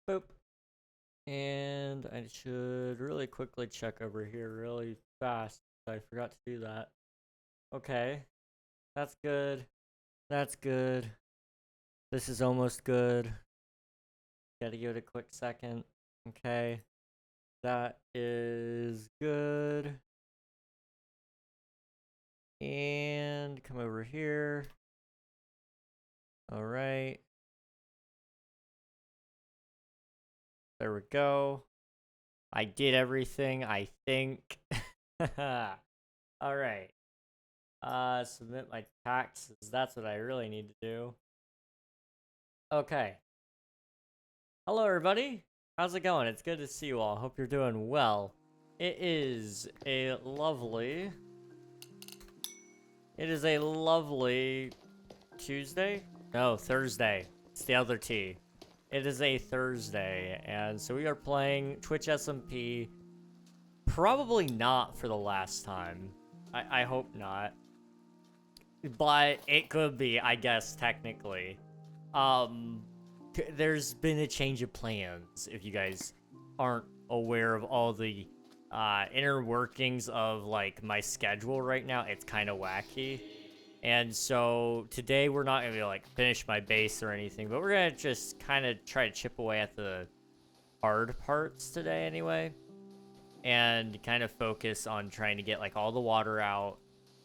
Boop. And I should really quickly check over here really fast. I forgot to do that. Okay. That's good. That's good. This is almost good. Gotta give it a quick second. Okay. That is good. And come over here. All right. There we go. I did everything, I think. All right. Submit my taxes. That's what I really need to do. Okay. Hello, everybody. How's it going? It's good to see you all. Hope you're doing well. It is a lovely Tuesday? No, Thursday. It's the other T. It is a Thursday, and so we are playing Twitch SMP. Probably not for the last time. I hope not. But it could be, I guess, technically. There's been a change of plans, if you guys aren't aware of all the inner workings of, like, my schedule right now. It's kind of wacky. And so today we're not going to, like, finish my base or anything, but we're going to just kind of try to chip away at the hard parts today anyway. And kind of focus on trying to get, like, all the water out.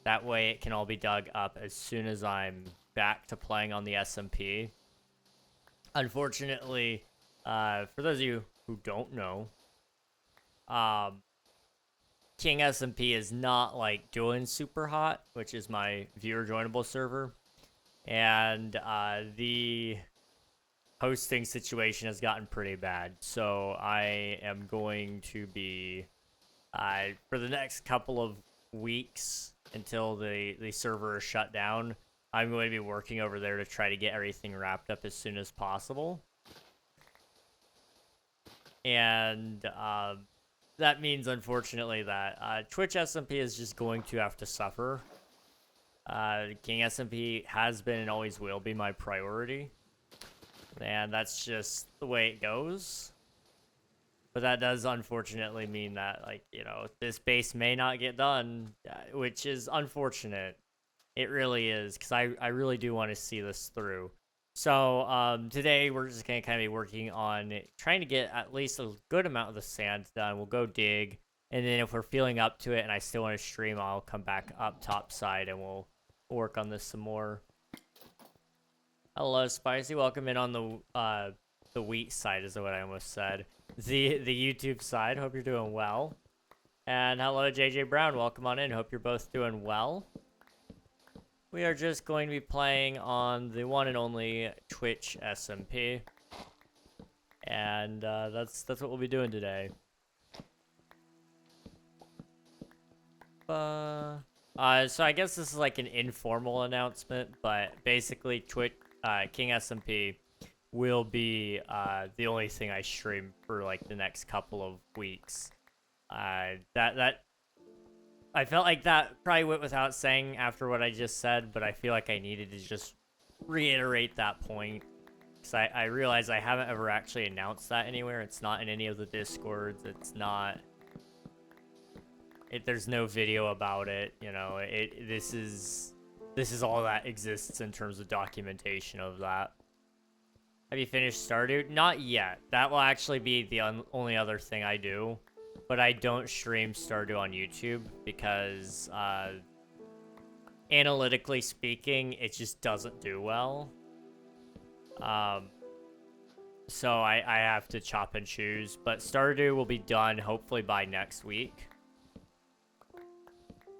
That way it can all be dug up as soon as I'm back to playing on the SMP. Unfortunately, for those of you who don't know, King SMP is not, like, doing super hot, which is my viewer joinable server. And the hosting situation has gotten pretty bad. So I am going to be, for the next couple of weeks until the server is shut down, I'm going to be working over there to try to get everything wrapped up as soon as possible. And that means, unfortunately, that Twitch SMP is just going to have to suffer. King SMP has been and always will be my priority. And that's just the way it goes. But that does unfortunately mean that, like, you know, this base may not get done, which is unfortunate. It really is, because I really do want to see this through. So today we're just going to kind of be working on trying to get at least a good amount of the sand done. We'll go dig, and then if we're feeling up to it and I still want to stream, I'll come back up top side and we'll work on this some more. Hello, Spicy. Welcome in on the wheat side is what I almost said. The YouTube side. Hope you're doing well. And hello, JJ Brown. Welcome on in. Hope you're both doing well. We are just going to be playing on the one and only Twitch SMP. And that's what we'll be doing today. So I guess this is like an informal announcement, but basically King SMP will be the only thing I stream for like the next couple of weeks. That I felt like that probably went without saying after what I just said, but I feel like I needed to just reiterate that point. Because I realize I haven't ever actually announced that anywhere. It's not in any of the Discords. It's not... there's no video about it, you know. This is all that exists in terms of documentation of that. Have you finished Stardew? Not yet. That will actually be the only other thing I do. But I don't stream Stardew on YouTube because, analytically speaking, it just doesn't do well. So I have to chop and choose. But Stardew will be done hopefully by next week.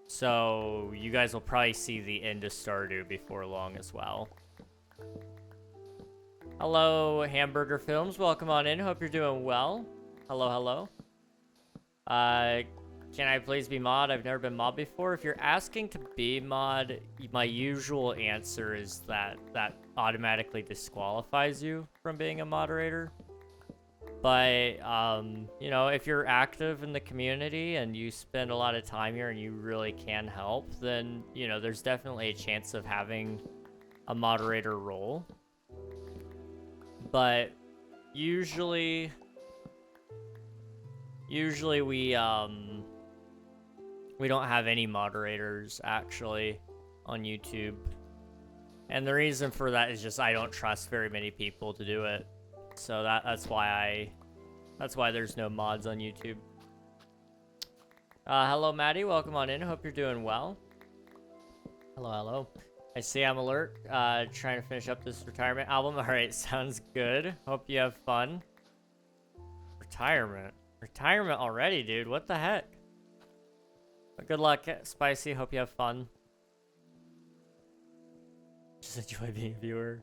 So you guys will probably see the end of Stardew before long as well. Hello, Hamburger Films. Welcome on in. Hope you're doing well. Hello, hello. Can I please be mod? I've never been mod before. If you're asking to be mod, my usual answer is that automatically disqualifies you from being a moderator. But, you know, if you're active in the community and you spend a lot of time here and you really can help, then, you know, there's definitely a chance of having a moderator role. But Usually we don't have any moderators actually on YouTube. And the reason for that is just I don't trust very many people to do it. So that's why there's no mods on YouTube. Hello Maddie, welcome on in. Hope you're doing well. Hello, hello. I see I'm alert. Trying to finish up this retirement album. Alright, sounds good. Hope you have fun. Retirement already, dude. What the heck? But good luck, Spicy. Hope you have fun. Just enjoy being a viewer.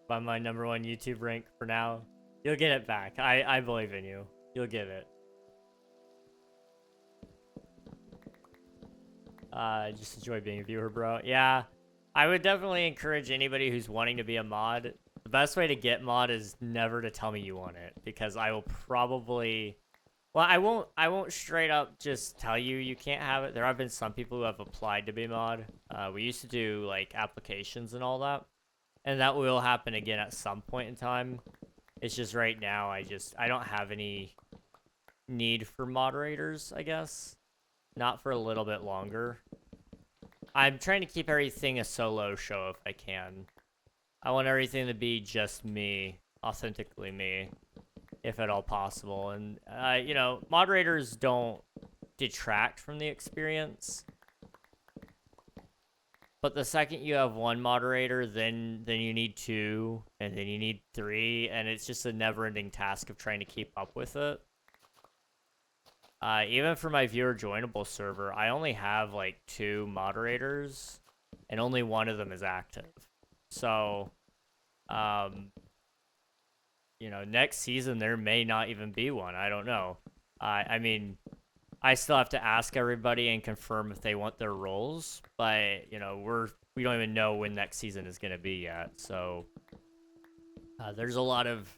By my #1 YouTube rank for now. You'll get it back. I believe in you. You'll get it. Just enjoy being a viewer, bro. Yeah, I would definitely encourage anybody who's wanting to be a mod. The best way to get mod is never to tell me you want it, because I will probably... Well, I won't straight up just tell you you can't have it. There have been some people who have applied to be mod. We used to do, like, applications and all that. And that will happen again at some point in time. It's just right now, I don't have any need for moderators, I guess. Not for a little bit longer. I'm trying to keep everything a solo show if I can. I want everything to be just me, authentically me, if at all possible. And, you know, moderators don't detract from the experience. But the second you have one moderator, then you need 2, and then you need 3, and it's just a never-ending task of trying to keep up with it. Even for my viewer joinable server, I only have like 2 moderators, and only one of them is active. So, you know, next season there may not even be one. I don't know. I mean, I still have to ask everybody and confirm if they want their roles, but you know, we don't even know when next season is gonna be yet. So, there's a lot of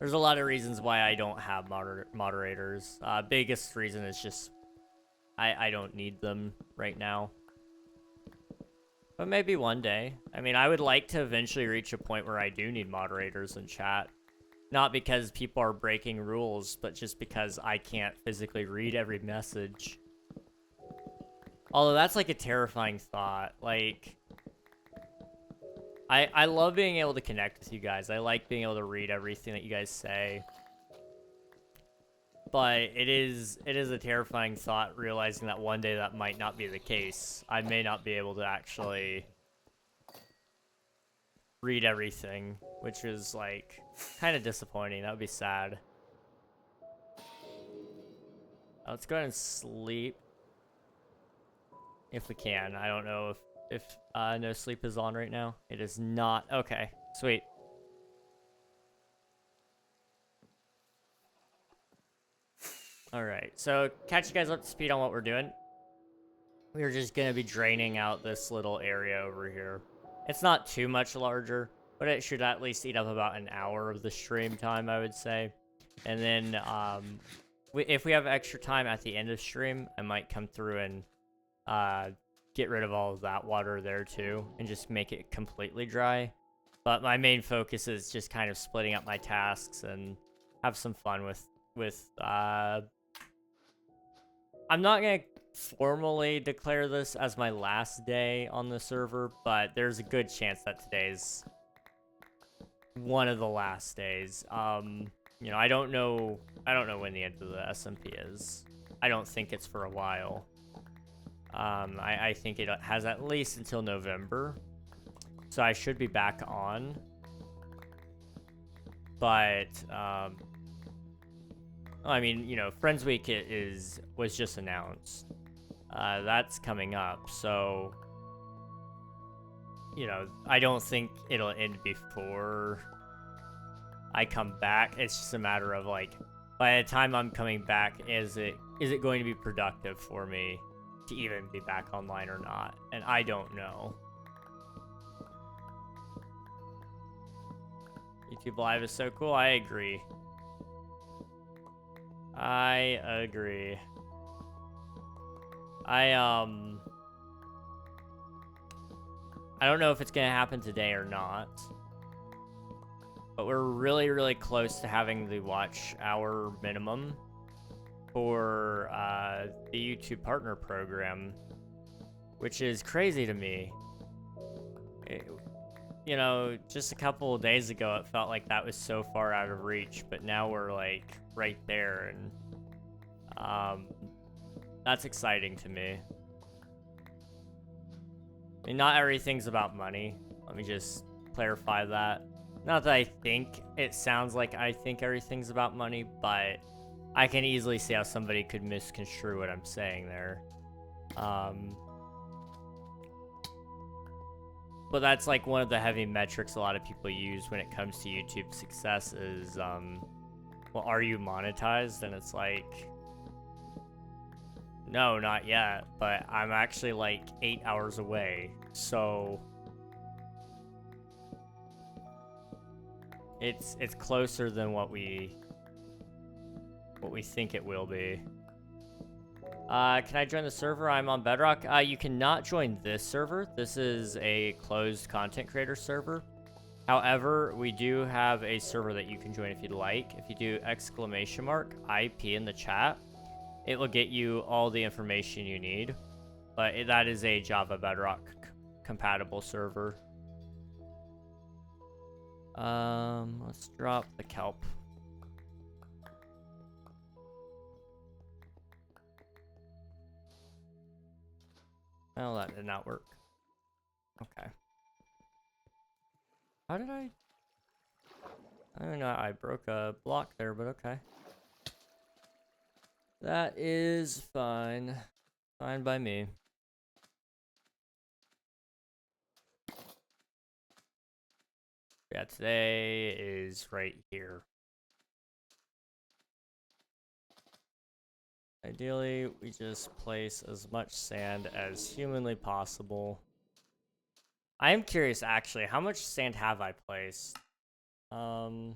reasons why I don't have moderators. Biggest reason is just I don't need them right now. But maybe one day. I mean, I would like to eventually reach a point where I do need moderators in chat. Not because people are breaking rules, but just because I can't physically read every message. Although that's like a terrifying thought. Like, I love being able to connect with you guys. I like being able to read everything that you guys say. But it is a terrifying thought, realizing that one day that might not be the case. I may not be able to actually read everything, which is like kind of disappointing. That would be sad. Let's go ahead and sleep if we can. I don't know if no sleep is on right now. It is not. Okay, sweet. All right, so catch you guys up to speed on what we're doing. We're just gonna be draining out this little area over here. It's not too much larger, but it should at least eat up about an hour of the stream time, I would say. And then if we have extra time at the end of stream, I might come through and get rid of all of that water there too, and just make it completely dry. But my main focus is just kind of splitting up my tasks and have some fun with I'm not gonna formally declare this as my last day on the server, but there's a good chance that today's one of the last days. You know, I don't know when the end of the SMP is. I don't think it's for a while. I think it has at least until November, so I should be back on. But I mean, you know, Friends Week was just announced. That's coming up, so you know, I don't think it'll end before I come back. It's just a matter of like, by the time I'm coming back, is it going to be productive for me to even be back online or not? And I don't know. YouTube Live is so cool. I agree. I agree. I don't know if it's gonna happen today or not. but we're really, really close to having the watch hour minimum for the YouTube partner program, which is crazy to me. You know, just a couple of days ago, it felt like that was so far out of reach, but now we're like right there, and that's exciting to me. I mean, not everything's about money. Let me just clarify that. Not that I think it sounds like I think everything's about money, but I can easily see how somebody could misconstrue what I'm saying there. But that's like one of the heavy metrics a lot of people use when it comes to YouTube success is, well, are you monetized? And it's like, no, not yet, but I'm actually like 8 hours away, so it's closer than what we think it will be. Can I join the server? I'm on Bedrock. You cannot join this server. This is a closed content creator server. However, we do have a server that you can join if you'd like. If you do !IP in the chat, it will get you all the information you need. But that is a Java Bedrock compatible server. Let's drop the kelp. Well, that did not work. Okay. How did I don't know, I broke a block there, but okay. That is fine. Fine by me. Yeah, today is right here. Ideally, we just place as much sand as humanly possible. I am curious, actually, how much sand have I placed? I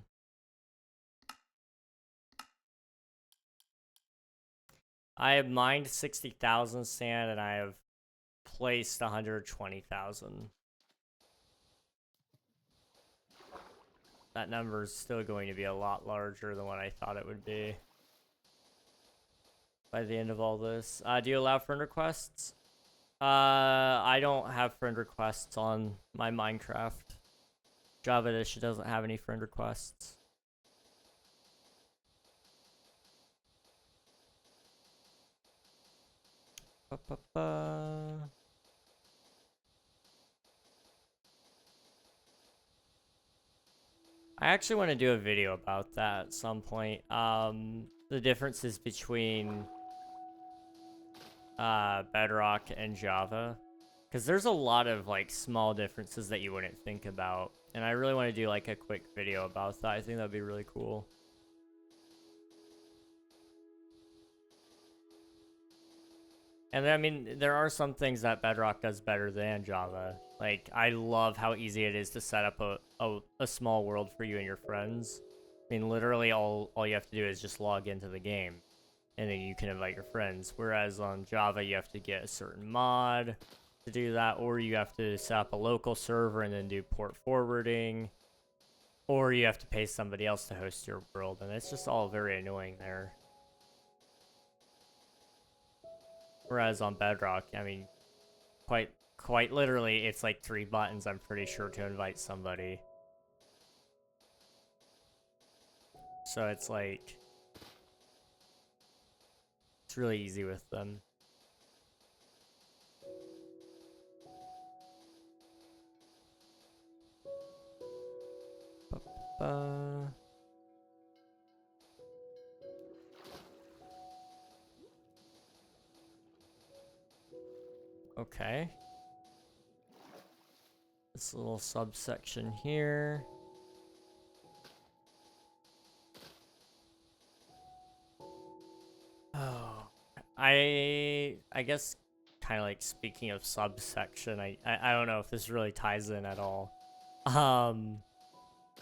have mined 60,000 sand, and I have placed 120,000. That number is still going to be a lot larger than what I thought it would be by the end of all this. Do you allow friend requests? I don't have friend requests on my Minecraft. JustDash doesn't have any friend requests. I actually want to do a video about that at some point. The differences between Bedrock and Java, because there's a lot of like small differences that you wouldn't think about, and I really want to do like a quick video about that. I think that'd be really cool. And I mean, there are some things that Bedrock does better than Java. Like, I love how easy it is to set up a small world for you and your friends. I mean, literally all you have to do is just log into the game, and then you can invite your friends. Whereas on Java, you have to get a certain mod to do that, or you have to set up a local server and then do port forwarding, or you have to pay somebody else to host your world, and it's just all very annoying there. Whereas on Bedrock, I mean, quite literally, it's like 3 buttons, I'm pretty sure, to invite somebody. So it's like, it's really easy with them. Okay. This little subsection here. Oh, I guess kind of like speaking of subsection, I don't know if this really ties in at all.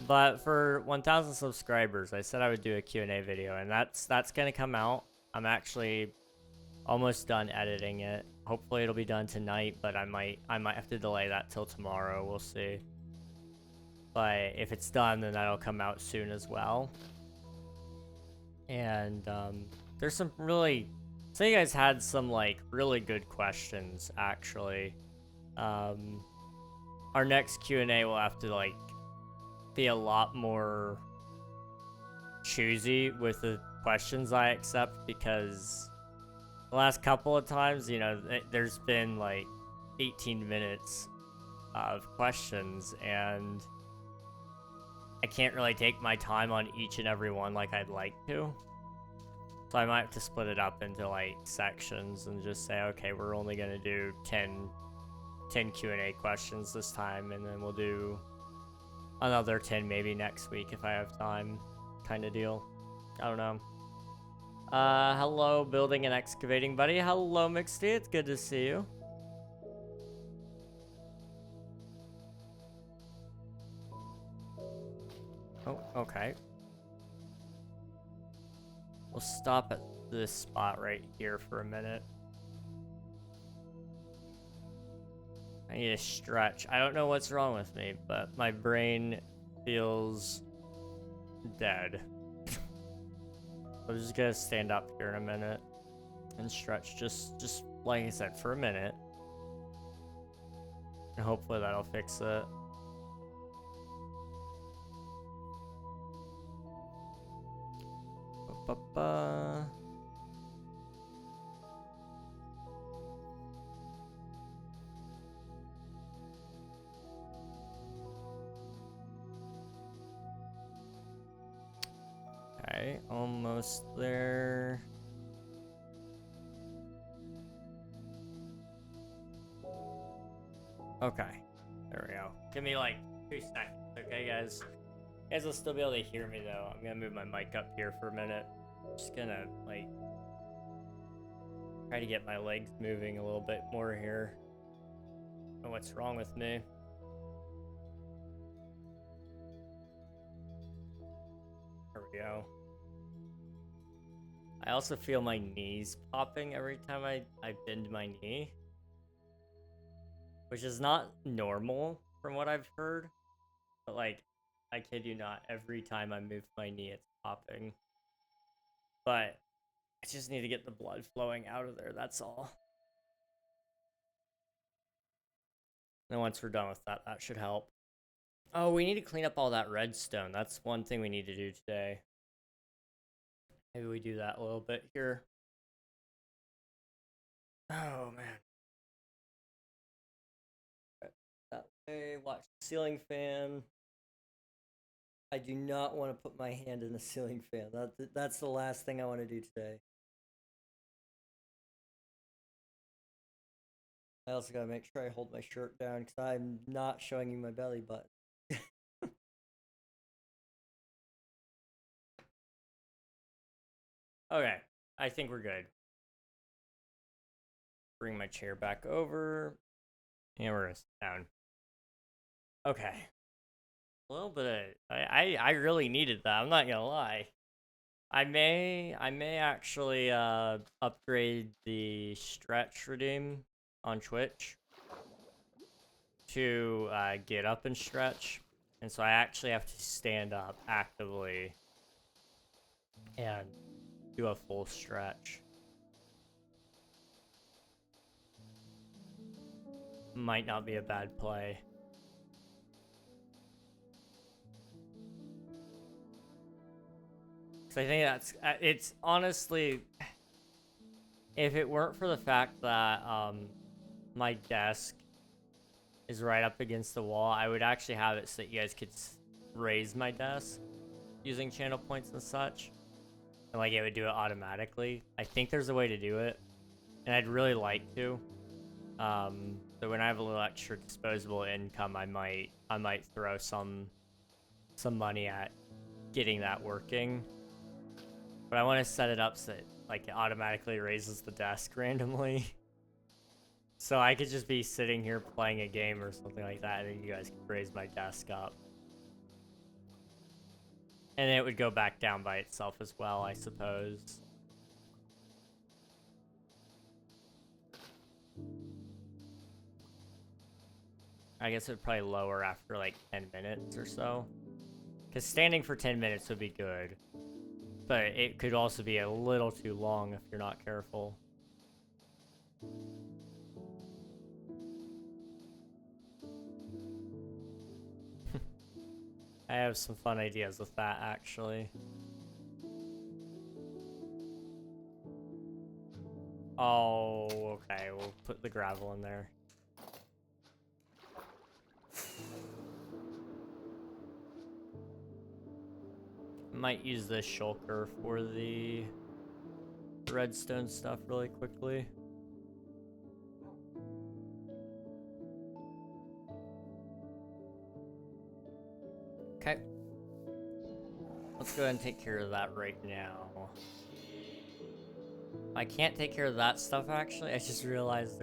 But for 1,000 subscribers, I said I would do a Q&A video, and that's gonna come out. I'm actually almost done editing it. Hopefully it'll be done tonight, but I might have to delay that till tomorrow. We'll see. but if it's done, then that'll come out soon as well. And there's some really, so you guys had some like really good questions actually. Our next Q&A will have to like be a lot more choosy with the questions I accept, because the last couple of times, you know, there's been like 18 minutes of questions, and I can't really take my time on each and every one like I'd like to. So I might have to split it up into like sections and just say, okay, we're only gonna do 10 Q&A questions this time, and then we'll do another 10 maybe next week if I have time, kind of deal. I don't know. Hello, building and excavating buddy. Hello, Mixty. It's good to see you. Oh, okay. We'll stop at this spot right here for a minute. I need to stretch. I don't know what's wrong with me, but my brain feels dead. I'm just gonna stand up here in a minute and stretch, just like I said, for a minute. And hopefully that'll fix it. Ba-ba-ba. Okay, almost there. Okay, there we go. Give me like 2 seconds, okay, guys? You guys will still be able to hear me though. I'm gonna move my mic up here for a minute. Just gonna like try to get my legs moving a little bit more here. I don't know what's wrong with me. There we go. I also feel my knees popping every time I bend my knee, which is not normal from what I've heard, but like, I kid you not, every time I move my knee, it's popping. But I just need to get the blood flowing out of there, that's all. And once we're done with that, that should help. Oh, we need to clean up all that redstone. That's one thing we need to do today. Maybe we do that a little bit here. Oh, man. That way, watch the ceiling fan. I do not want to put my hand in the ceiling fan. That's the last thing I want to do today. I also gotta make sure I hold my shirt down because I'm not showing you my belly button. Okay, I think we're good. Bring my chair back over. And we're gonna sit down. Okay. A little bit of, I really needed that, I'm not gonna lie. I may actually upgrade the stretch redeem on Twitch to get up and stretch. And so I actually have to stand up actively and do a full stretch. Might not be a bad play. So I think that's, it's honestly, if it weren't for the fact that my desk is right up against the wall, I would actually have it so that you guys could raise my desk using channel points and such. And like it would do it automatically. I think there's a way to do it, and I'd really like to. So when I have a little extra disposable income, I might throw some money at getting that working. But I want to set it up so that like it automatically raises the desk randomly. So I could just be sitting here playing a game or something like that, and then you guys could raise my desk up. And then it would go back down by itself as well, I suppose. I guess it would probably lower after like 10 minutes or so. Because standing for 10 minutes would be good. But it could also be a little too long if you're not careful. I have some fun ideas with that, actually. Oh, okay. We'll put the gravel in there. Might use this shulker for the redstone stuff really quickly. Okay. Let's go ahead and take care of that right now. I can't take care of that stuff actually. I just realized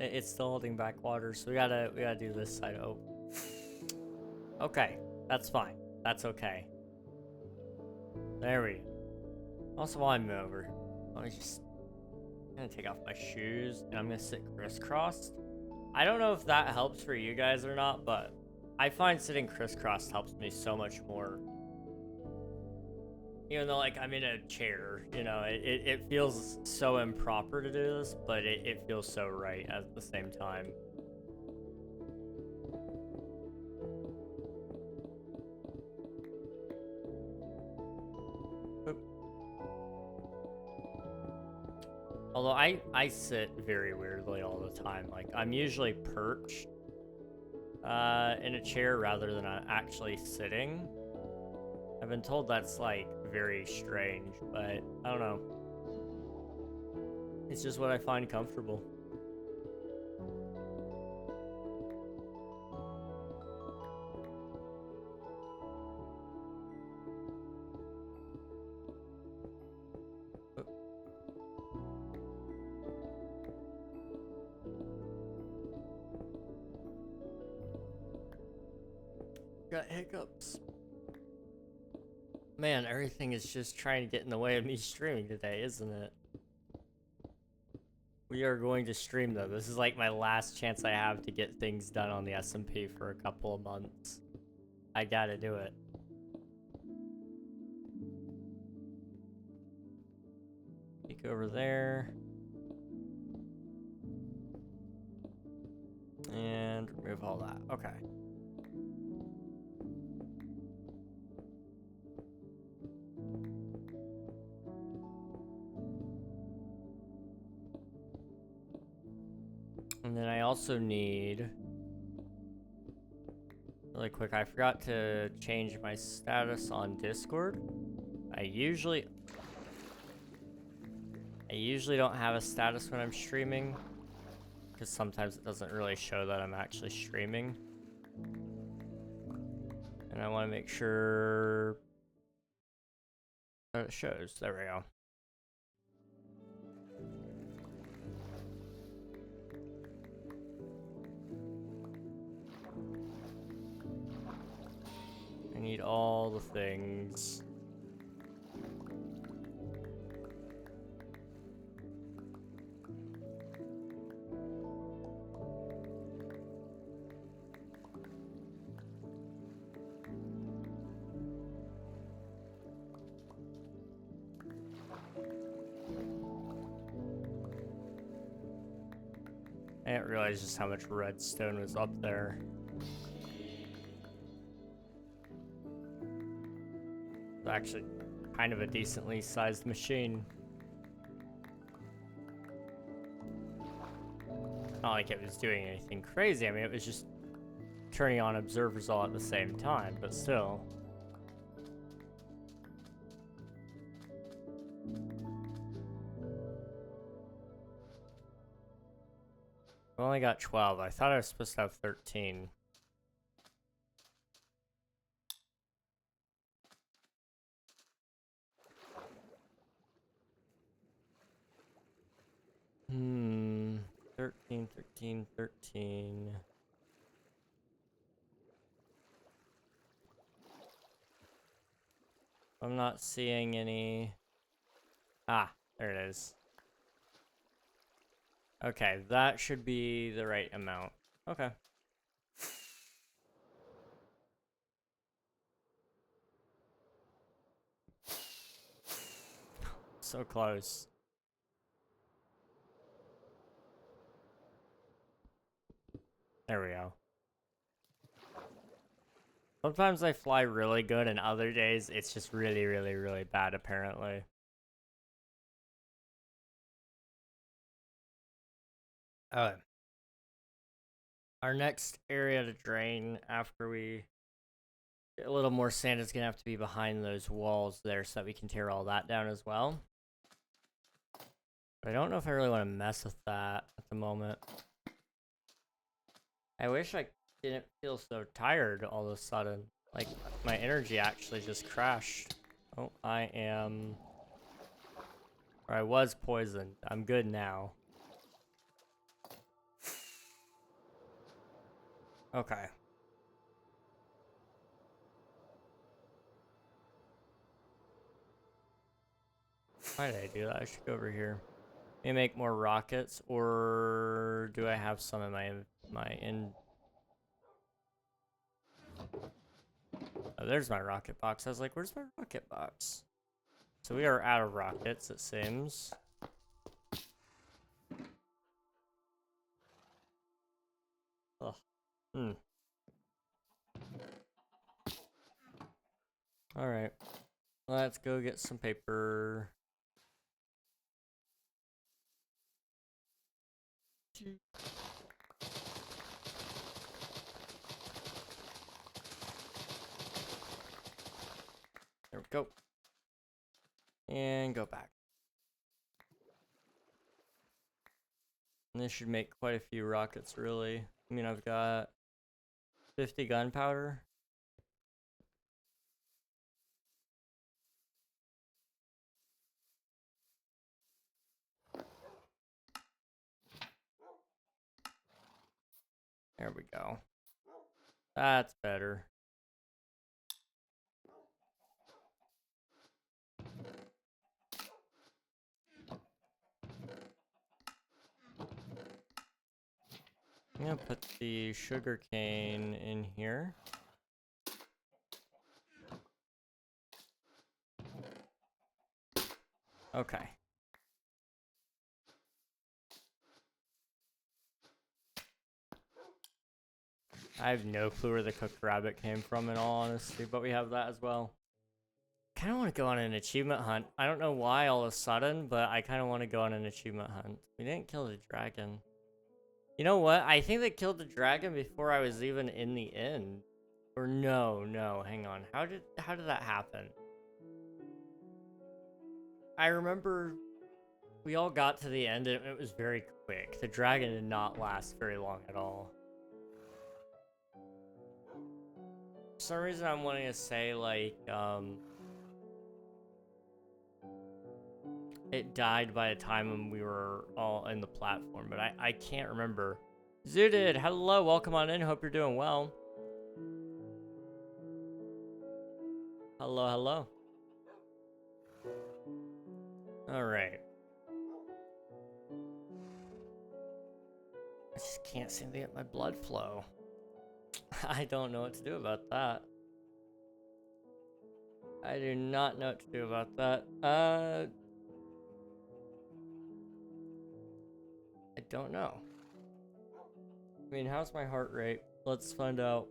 it's still holding back water, so we gotta do this side. Oh. Okay, that's fine. That's okay. There we go. Also, while I'm over, I'm gonna take off my shoes and I'm gonna sit crisscrossed. I don't know if that helps for you guys or not, but I find sitting crisscrossed helps me so much more. Even though, like, I'm in a chair, you know, it feels so improper to do this, but it feels so right at the same time. Oop. Although I sit very weirdly all the time. Like, I'm usually perched in a chair rather than actually sitting. I've been told that's, like, very strange, but I don't know. It's just what I find comfortable. Got hiccups. Man, everything is just trying to get in the way of me streaming today, isn't it? We are going to stream, though. This is like my last chance I have to get things done on the SMP for a couple of months. I gotta do it. Peek over there. And remove all that. Okay. And then I also need, really quick, I forgot to change my status on Discord. I usually don't have a status when I'm streaming, because sometimes it doesn't really show that I'm actually streaming. And I want to make sure that it shows. There we go. I need all the things. I didn't realize just how much redstone was up there. It's actually kind of a decently sized machine. Not like it was doing anything crazy. I mean, it was just turning on observers all at the same time, but still. I only got 12. I thought I was supposed to have 13. Hmm. 13, 13, 13. I'm not seeing any. Ah, there it is. Okay, that should be the right amount. Okay. So close. There we go. Sometimes I fly really good, and other days it's just really, really, really bad, apparently. Alright. Our next area to drain after we get a little more sand is going to have to be behind those walls there so that we can tear all that down as well. But I don't know if I really want to mess with that at the moment. I wish I didn't feel so tired all of a sudden. Like, my energy actually just crashed. Oh, I am... Or I was poisoned. I'm good now. Okay. Why did I do that? I should go over here. Maybe make more rockets, or do I have some in my Oh, there's my rocket box. I was like, where's my rocket box? So we are out of rockets, it seems. Ugh. Alright. Let's go get some paper. There we go. And go back. And this should make quite a few rockets, really. I mean, I've got 50 gunpowder. There we go. That's better. I'm gonna put the sugar cane in here. Okay. I have no clue where the cooked rabbit came from in all honesty, but we have that as well. Kind of want to go on an achievement hunt. I don't know why all of a sudden, but I kind of want to go on an achievement hunt. We didn't kill the dragon. You know what? I think they killed the dragon before I was even in the inn. Or no, hang on. How did that happen? I remember we all got to the end and it was very quick. The dragon did not last very long at all. For some reason I'm wanting to say like, it died by the time when we were all in the platform, but I can't remember. Zooted, hello, welcome on in, hope you're doing well. Hello. Alright. I just can't seem to get my blood flow. I don't know what to do about that. I do not know what to do about that. I don't know. I mean, how's my heart rate? Let's find out.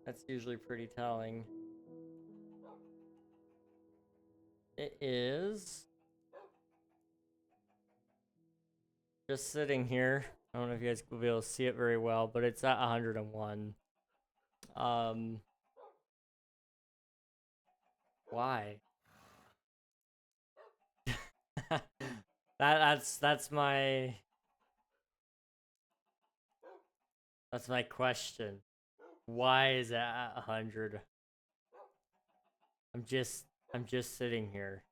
That's usually pretty telling. It is just sitting here. I don't know if you guys will be able to see it very well, but it's at 101. Why? That's my question. Why is it at 100? I'm just sitting here.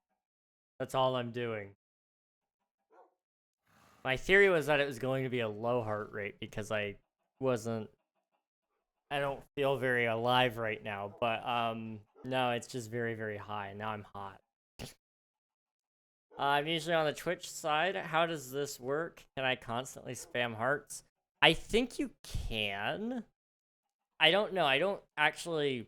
That's all I'm doing. My theory was that it was going to be a low heart rate because I don't feel very alive right now, but no, it's just very, very high. Now I'm hot. I'm usually on the Twitch side. How does this work? Can I constantly spam hearts? I think you can. I don't know. I don't actually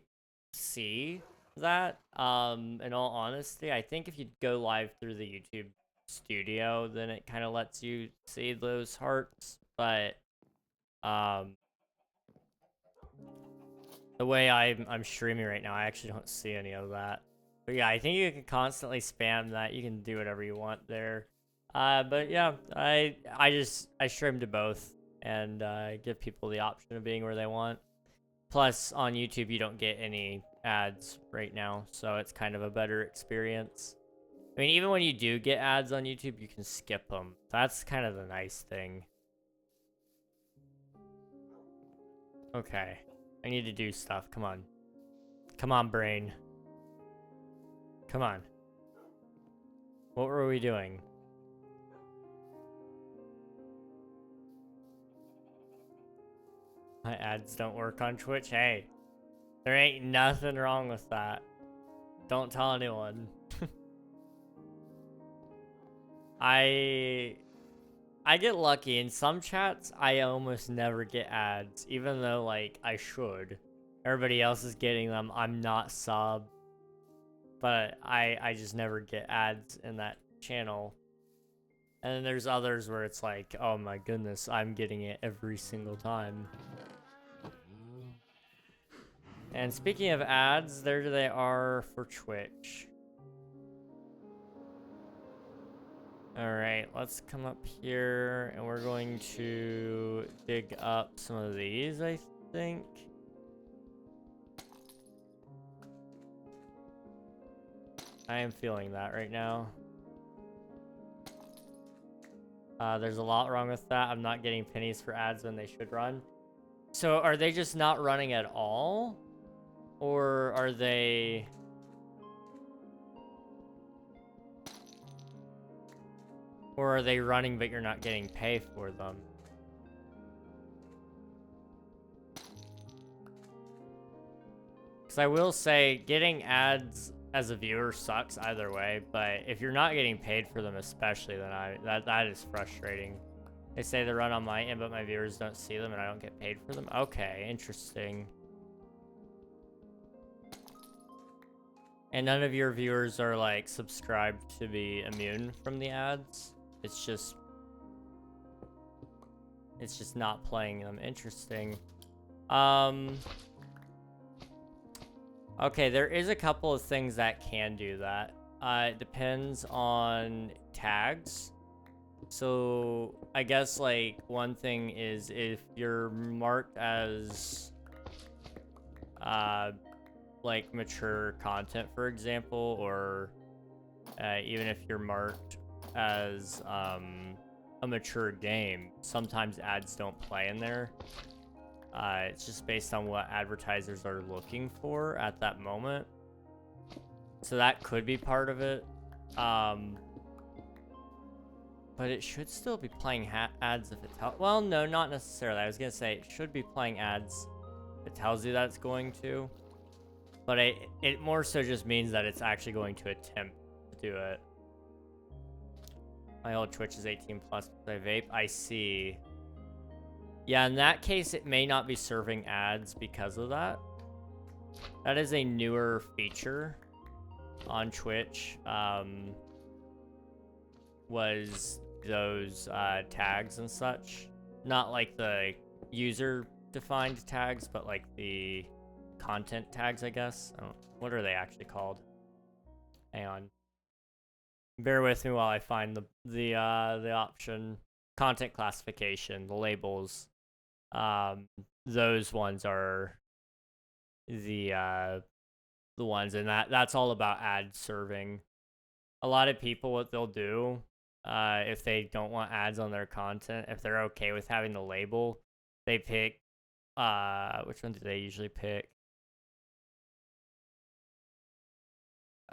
see that. In all honesty, I think if you go live through the YouTube studio, then it kind of lets you see those hearts. But the way I'm streaming right now, I actually don't see any of that. But yeah, I think you can constantly spam that. You can do whatever you want there. But yeah, I stream to both and give people the option of being where they want. Plus, on YouTube, you don't get any ads right now, so it's kind of a better experience. I mean, even when you do get ads on YouTube, you can skip them. That's kind of the nice thing. Okay. I need to do stuff. Come on. Come on, brain. Come on. What were we doing? My ads don't work on Twitch? Hey. There ain't nothing wrong with that. Don't tell anyone. I get lucky. In some chats, I almost never get ads, even though, like, I should. Everybody else is getting them. I'm not sub. But I just never get ads in that channel. And then there's others where it's like, oh my goodness, I'm getting it every single time. And speaking of ads, there they are for Twitch. Alright, let's come up here and we're going to dig up some of these, I think. I am feeling that right now. There's a lot wrong with that. I'm not getting pennies for ads when they should run. So are they just not running at all? Or are they... Or are they running but you're not getting paid for them? Because I will say, getting ads as a viewer sucks either way, but if you're not getting paid for them especially, then that is frustrating. They say they run on my end, but my viewers don't see them and I don't get paid for them? Okay, interesting. And none of your viewers are, like, subscribed to be immune from the ads? It's just not playing them. Interesting. Okay, there is a couple of things that can do that. It depends on tags. So I guess, like, one thing is if you're marked as like mature content, for example, or even if you're marked as a mature game, sometimes ads don't play in there. It's just based on what advertisers are looking for at that moment. So that could be part of it. But it should still be playing ads if it tells... Well, no, not necessarily. I was going to say it should be playing ads if it tells you that it's going to. But it more so just means that it's actually going to attempt to do it. My old Twitch is 18 plus because I vape. I see. Yeah, in that case, it may not be serving ads because of that. That is a newer feature on Twitch. Was those tags and such. Not like the user-defined tags, but like the content tags, I guess. What are they actually called? Hang on. Bear with me while I find the option. Content classification, the labels. Those ones are the ones, and that's all about ad serving. A lot of people, what they'll do, if they don't want ads on their content, if they're okay with having the label, they pick, which one do they usually pick?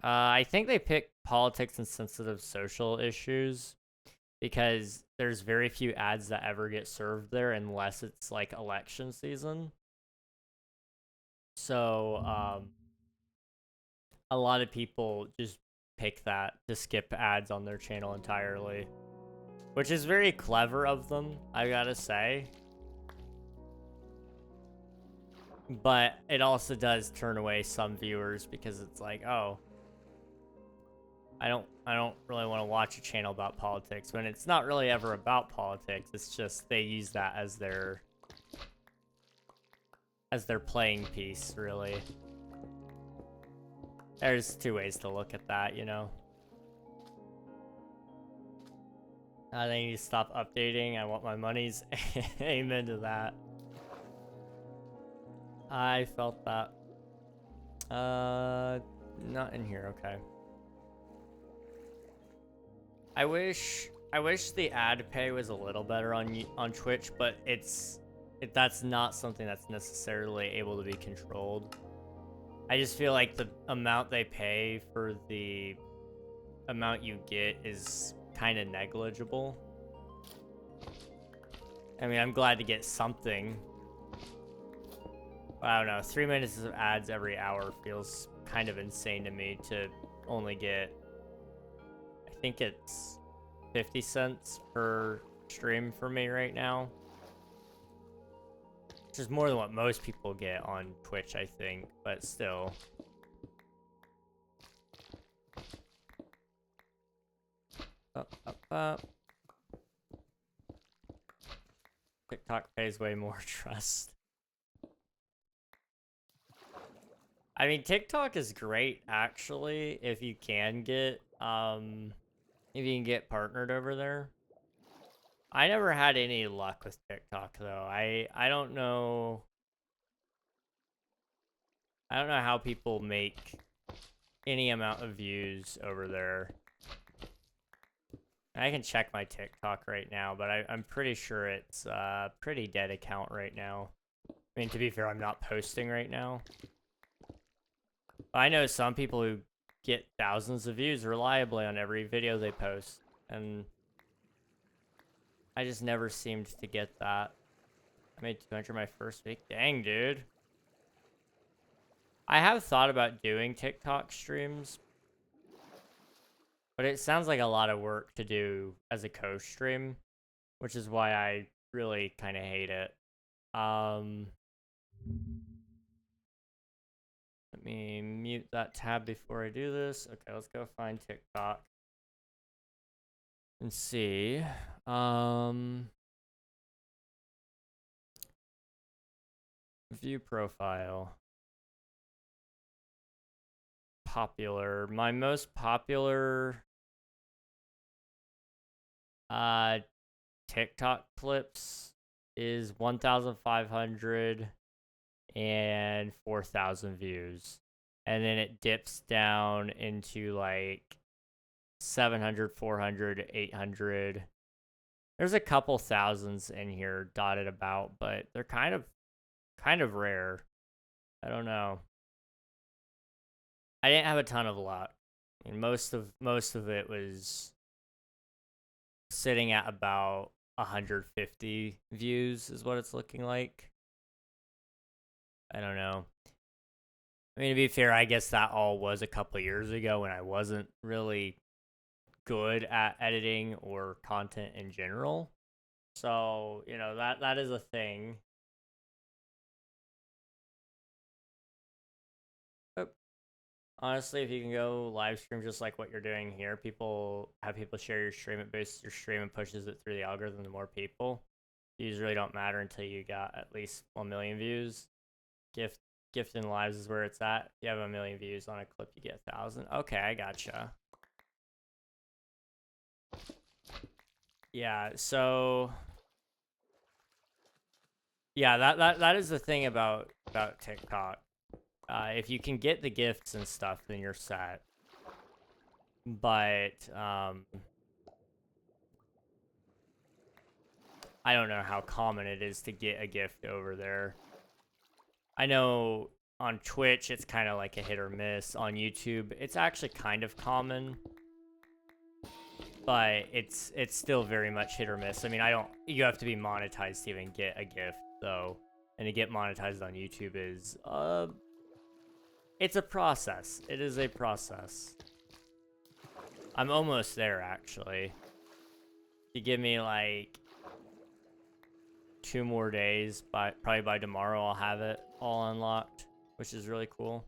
I think they pick politics and sensitive social issues because there's very few ads that ever get served there unless it's like election season. So, a lot of people just pick that to skip ads on their channel entirely, which is very clever of them, I gotta say. But it also does turn away some viewers because it's like, oh, I don't really want to watch a channel about politics when it's not really ever about politics. It's just they use that as their playing piece, really. There's two ways to look at that, you know. They need to stop updating. I want my monies. Amen to that. I felt that. Not in here. Okay. I wish the ad pay was a little better on Twitch, but that's not something that's necessarily able to be controlled. I just feel like the amount they pay for the amount you get is kind of negligible. I mean, I'm glad to get something. But I don't know, 3 minutes of ads every hour feels kind of insane to me to only get, I think it's 50 cents per stream for me right now. Which is more than what most people get on Twitch, I think, but still. TikTok pays way more, trust. I mean, TikTok is great, actually, if you can get partnered over there. I never had any luck with TikTok, though. I don't know. I don't know how people make any amount of views over there. I can check my TikTok right now, but I'm pretty sure it's a pretty dead account right now. I mean, to be fair, I'm not posting right now. I know some people who get thousands of views reliably on every video they post, and I just never seemed to get that. I made 200 my first week. Dang, dude. I have thought about doing TikTok streams, but it sounds like a lot of work to do as a co-stream, which is why I really kind of hate it. Let me mute that tab before I do this. Okay, let's go find TikTok and see. View profile. Popular. My most popular TikTok clips is 1,500 and 4,000 views. And then it dips down into like 700, 400, 800. There's a couple thousands in here dotted about, but they're kind of rare. I don't know. I didn't have a ton of luck. I mean, most of it was sitting at about 150 views is what it's looking like. I don't know. I mean, to be fair, I guess that all was a couple years ago when I wasn't really good at editing or content in general. So, you know, that is a thing. Honestly, if you can go live stream just like what you're doing here, have people share your stream, it boosts your stream and pushes it through the algorithm to more people. Views really don't matter until you got at least 1 million views. Gift in lives is where it's at. If you have 1 million views on a clip, you get 1,000. Okay, I gotcha. Yeah, so yeah, that is the thing about TikTok. If you can get the gifts and stuff, then you're set. But I don't know how common it is to get a gift over there. I know on Twitch it's kind of like a hit or miss. On YouTube, it's actually kind of common, but it's still very much hit or miss. I mean, you have to be monetized to even get a gift, though. And to get monetized on YouTube is it's a process. It is a process. I'm almost there, actually. You give me like 2 more days, probably by tomorrow I'll have it. all unlocked, which is really cool.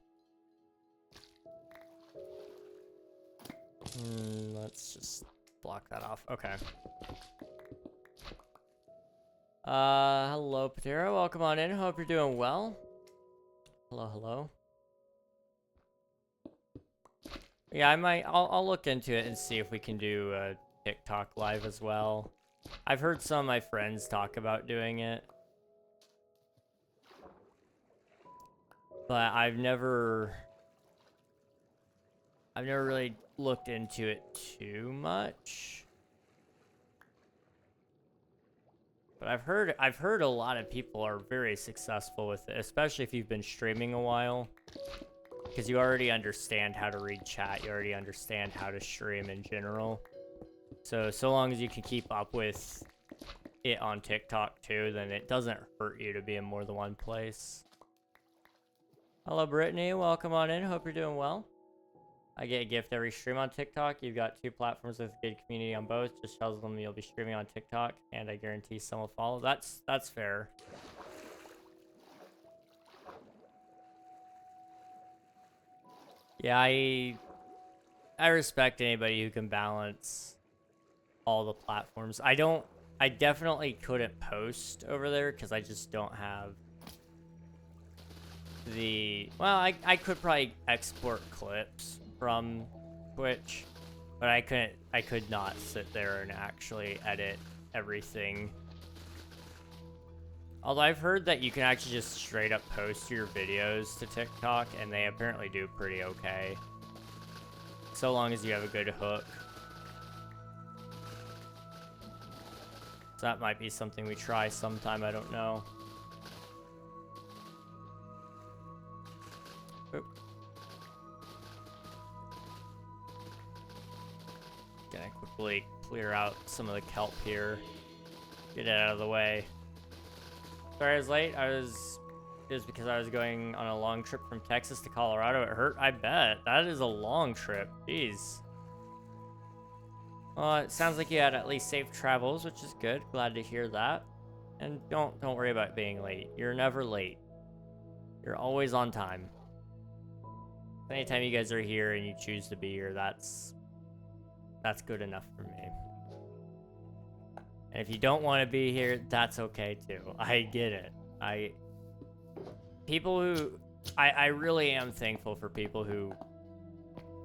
Let's just block that off. Okay. Hello, Patera. Welcome on in. Hope you're doing well. Hello, hello. Yeah, I'll look into it and see if we can do a TikTok live as well. I've heard some of my friends talk about doing it, but I've never really looked into it too much. But I've heard a lot of people are very successful with it, especially if you've been streaming a while. Because you already understand how to read chat, you already understand how to stream in general. So long as you can keep up with it on TikTok too, then it doesn't hurt you to be in more than one place. Hello Brittany, welcome on in, hope you're doing well. I get a gift every stream on TikTok. You've got 2 platforms with a good community on both. Just tells them you'll be streaming on TikTok, and I guarantee some will follow. That's fair. Yeah, I respect anybody who can balance all the platforms. I definitely couldn't post over there because I just don't have the... Well, I could probably export clips from Twitch, but I could not sit there and actually edit everything. Although I've heard that you can actually just straight up post your videos to TikTok, and they apparently do pretty okay. So long as you have a good hook. So that might be something we try sometime, I don't know. Oop. Gonna quickly clear out some of the kelp here. Get it out of the way. Sorry I was late. It was because I was going on a long trip from Texas to Colorado. It hurt, I bet. That is a long trip. Jeez. Well, it sounds like you had at least safe travels, which is good. Glad to hear that. And don't worry about being late. You're never late. You're always on time. Anytime you guys are here and you choose to be here, that's good enough for me. And if you don't want to be here, that's okay too. I get it. I really am thankful for people who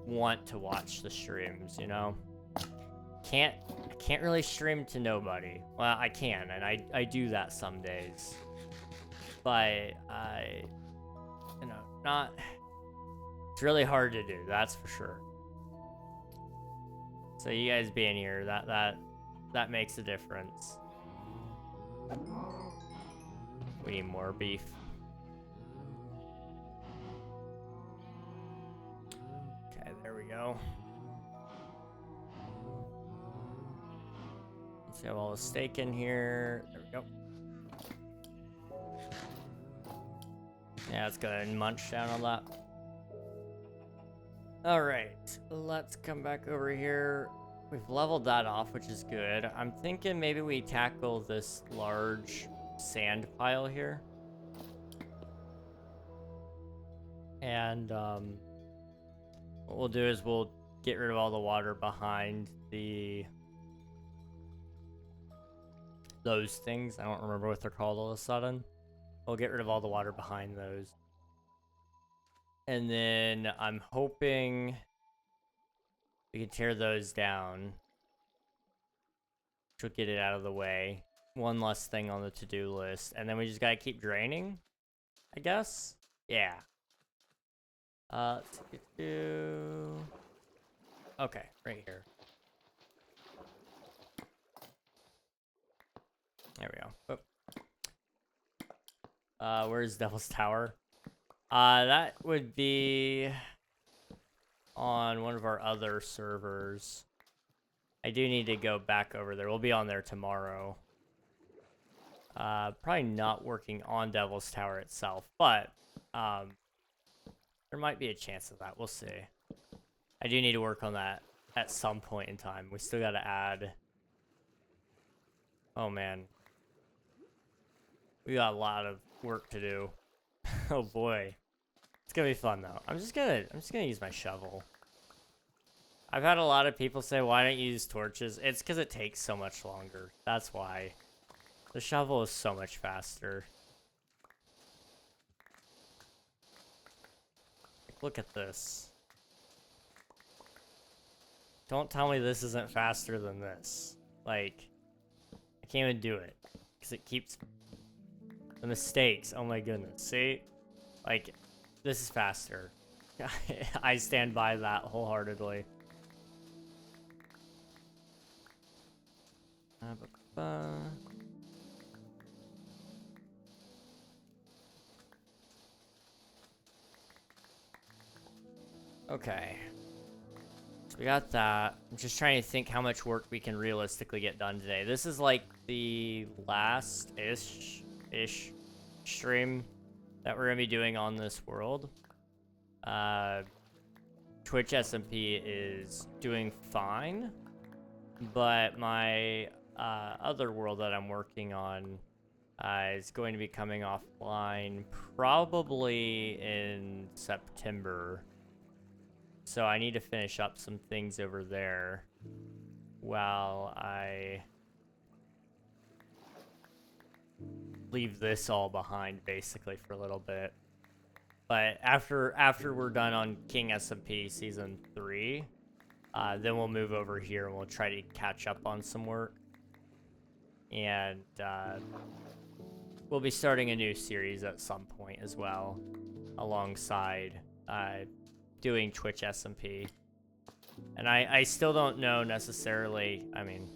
want to watch the streams, you know? I can't really stream to nobody. Well, I can, and I do that some days. But it's really hard to do, that's for sure. So you guys being here, that makes a difference. We need more beef. Okay, there we go. Let's have all the steak in here. There we go. Yeah, let's go ahead and munch down on that. Alright, let's come back over here. We've leveled that off, which is good. I'm thinking maybe we tackle this large sand pile here. And what we'll do is we'll get rid of all the water behind those things. I don't remember what they're called all of a sudden. We'll get rid of all the water behind those. And then I'm hoping we can tear those down, which will get it out of the way. One less thing on the to-do list. And then we just gotta keep draining, I guess? Yeah. Let's do... Okay, right here. There we go. Oop. Where's Devil's Tower? That would be on one of our other servers. I do need to go back over there. We'll be on there tomorrow. Probably not working on Devil's Tower itself, but there might be a chance of that. We'll see. I do need to work on that at some point in time. We still got to add... Oh, man. We got a lot of work to do. Oh boy. It's gonna be fun though. I'm just gonna use my shovel. I've had a lot of people say, why don't you use torches? It's because it takes so much longer. That's why. The shovel is so much faster. Like, look at this. Don't tell me this isn't faster than this. Like, I can't even do it. Because it keeps... The mistakes, oh my goodness. See? Like, this is faster. I stand by that wholeheartedly. Okay. So we got that. I'm just trying to think how much work we can realistically get done today. This is like the last-ish stream that we're going to be doing on this world. Twitch SMP is doing fine, but my other world that I'm working on is going to be coming offline probably in September. So I need to finish up some things over there while I leave this all behind basically for a little bit. But after we're done on King SMP Season 3, then we'll move over here and we'll try to catch up on some work. And we'll be starting a new series at some point as well, alongside doing Twitch SMP. And I still don't know necessarily, I mean,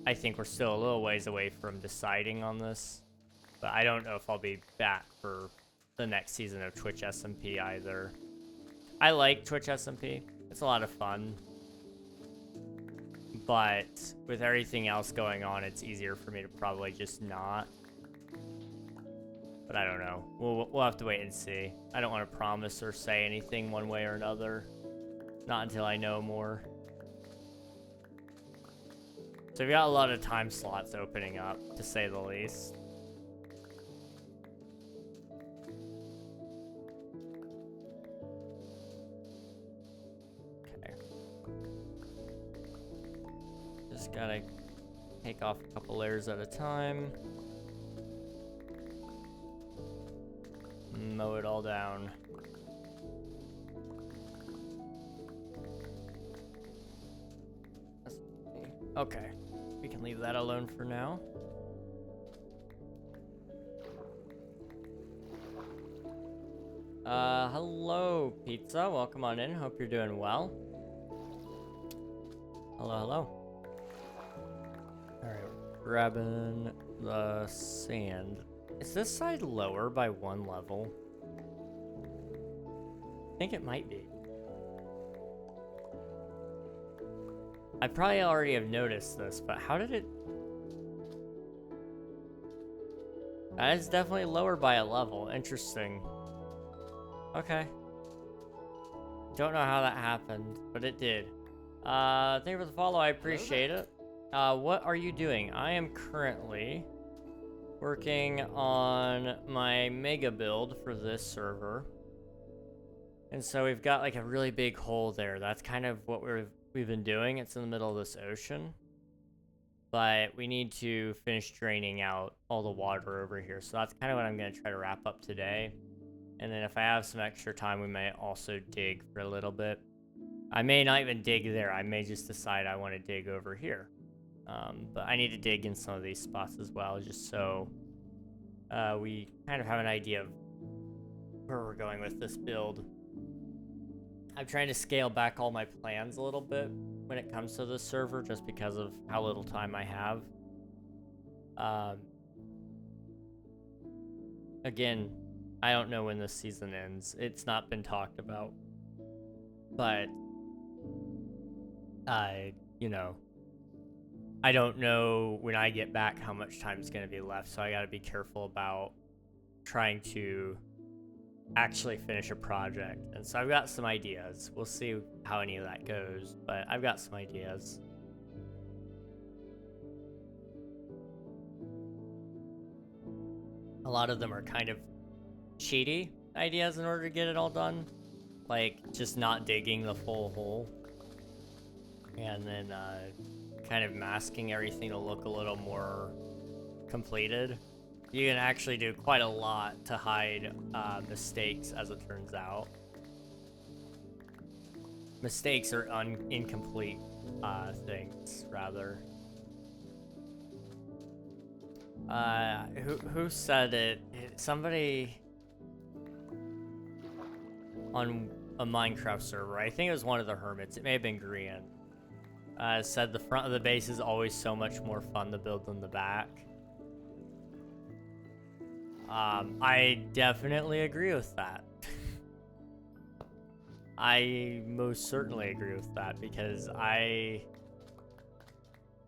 I think we're still a little ways away from deciding on this, but I don't know if I'll be back for the next season of Twitch SMP either. I like Twitch SMP. It's a lot of fun. But with everything else going on, it's easier for me to probably just not. But I don't know. We'll have to wait and see. I don't want to promise or say anything one way or another. Not until I know more. So we've got a lot of time slots opening up, to say the least. Okay. Just gotta take off a couple layers at a time. Mow it all down. Okay, we can leave that alone for now. Hello, Pizza. Welcome on in. Hope you're doing well. Hello, hello. Alright, grabbing the sand. Is this side lower by one level? I think it might be. I probably already have noticed this, but how did it... That is definitely lower by a level. Interesting. Okay. Don't know how that happened, but it did. Thank you for the follow. I appreciate it. What are you doing? I am currently working on my mega build for this server. And so we've got like a really big hole there. That's kind of what we've been doing. It's in the middle of this ocean. But we need to finish draining out all the water over here. So that's kind of what I'm going to try to wrap up today. And then if I have some extra time, we may also dig for a little bit. I may not even dig there. I may just decide I want to dig over here. But I need to dig in some of these spots as well, just so we kind of have an idea of where we're going with this build. I'm trying to scale back all my plans a little bit when it comes to this server, just because of how little time I have. Again, I don't know when this season ends. It's not been talked about. But, you know, I don't know when I get back how much time is going to be left, so I got to be careful about trying to actually finish a project. And so I've got some ideas. We'll see how any of that goes, but I've got some ideas. A lot of them are kind of cheaty ideas in order to get it all done. Like, just not digging the full hole. And then, kind of masking everything to look a little more completed. You can actually do quite a lot to hide mistakes, as it turns out. Mistakes are incomplete things, rather. Who said it? Somebody on a Minecraft server, I think it was one of the hermits, it may have been Grian, said the front of the base is always so much more fun to build than the back. I definitely agree with that. I most certainly agree with that, because I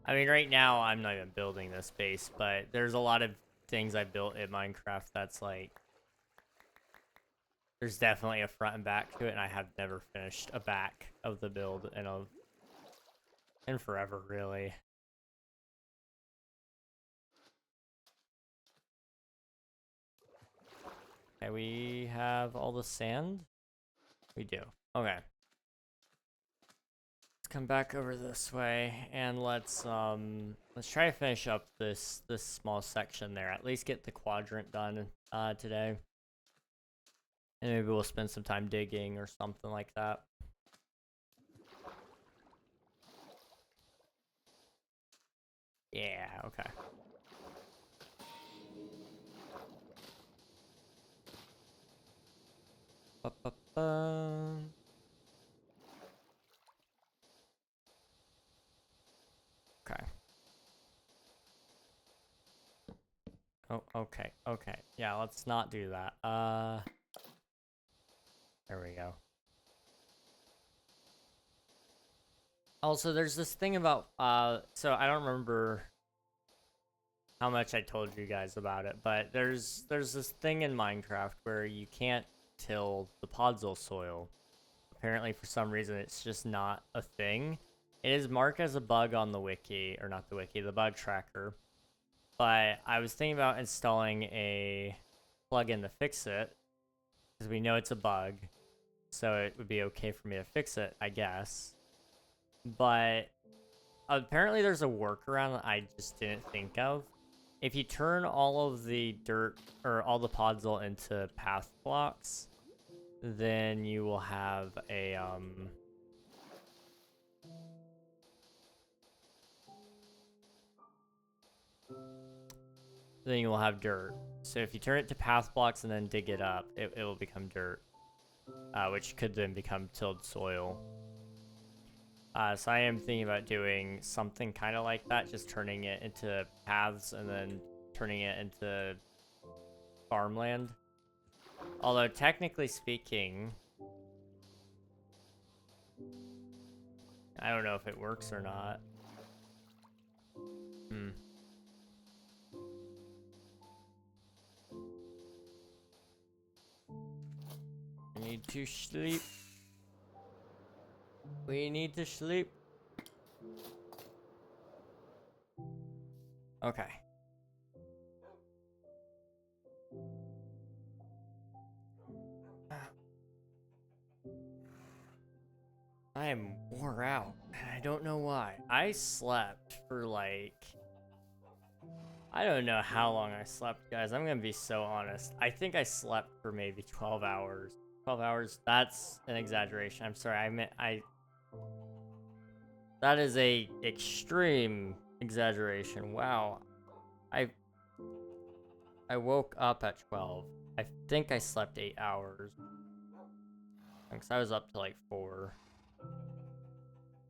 mean, right now, I'm not even building this base, but there's a lot of things I built in Minecraft that's like, there's definitely a front and back to it, and I have never finished a back of the build in forever, really. Okay, we have all the sand? We do. Okay. Come back over this way, and let's try to finish up this small section there. At least get the quadrant done today, and maybe we'll spend some time digging or something like that. Yeah, okay. Ba-ba-ba. Okay. Oh, okay, okay. Yeah, let's not do that. There we go. Also, there's this thing about, so I don't remember how much I told you guys about it, but there's this thing in Minecraft where you can't till the podzol soil. Apparently, for some reason, it's just not a thing. It is marked as a bug on the wiki, or not the wiki, the bug tracker. But I was thinking about installing a plugin to fix it, because we know it's a bug, so it would be okay for me to fix it, I guess. But apparently there's a workaround that I just didn't think of. If you turn all of the dirt, or all the podzol into path blocks, then you will have a, then you will have dirt. So if you turn it to path blocks and then dig it up, it will become dirt, which could then become tilled soil. So I am thinking about doing something kind of like that, just turning it into paths and then turning it into farmland. Although technically speaking, I don't know if it works or not. I need to sleep. We need to sleep. Okay. I am wore out. I don't know why. I slept for like, I don't know how long I slept, guys. I'm gonna be so honest. I think I slept for maybe 12 hours. 12 hours, that's an exaggeration. I'm sorry, that is a extreme exaggeration. Wow. I woke up at 12. I think I slept 8 hours. Because I was up to like 4.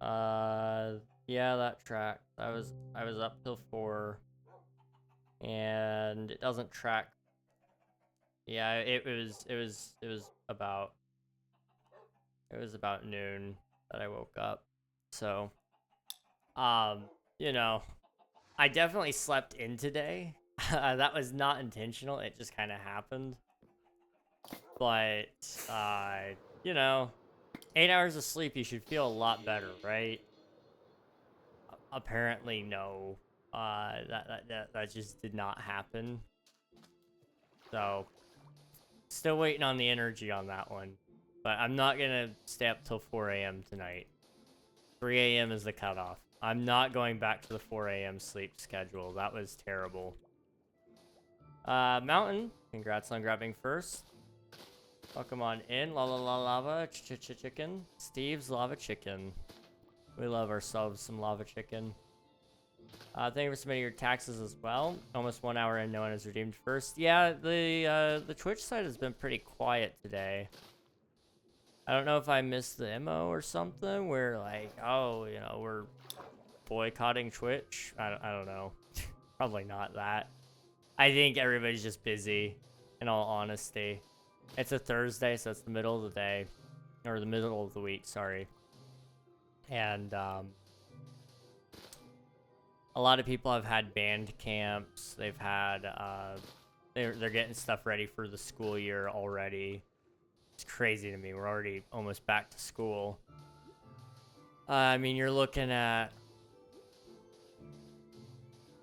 Yeah, that tracked. I was up till 4. And it doesn't track. Yeah, it was about noon that I woke up. So, you know, I definitely slept in today. That was not intentional. It just kind of happened. But, you know, 8 hours of sleep, you should feel a lot better, right? Apparently, no. That just did not happen. So, Still waiting on the energy on that one. But I'm not gonna stay up till 4 a.m. tonight. 3 a.m. is the cutoff. I'm not going back to the 4 a.m. sleep schedule. That was terrible. Mountain, congrats on grabbing first. Welcome on in. La la la lava chicken. Steve's lava chicken. We love ourselves some lava chicken. Thank you for submitting your taxes as well. Almost 1 hour and no one has redeemed first. Yeah, the Twitch side has been pretty quiet today. I don't know if I missed the MO or something where like, oh, you know, we're boycotting Twitch. I don't know. Probably not that. I think everybody's just busy, in all honesty. It's a Thursday, so it's the middle of the day. Or the middle of the week, sorry. And, a lot of people have had band camps. They've had, they're getting stuff ready for the school year already. It's crazy to me. We're already almost back to school. I mean, you're looking at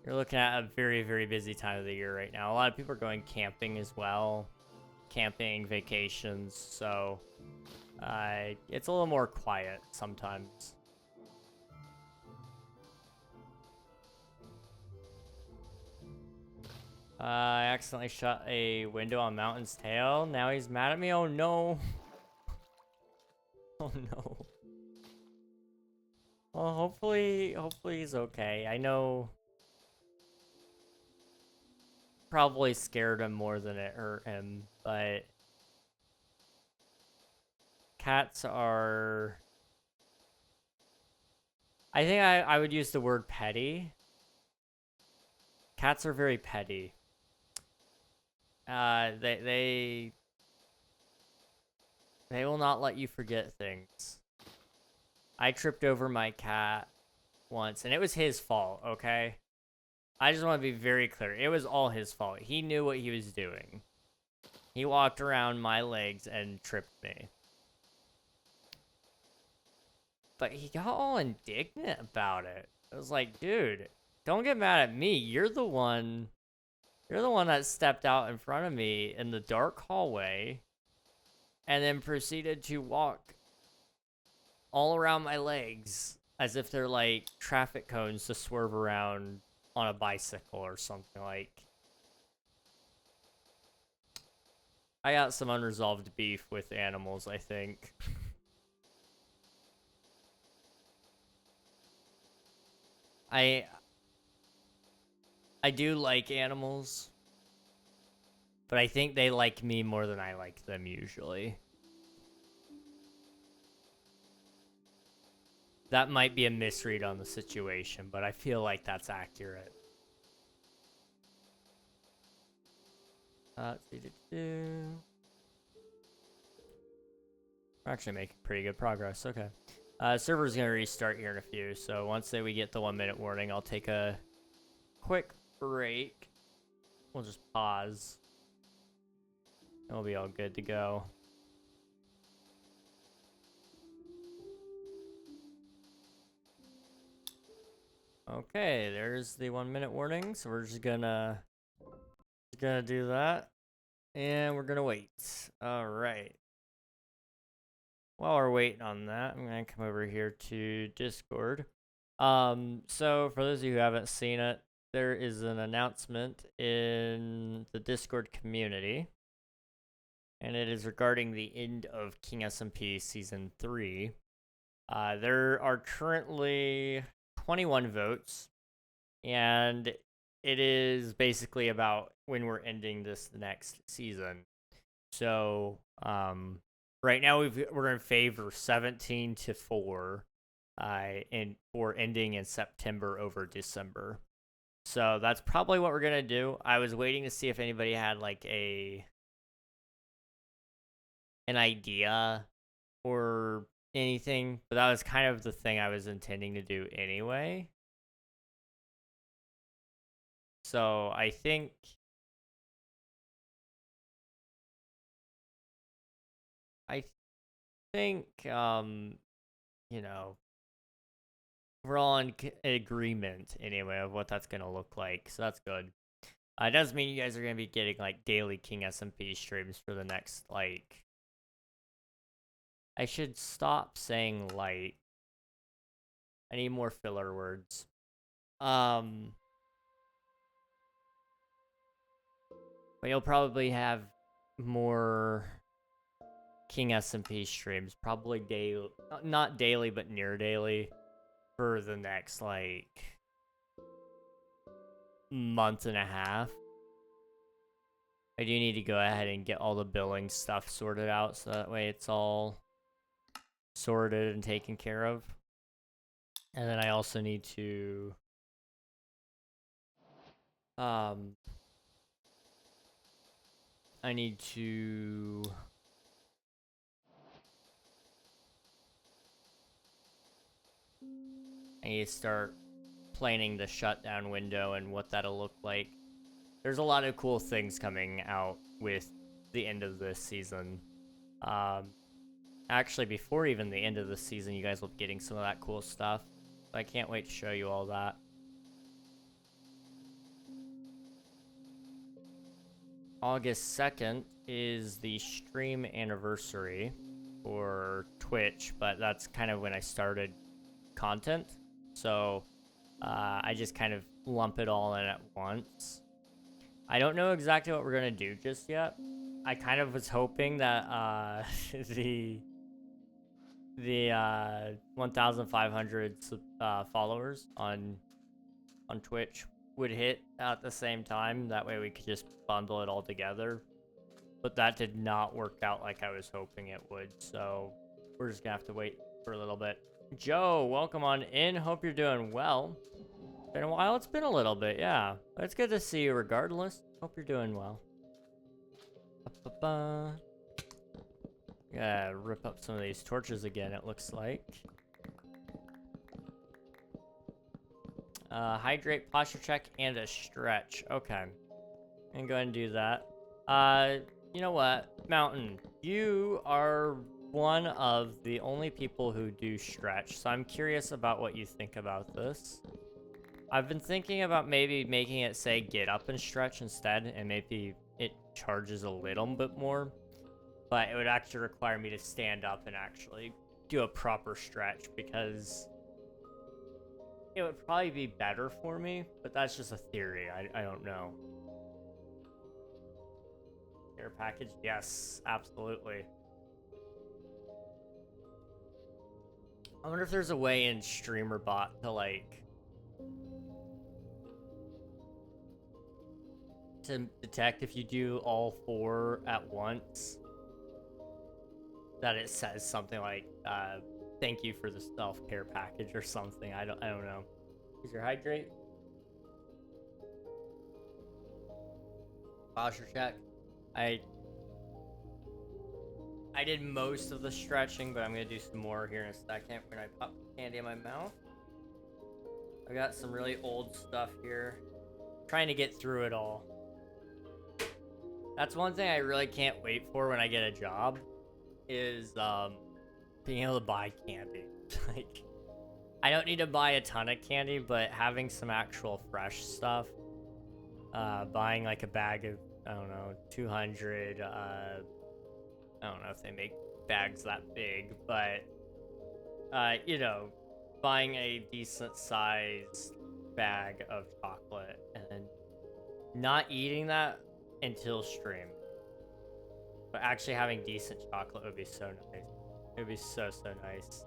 a very, very busy time of the year right now. A lot of people are going camping as well. Camping, vacations, so it's a little more quiet sometimes. I accidentally shut a window on Mountain's tail. Now he's mad at me. Oh no. Oh no. Well, hopefully he's okay. I know probably scared him more than it hurt him, but cats are, I think I would use the word petty. Cats are very petty. They will not let you forget things. I tripped over my cat once, and it was his fault, okay? I just want to be very clear. It was all his fault. He knew what he was doing. He walked around my legs and tripped me. But he got all indignant about it. I was like, dude, don't get mad at me. You're the one that stepped out in front of me in the dark hallway and then proceeded to walk all around my legs as if they're like traffic cones to swerve around on a bicycle or something. Like, I got some unresolved beef with animals, I think. I do like animals, but I think they like me more than I like them usually. That might be a misread on the situation, but I feel like that's accurate. We're actually making pretty good progress. Okay. Server's going to restart here in a few, so once we get the 1 minute warning, I'll take a quick break. We'll just pause. And we'll be all good to go. Okay, there's the 1 minute warning, so we're just gonna do that. And we're gonna wait. Alright. While we're waiting on that, I'm gonna come over here to Discord. So for those of you who haven't seen it, there is an announcement in the Discord community, and it is regarding the end of King SMP Season 3. There are currently 21 votes, and it is basically about when we're ending this next season. So, right now we're in favor 17-4, for ending in September over December. So that's probably what we're gonna do. I was waiting to see if anybody had like an idea or anything, but that was kind of the thing I was intending to do anyway. So I think you know, we're all in agreement anyway of what that's gonna look like, so that's good. It does mean you guys are gonna be getting like daily King SMP streams for the next like. I should stop saying light. I need more filler words. But you'll probably have more King SMP streams, probably daily, not daily, but near daily, for the next like month and a half. I do need to go ahead and get all the billing stuff sorted out so that way it's all sorted and taken care of. And then I also need to I need to start planning the shutdown window and what that'll look like. There's a lot of cool things coming out with the end of this season. Actually, before even the end of the season, you guys will be getting some of that cool stuff. I can't wait to show you all that. August 2nd is the stream anniversary for Twitch, but that's kind of when I started content. So I just kind of lump it all in at once. I don't know exactly what we're going to do just yet. I kind of was hoping that the 1,500 followers on Twitch would hit at the same time. That way we could just bundle it all together. But that did not work out like I was hoping it would. So we're just gonna have to wait for a little bit. Joe, welcome on in. Hope you're doing well. Been a while. It's been a little bit, yeah. But it's good to see you regardless. Hope you're doing well. Gotta rip up some of these torches again, it looks like. Hydrate, posture check, and a stretch. Okay. And go ahead and do that. You know what? Mountain, you are one of the only people who do stretch, so I'm curious about what you think about this. I've been thinking about maybe making it say get up and stretch instead, and maybe it charges a little bit more. But it would actually require me to stand up and actually do a proper stretch because it would probably be better for me, but that's just a theory. I don't know. Care package? Yes, absolutely. I wonder if there's a way in StreamerBot to like detect if you do all 4 at once, that it says something like thank you for the self-care package or something. I don't know. Is your hydrate? Posture check. I did most of the stretching, but I'm gonna do some more here in a second when I pop candy in my mouth. I got some really old stuff here. Trying to get through it all. That's one thing I really can't wait for when I get a job, is being able to buy candy. Like, I don't need to buy a ton of candy, but having some actual fresh stuff, buying like a bag of, I don't know, 200, I don't know if they make bags that big, but, you know, buying a decent sized bag of chocolate and then not eating that until stream. But actually having decent chocolate would be so nice. It would be so nice.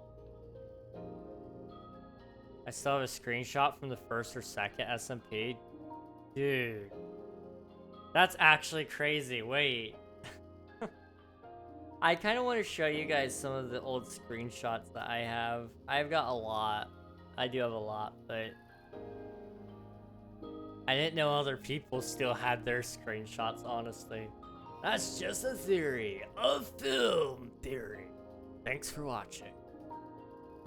I still have a screenshot from the first or second SMP. Dude. That's actually crazy. Wait. I kind of want to show you guys some of the old screenshots that I have. I've got a lot. I do have a lot, but I didn't know other people still had their screenshots, honestly. That's just a theory. A film theory. Thanks for watching.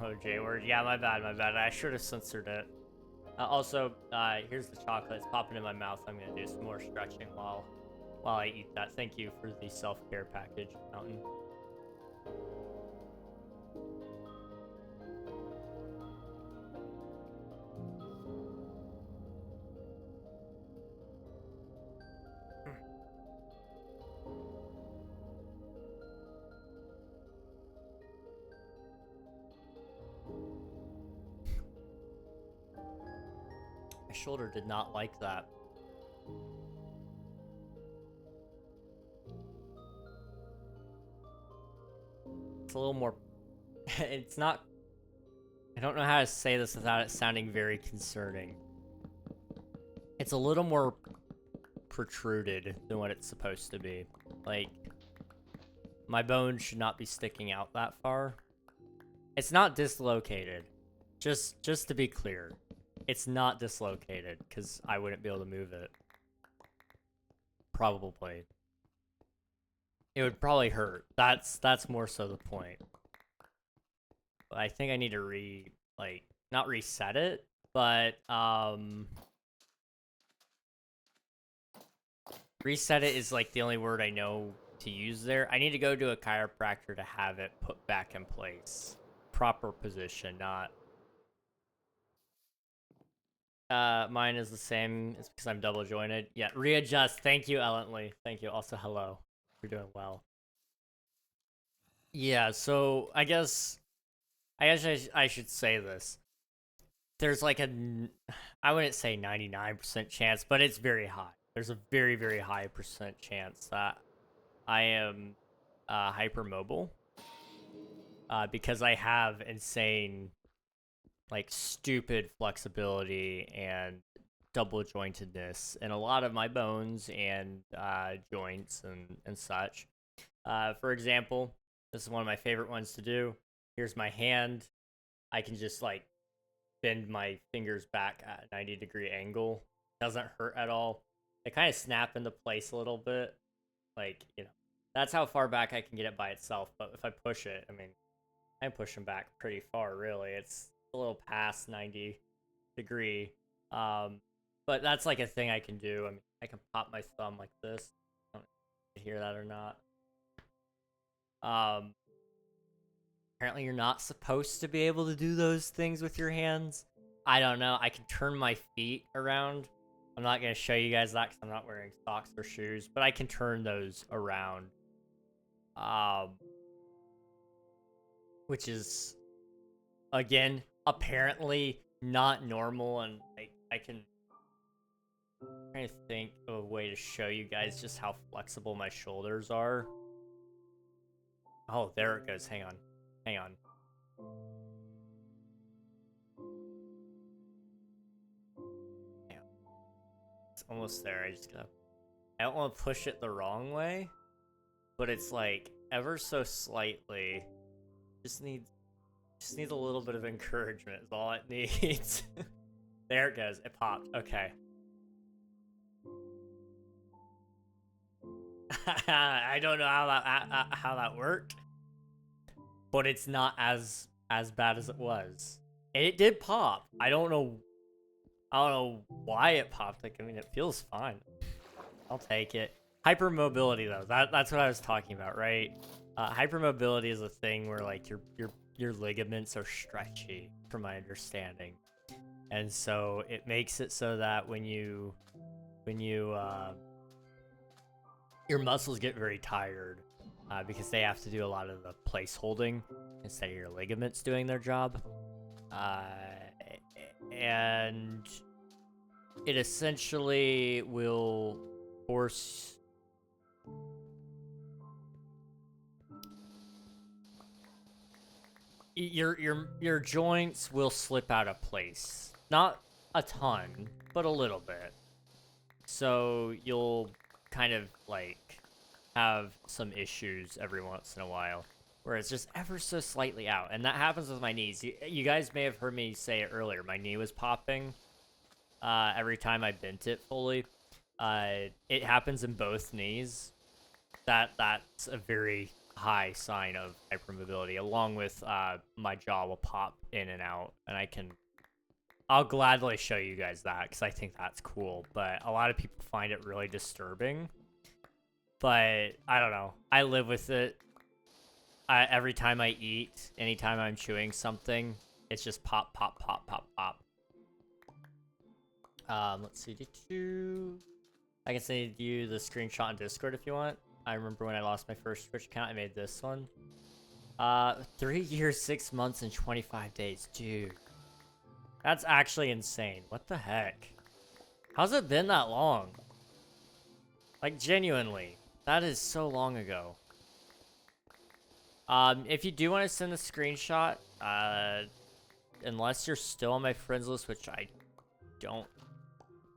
Oh, J-word. Yeah, my bad. I should have censored it. Also, here's the chocolate. It's popping in my mouth. I'm going to do some more stretching while I eat that. Thank you for the self-care package, Mountain. shoulder did not like that. It's a little more... it's not... I don't know how to say this without it sounding very concerning. It's a little more protruded than what it's supposed to be. Like, my bone should not be sticking out that far. It's not dislocated. Just to be clear, it's not dislocated, because I wouldn't be able to move it. Probably. It would probably hurt. That's more so the point. But I think I need to not reset it, but reset it is like the only word I know to use there. I need to go to a chiropractor to have it put back in place. Proper position, not... mine is the same. It's because I'm double jointed. Yeah, readjust. Thank you, Ellently. Thank you. Also, hello. You're doing well. Yeah, so I guess I should say this. There's like I wouldn't say 99% chance, but it's very high. There's a very, very high percent chance that I am hypermobile. Because I have insane, like, stupid flexibility and double jointedness in a lot of my bones and joints and such. For example, this is one of my favorite ones to do. Here's my hand. I can just, like, bend my fingers back at a 90-degree angle. Doesn't hurt at all. They kind of snap into place a little bit. Like, you know, that's how far back I can get it by itself. But if I push it, I mean, I'm pushing back pretty far, really. It's a little past 90 degree. But that's like a thing I can do. I mean, I can pop my thumb like this. I don't know if you can hear that or not. Apparently you're not supposed to be able to do those things with your hands. I don't know. I can turn my feet around. I'm not going to show you guys that because I'm not wearing socks or shoes, but I can turn those around. Which is, again, apparently not normal, and like I can... I'm trying to think of a way to show you guys just how flexible my shoulders are. Oh, there it goes. Hang on. Hang on. Damn. It's almost there. I don't want to push it the wrong way, but it's like ever so slightly. Just needs a little bit of encouragement is all it needs. There it goes. It popped. Okay. I don't know how that worked, but it's not as bad as it was. And it did pop. I don't know why it popped. Like, I mean, it feels fine. I'll take it. Hypermobility, though. That's what I was talking about, right? Hypermobility is a thing where, like, your ligaments are stretchy, from my understanding, and so it makes it so that when you your muscles get very tired because they have to do a lot of the place holding instead of your ligaments doing their job. And it essentially will force... Your joints will slip out of place. Not a ton, but a little bit. So you'll kind of like have some issues every once in a while where it's just ever so slightly out, and that happens with my knees. You guys may have heard me say it earlier. My knee was popping every time I bent it fully. It happens in both knees. That's a very high sign of hypermobility, along with my jaw will pop in and out, and I'll gladly show you guys that because I think that's cool, but a lot of people find it really disturbing. But I don't know. I live with it. Every time I eat, anytime I'm chewing something, it's just pop, pop, pop, pop, pop. Let's see. I can send you the screenshot on Discord if you want. I remember when I lost my first Twitch account, I made this one. 3 years, 6 months, and 25 days. Dude. That's actually insane. What the heck? How's it been that long? Like, genuinely. That is so long ago. If you do want to send a screenshot, unless you're still on my friends list, which I don't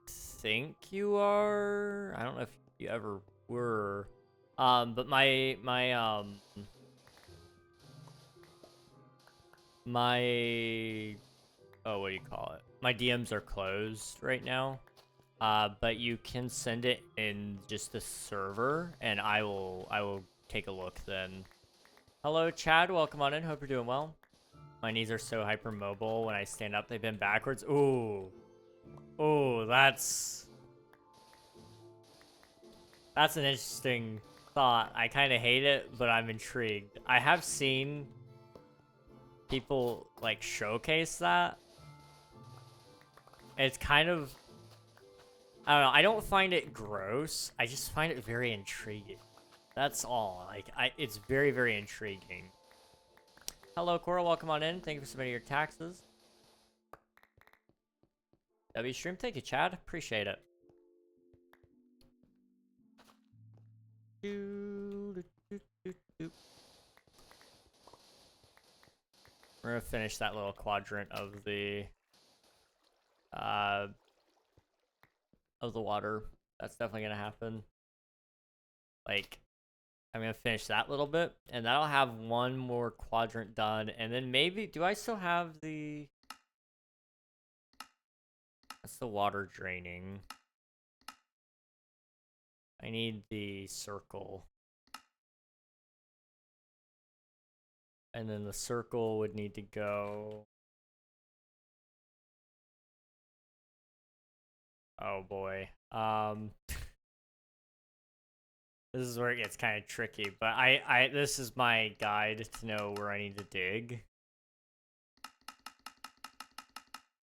think you are. I don't know if you ever were. But my oh, what do you call it? My DMs are closed right now. But you can send it in just the server, and I will take a look then. Hello, Chad. Welcome on in. Hope you're doing well. My knees are so hypermobile. When I stand up, they bend backwards. Ooh. Ooh, that's an interesting thought. I kind of hate it, but I'm intrigued. I have seen people, like, showcase that. It's kind of... I don't know. I don't find it gross. I just find it very intriguing. That's all. Like, it's very, very intriguing. Hello, Cora. Welcome on in. Thank you for submitting your taxes. W stream. Thank you, Chad. Appreciate it. We're gonna finish that little quadrant of the water. That's definitely gonna happen. Like, I'm gonna finish that little bit, and that'll have one more quadrant done, and then maybe, do I still have the... That's the water draining. I need the circle. And then the circle would need to go... Oh boy. This is where it gets kind of tricky, but this is my guide to know where I need to dig.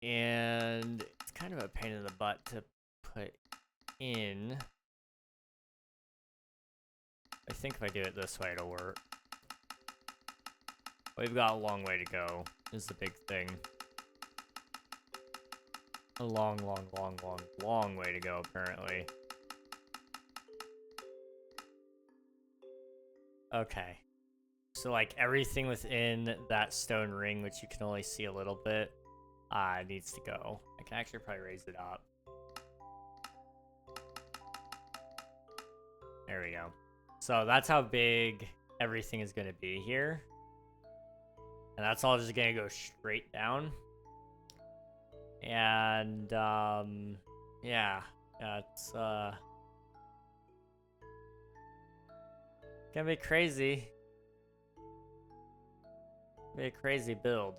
And it's kind of a pain in the butt to put in. I think if I do it this way, it'll work. We've got a long way to go, is the big thing. A long, long, long, long, long way to go, apparently. Okay. So, like, everything within that stone ring, which you can only see a little bit, needs to go. I can actually probably raise it up. There we go. So that's how big everything is going to be here. And that's all just going to go straight down. And, yeah, it's, gonna be crazy. Be a crazy build.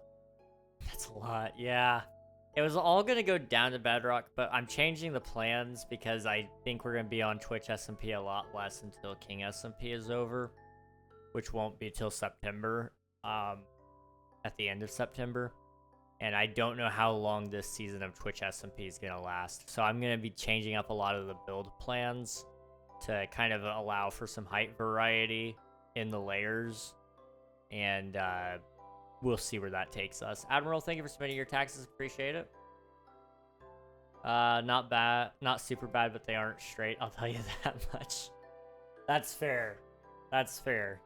That's a lot, yeah. It was all gonna go down to bedrock, but I'm changing the plans because I think we're gonna be on Twitch SMP a lot less until King SMP is over, which won't be till September, at the end of September. And I don't know how long this season of Twitch SMP is gonna last. So I'm gonna be changing up a lot of the build plans to kind of allow for some height variety in the layers. And we'll see where that takes us. Admiral, thank you for submitting your taxes. Appreciate it. Not bad. Not super bad, but they aren't straight. I'll tell you that much. That's fair. That's fair.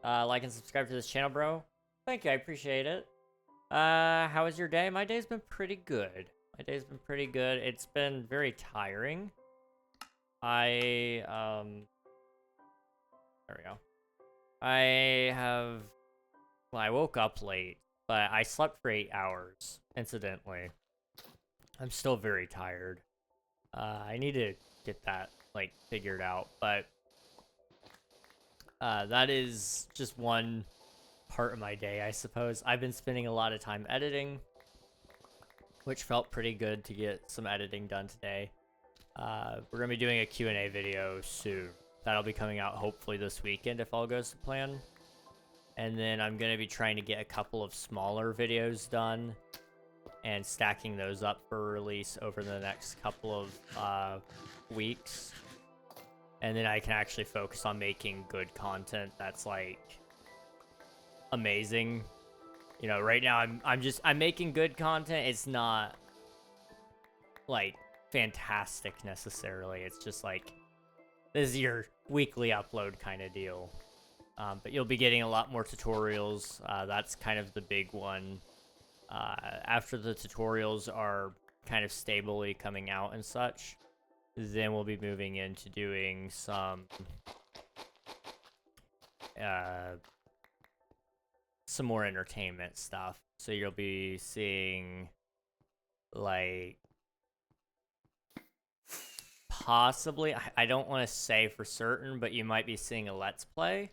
Like and subscribe to this channel, bro. Thank you. I appreciate it. How was your day? My day's been pretty good. My day's been pretty good. It's been very tiring. There we go. Well, I woke up late, but I slept for 8 hours, incidentally. I'm still very tired. I need to get that, like, figured out, but that is just one part of my day, I suppose. I've been spending a lot of time editing, which felt pretty good to get some editing done today. We're gonna be doing a Q&A video soon. That'll be coming out hopefully this weekend if all goes to plan. And then I'm gonna be trying to get a couple of smaller videos done and stacking those up for release over the next couple of weeks. And then I can actually focus on making good content that's like amazing. You know, right now I'm making good content. It's not like fantastic necessarily. It's just like this is your weekly upload kind of deal. But you'll be getting a lot more tutorials. That's kind of the big one. After the tutorials are kind of stably coming out and such, then we'll be moving into doing some more entertainment stuff. So you'll be seeing like possibly, I don't want to say for certain, but you might be seeing a Let's Play.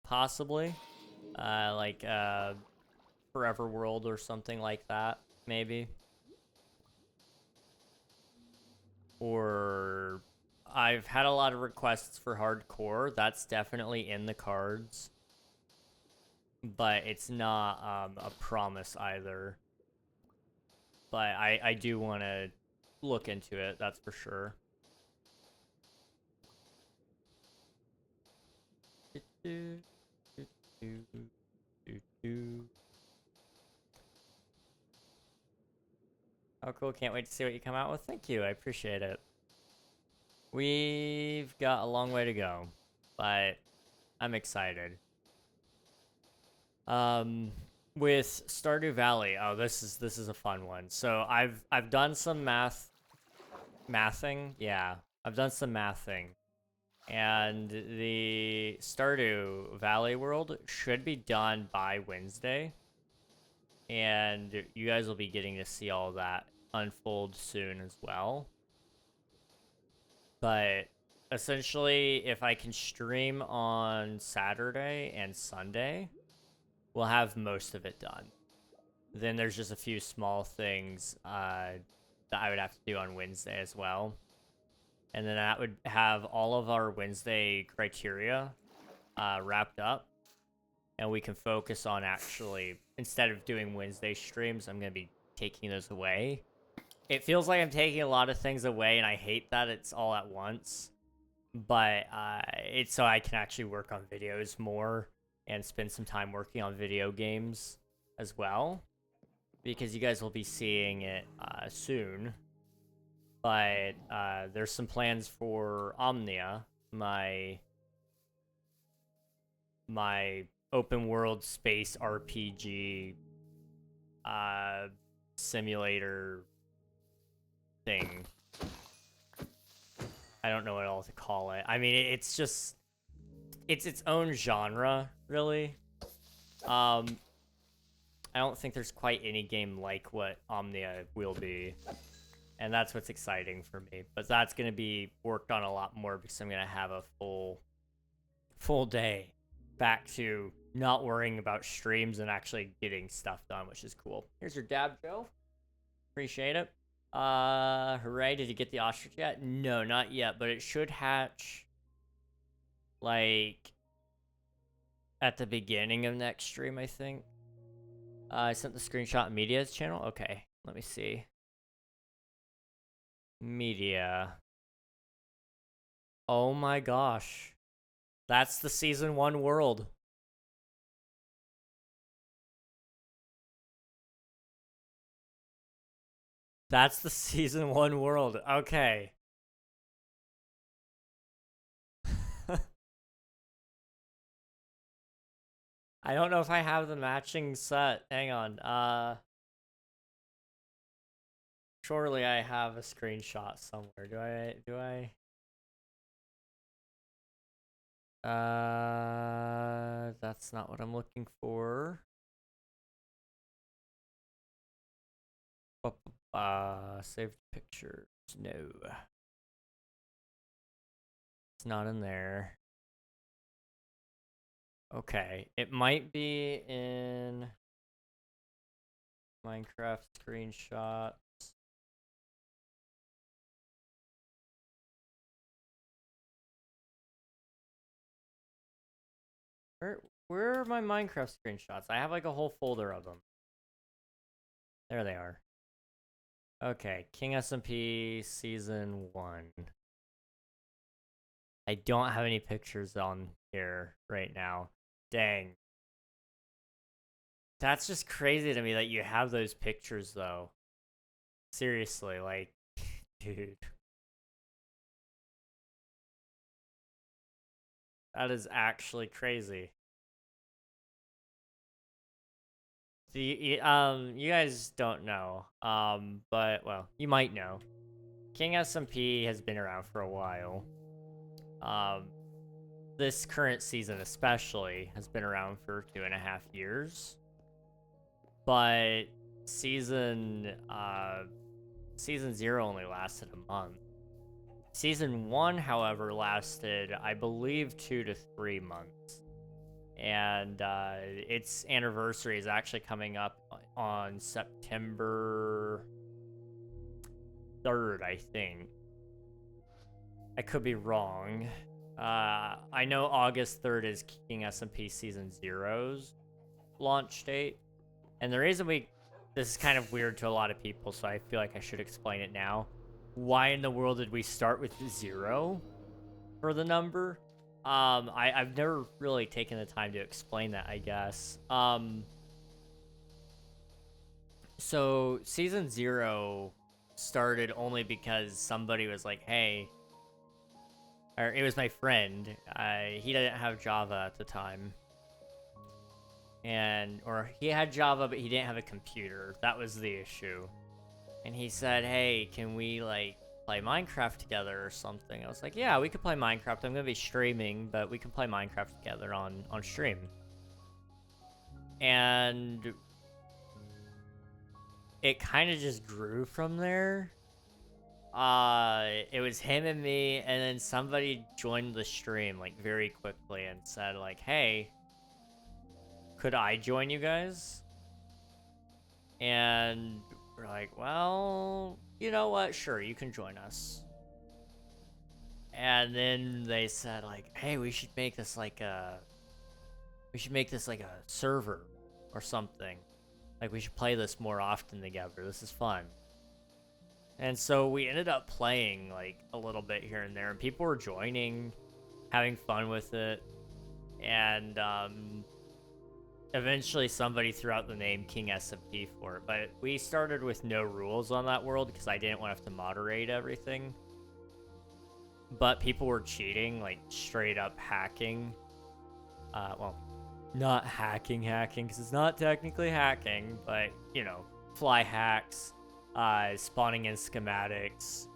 Possibly. Like Forever World or something like that, maybe. Or I've had a lot of requests for hardcore. That's definitely in the cards. But it's not a promise either. But I do want to look into it, that's for sure. Oh, cool. Can't wait to see what you come out with. Thank you. I appreciate it. We've got a long way to go, but I'm excited. With Stardew Valley, oh, this is a fun one. So I've done some mathing. Yeah, I've done some mathing. And the Stardew Valley world should be done by Wednesday. And you guys will be getting to see all that unfold soon as well. But essentially, if I can stream on Saturday and Sunday, we'll have most of it done. Then there's just a few small things that I would have to do on Wednesday as well. And then that would have all of our Wednesday criteria wrapped up. And we can focus on actually, instead of doing Wednesday streams, I'm going to be taking those away. It feels like I'm taking a lot of things away, and I hate that it's all at once. But it's so I can actually work on videos more and spend some time working on video games as well. Because you guys will be seeing it soon. But there's some plans for Omnia, my open world space RPG simulator thing. I don't know what else to call it. I mean, it's just it's its own genre, really. I don't think there's quite any game like what Omnia will be. And that's what's exciting for me. But that's going to be worked on a lot more because I'm going to have a full day back to not worrying about streams and actually getting stuff done, which is cool. Here's your dab, Joe. Appreciate it. Hooray, did you get the ostrich yet? No, not yet, but it should hatch like at the beginning of next stream, I think. I sent the screenshot in Media's channel. Okay, let me see. Media. Oh my gosh. That's the season 1 world. That's the season 1 world. Okay. I don't know if I have the matching set. Hang on. Surely I have a screenshot somewhere. Do I? That's not what I'm looking for. Saved pictures. No. It's not in there. Okay. It might be in Minecraft screenshots. Where are my Minecraft screenshots? I have like a whole folder of them. There they are. Okay, King SMP Season 1. I don't have any pictures on here right now. Dang. That's just crazy to me that you have those pictures, though. Seriously, like, dude. That is actually crazy. You guys don't know, but, well, you might know. King SMP has been around for a while. This current season especially has been around for 2.5 years. But season, season 0 only lasted a month. Season 1, however, lasted, I believe, 2 to 3 months. And its anniversary is actually coming up on September 3rd, I think. I could be wrong. I know August 3rd is King SMP Season 0's launch date. And the reason this is kind of weird to a lot of people, so I feel like I should explain it now. Why in the world did we start with 0 for the number? I've never really taken the time to explain that, I guess. So Season 0 started only because somebody was like, hey, or it was my friend. He didn't have Java at the time. Or he had Java, but he didn't have a computer. That was the issue. And he said, hey, can we, like, play Minecraft together or something? I was like, yeah, we could play Minecraft. I'm going to be streaming, but we can play Minecraft together on stream. And it kind of just grew from there. It was him and me, and then somebody joined the stream, like, very quickly and said, like, hey, could I join you guys? And we're like, well, you know what? Sure, you can join us. And then they said, like, hey, we should make this like a server or something. Like, we should play this more often together. This is fun. And so we ended up playing, like, a little bit here and there, and people were joining, having fun with it. And eventually somebody threw out the name King SMP for it, but we started with no rules on that world because I didn't want to have to moderate everything. But people were cheating, like straight up hacking. Well, not hacking, because it's not technically hacking, but, you know, fly hacks, spawning in schematics,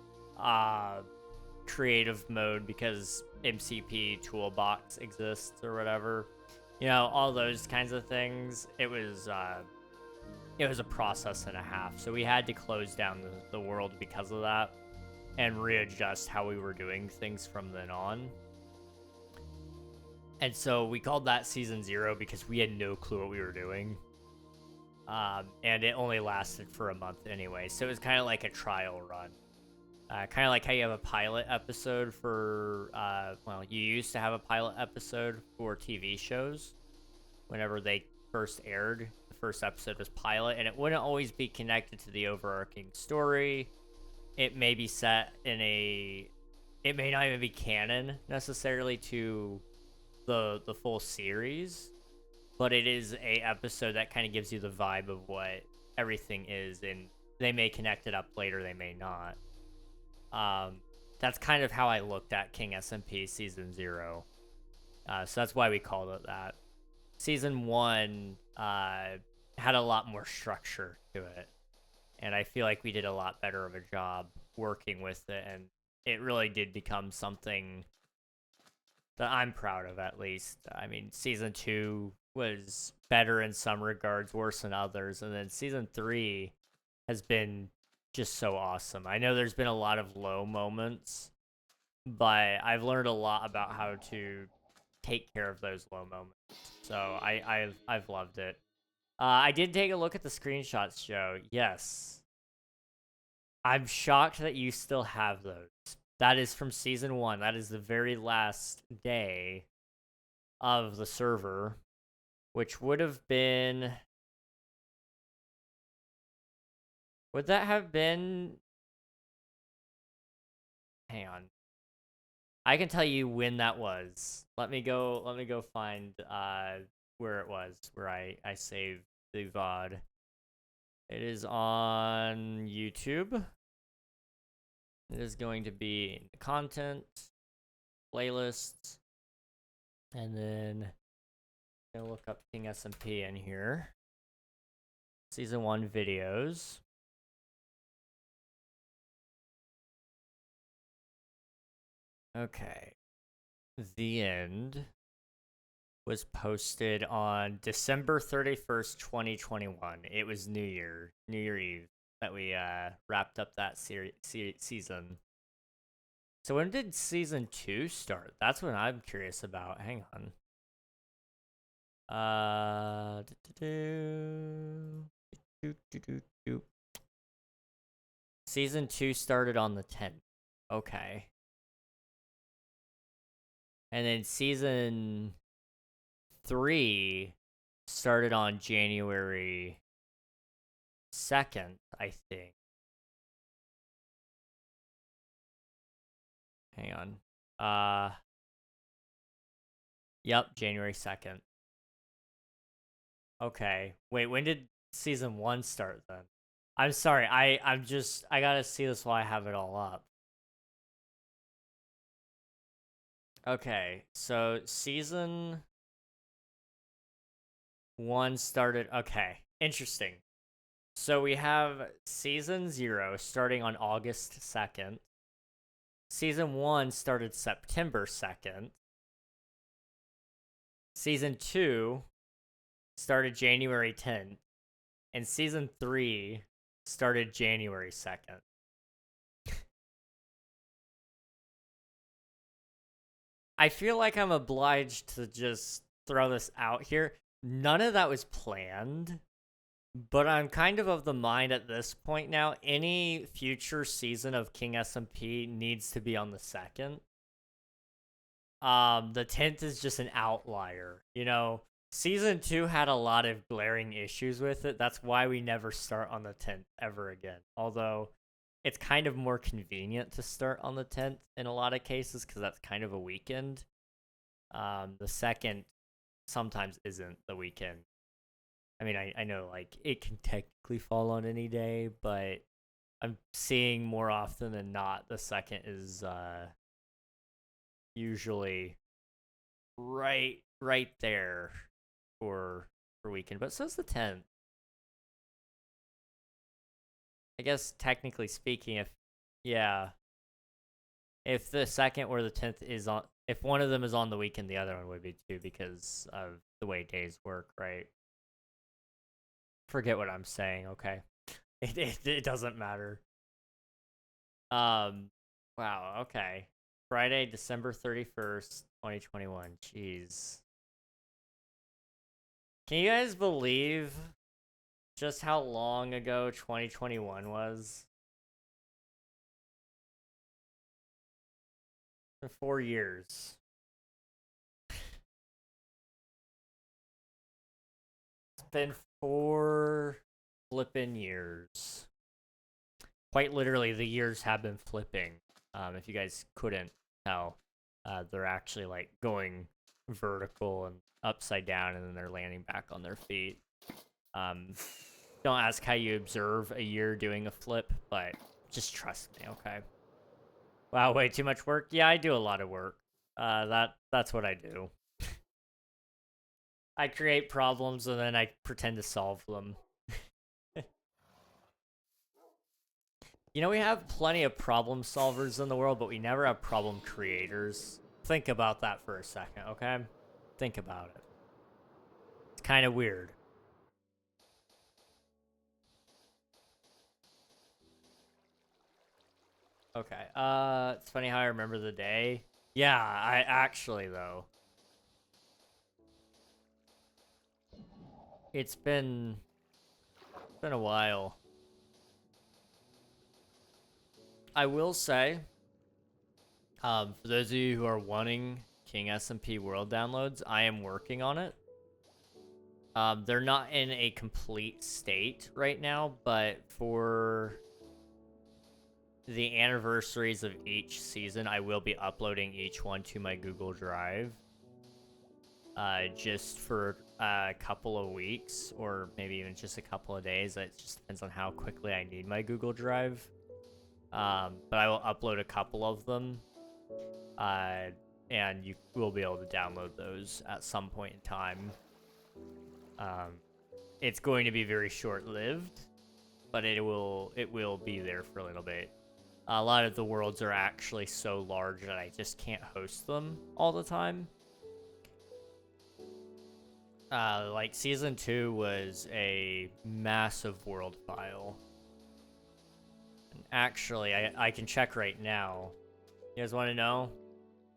creative mode because MCP toolbox exists or whatever. You know, all those kinds of things. It was a process and a half. So we had to close down the world because of that and readjust how we were doing things from then on. And so we called that Season 0 because we had no clue what we were doing. And it only lasted for a month anyway. So it was kind of like a trial run. Kind of like how you have a pilot episode for, well, you used to have a pilot episode for TV shows. Whenever they first aired, the first episode was pilot, and it wouldn't always be connected to the overarching story. It may be set in it may not even be canon necessarily to the full series, but it is a episode that kind of gives you the vibe of what everything is, and they may connect it up later, they may not. That's kind of how I looked at King SMP Season 0. So that's why we called it that. Season 1 had a lot more structure to it, and I feel like we did a lot better of a job working with it, and it really did become something that I'm proud of, at least. I mean, Season 2 was better in some regards, worse in others, and then Season 3 has been just so awesome. I know there's been a lot of low moments, but I've learned a lot about how to take care of those low moments. So I've loved it. I did take a look at the screenshots, Joe. Yes. I'm shocked that you still have those. That is from Season 1. That is the very last day of the server, which would have been... Would that have been... Hang on. I can tell you when that was. Let me go find where it was, where I saved the VOD. It is on YouTube. It is going to be content, playlists, and then I'm gonna look up King SMP in here. Season 1 videos. Okay. The end was posted on December 31st, 2021. It was New Year Eve that we wrapped up that season. So when did season 2 start? That's what I'm curious about. Hang on. Season 2 started on the 10th. Okay. And then season 3 started on January 2nd, I think. Hang on. Yep, January 2nd. Okay. Wait, when did season 1 start then? I'm sorry. I gotta see this while I have it all up. Okay, so season 1 started. Okay, interesting. So we have season 0 starting on August 2nd. Season 1 started September 2nd. Season 2 started January 10th. And season 3 started January 2nd. I feel like I'm obliged to just throw this out here. None of that was planned, but I'm kind of the mind at this point now, any future season of King SMP needs to be on the 2nd. The 10th is just an outlier, you know? Season 2 had a lot of glaring issues with it. That's why we never start on the 10th ever again. Although, it's kind of more convenient to start on the 10th in a lot of cases because that's kind of a weekend. The 2nd sometimes isn't the weekend. I mean, I know, like, it can technically fall on any day, but I'm seeing more often than not the 2nd is usually right there for weekend, but so's the 10th. I guess technically speaking, if the 2nd or the 10th is on, if one of them is on the weekend, the other one would be too because of the way days work, right? Forget what I'm saying, okay? It doesn't matter. Wow, okay. Friday, December 31st, 2021. Jeez. Can you guys believe just how long ago 2021 was? For 4 years. It's been 4 flippin' years. Quite literally, the years have been flipping. If you guys couldn't tell, they're actually like going vertical and upside down, and then they're landing back on their feet. Don't ask how you observe a year doing a flip, but just trust me, okay? Wow, way too much work? Yeah, I do a lot of work. That's what I do. I create problems and then I pretend to solve them. You know, we have plenty of problem solvers in the world, but we never have problem creators. Think about that for a second, okay? Think about it. It's kind of weird. Okay, it's funny how I remember the day. Yeah, I actually, though. It's been a while. I will say, for those of you who are wanting King SMP World downloads, I am working on it. They're not in a complete state right now, but for the anniversaries of each season, I will be uploading each one to my Google Drive. Just for a couple of weeks, or maybe even just a couple of days. It just depends on how quickly I need my Google Drive. But I will upload a couple of them, and you will be able to download those at some point in time. It's going to be very short-lived, but it will be there for a little bit. A lot of the worlds are actually so large that I just can't host them all the time. Like Season 2 was a massive world file. And actually, I can check right now. You guys want to know?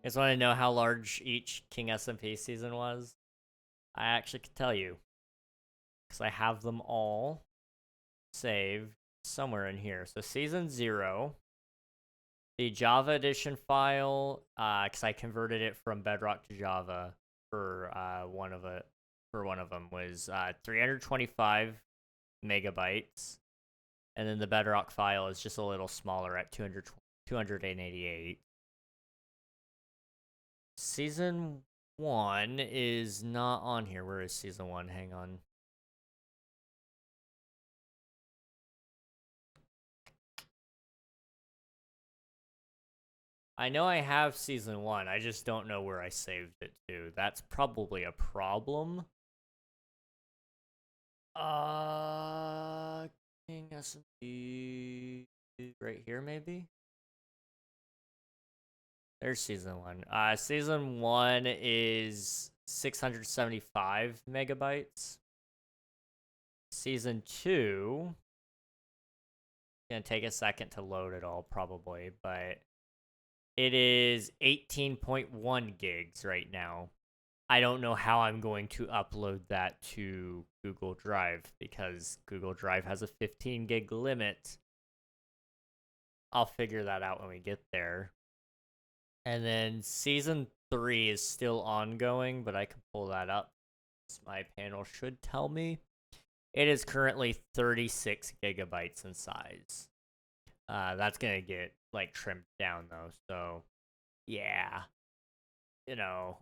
You guys want to know how large each King SMP season was? I actually can tell you. Because I have them all saved somewhere in here. So Season 0, the Java edition file, because I converted it from Bedrock to Java for one of them, was 325 megabytes, and then the Bedrock file is just a little smaller at 288. Season 1 is not on here. Where is Season 1? Hang on. I know I have Season 1, I just don't know where I saved it to. That's probably a problem. King SMP right here, maybe? There's Season 1. Season 1 is 675 megabytes. Season 2, gonna take a second to load it all, probably, but it is 18.1 gigs right now. I don't know how I'm going to upload that to Google Drive, because Google Drive has a 15 gig limit. I'll figure that out when we get there. And then Season 3 is still ongoing, but I can pull that up. My panel should tell me. It is currently 36 gigabytes in size. That's gonna get, like, trimmed down, though, so yeah. You know,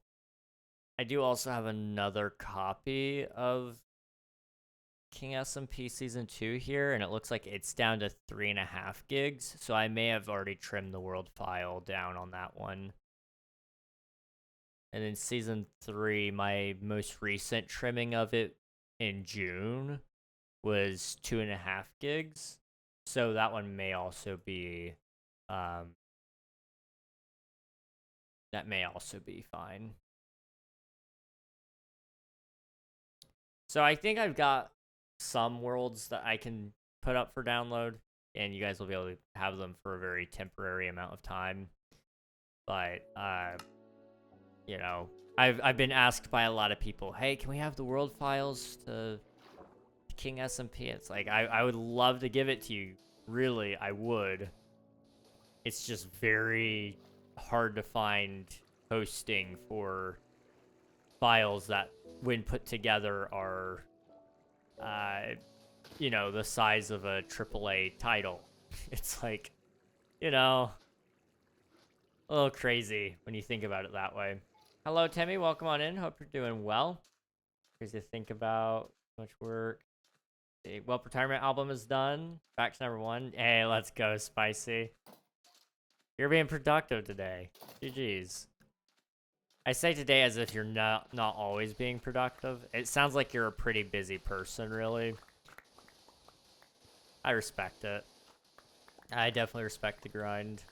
I do also have another copy of King SMP Season 2 here, and it looks like it's down to 3.5 gigs, so I may have already trimmed the world file down on that one. And then Season 3, my most recent trimming of it in June was 2.5 gigs, so that one may also be, that may also be fine. So I think I've got some worlds that I can put up for download, and you guys will be able to have them for a very temporary amount of time. But you know, I've been asked by a lot of people, hey, can we have the world files to King SMP? It's like, I would love to give it to you. Really, I would. It's just very hard to find hosting for files that, when put together, are you know, the size of a AAA title. It's like, you know, a little crazy when you think about it that way. Hello, Timmy. Welcome on in. Hope you're doing well. Crazy to think about. Much work. The Well, retirement album is done. Back to #1. Hey, let's go, Spicy. You're being productive today. GG's. I say today as if you're not always being productive. It sounds like you're a pretty busy person, really. I respect it. I definitely respect the grind.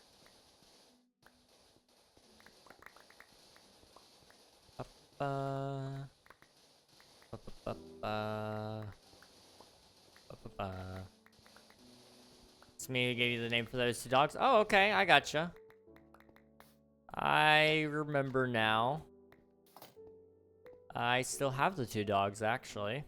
It's me who gave you the name for those 2 dogs. Oh, okay, I gotcha. I remember now. I still have the 2 dogs, actually.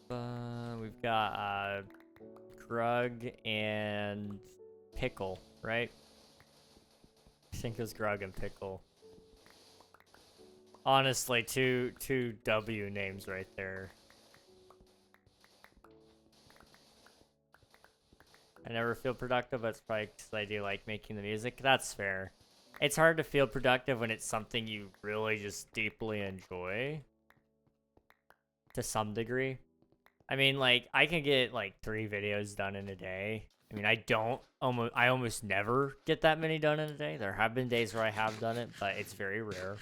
We've got Grug and Pickle, right? I think it was Grug and Pickle. Honestly, two W names right there. I never feel productive, but it's probably because I do like making the music. That's fair. It's hard to feel productive when it's something you really just deeply enjoy. To some degree. I mean, like, I can get, like, 3 videos done in a day. I mean, I almost never get that many done in a day. There have been days where I have done it, but it's very rare.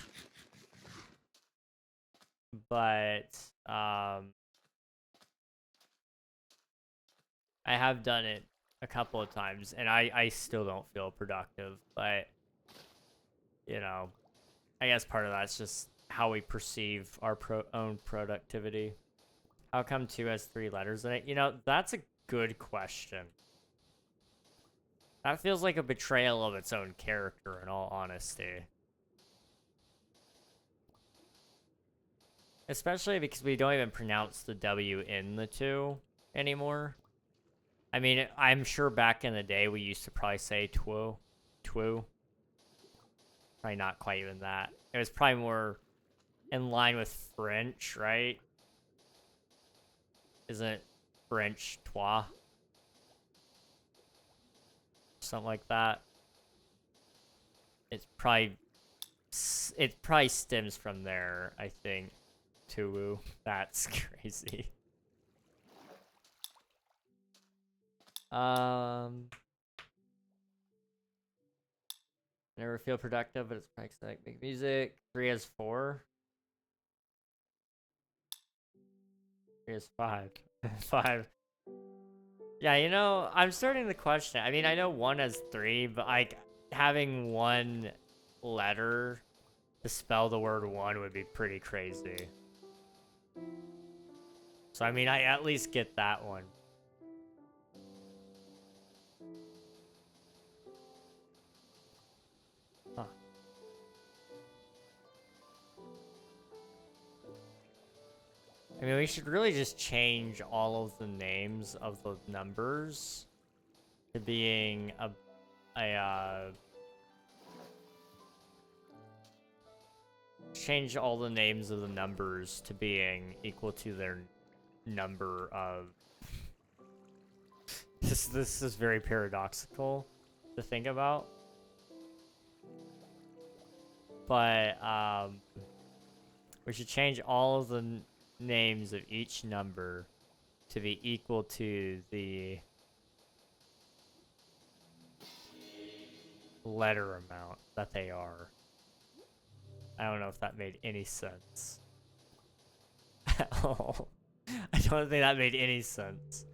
But, I have done it a couple of times, and I still don't feel productive, but, you know, I guess part of that's just how we perceive our own productivity. How come 2 has 3 letters in it? You know, that's a good question. That feels like a betrayal of its own character, in all honesty. Especially because we don't even pronounce the W in the 2 anymore. I mean, I'm sure back in the day we used to probably say twu. Twu. Probably not quite even that. It was probably more in line with French, right? Isn't French toi? Something like that. It probably stems from there, I think. Tuwu. That's crazy. Never feel productive, but it's probably like make music. 3 has 4. 3 has 5. 5. Yeah, you know, I'm starting to question. I mean, I know 1 has 3, but like having 1 letter to spell the word 1 would be pretty crazy. So I mean, I at least get that one. Huh. I mean, we should really just change all of the names of the numbers to being change all the names of the numbers to being equal to their number of this is very paradoxical to think about, but we should change all of the names of each number to be equal to the letter amount that they are. I don't know if that made any sense at all. I don't think that made any sense.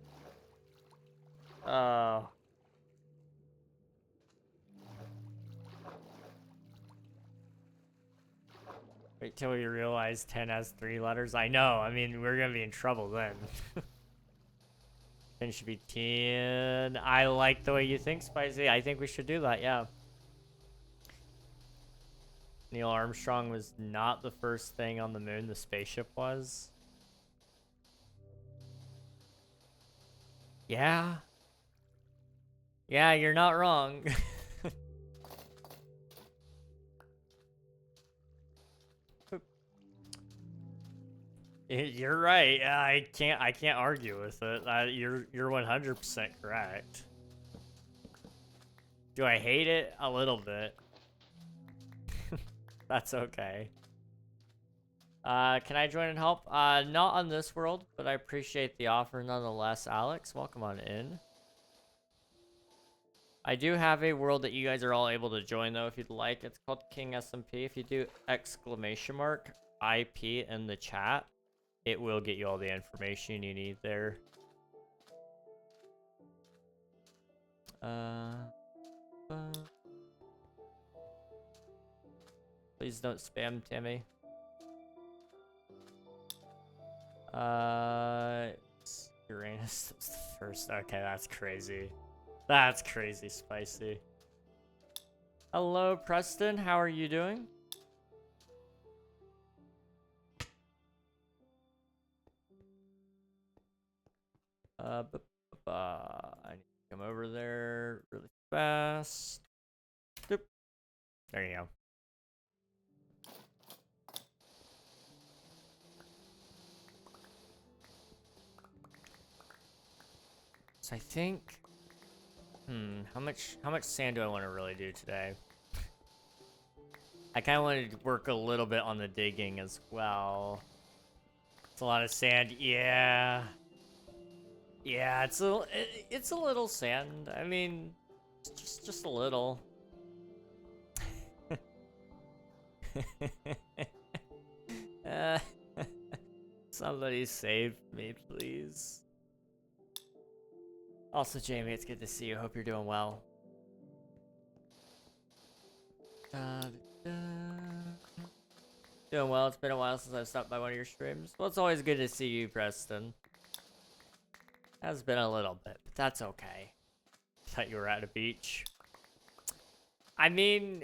Wait till we realize 10 has 3 letters. I know. I mean, we're gonna be in trouble then. 10 should be 10. I like the way you think, Spicy. I think we should do that, yeah. Neil Armstrong was not the first thing on the moon. The spaceship was. Yeah. Yeah, you're not wrong. You're right. I can't argue with it. You're 100% correct. Do I hate it? A little bit. That's okay. Can I join and help? Not on this world, but I appreciate the offer nonetheless. Alex, welcome on in. I do have a world that you guys are all able to join though if you'd like. It's called King SMP. If you do !IP in the chat, it will get you all the information you need there. Please don't spam Timmy. Uranus was the first. Okay, that's crazy. That's crazy spicy. Hello, Preston. How are you doing? I need to come over there really fast. Doop. There you go. So I think How much sand do I want to really do today? I kind of wanted to work a little bit on the digging as well. It's a lot of sand. Yeah. Yeah, it's a little sand. I mean, just a little. uh, somebody save me, please. Also, Jamie, it's good to see you. Hope you're doing well. Doing well. It's been a while since I've stopped by one of your streams. Well, it's always good to see you, Preston. Has been a little bit, but that's okay. Thought you were at a beach. I mean,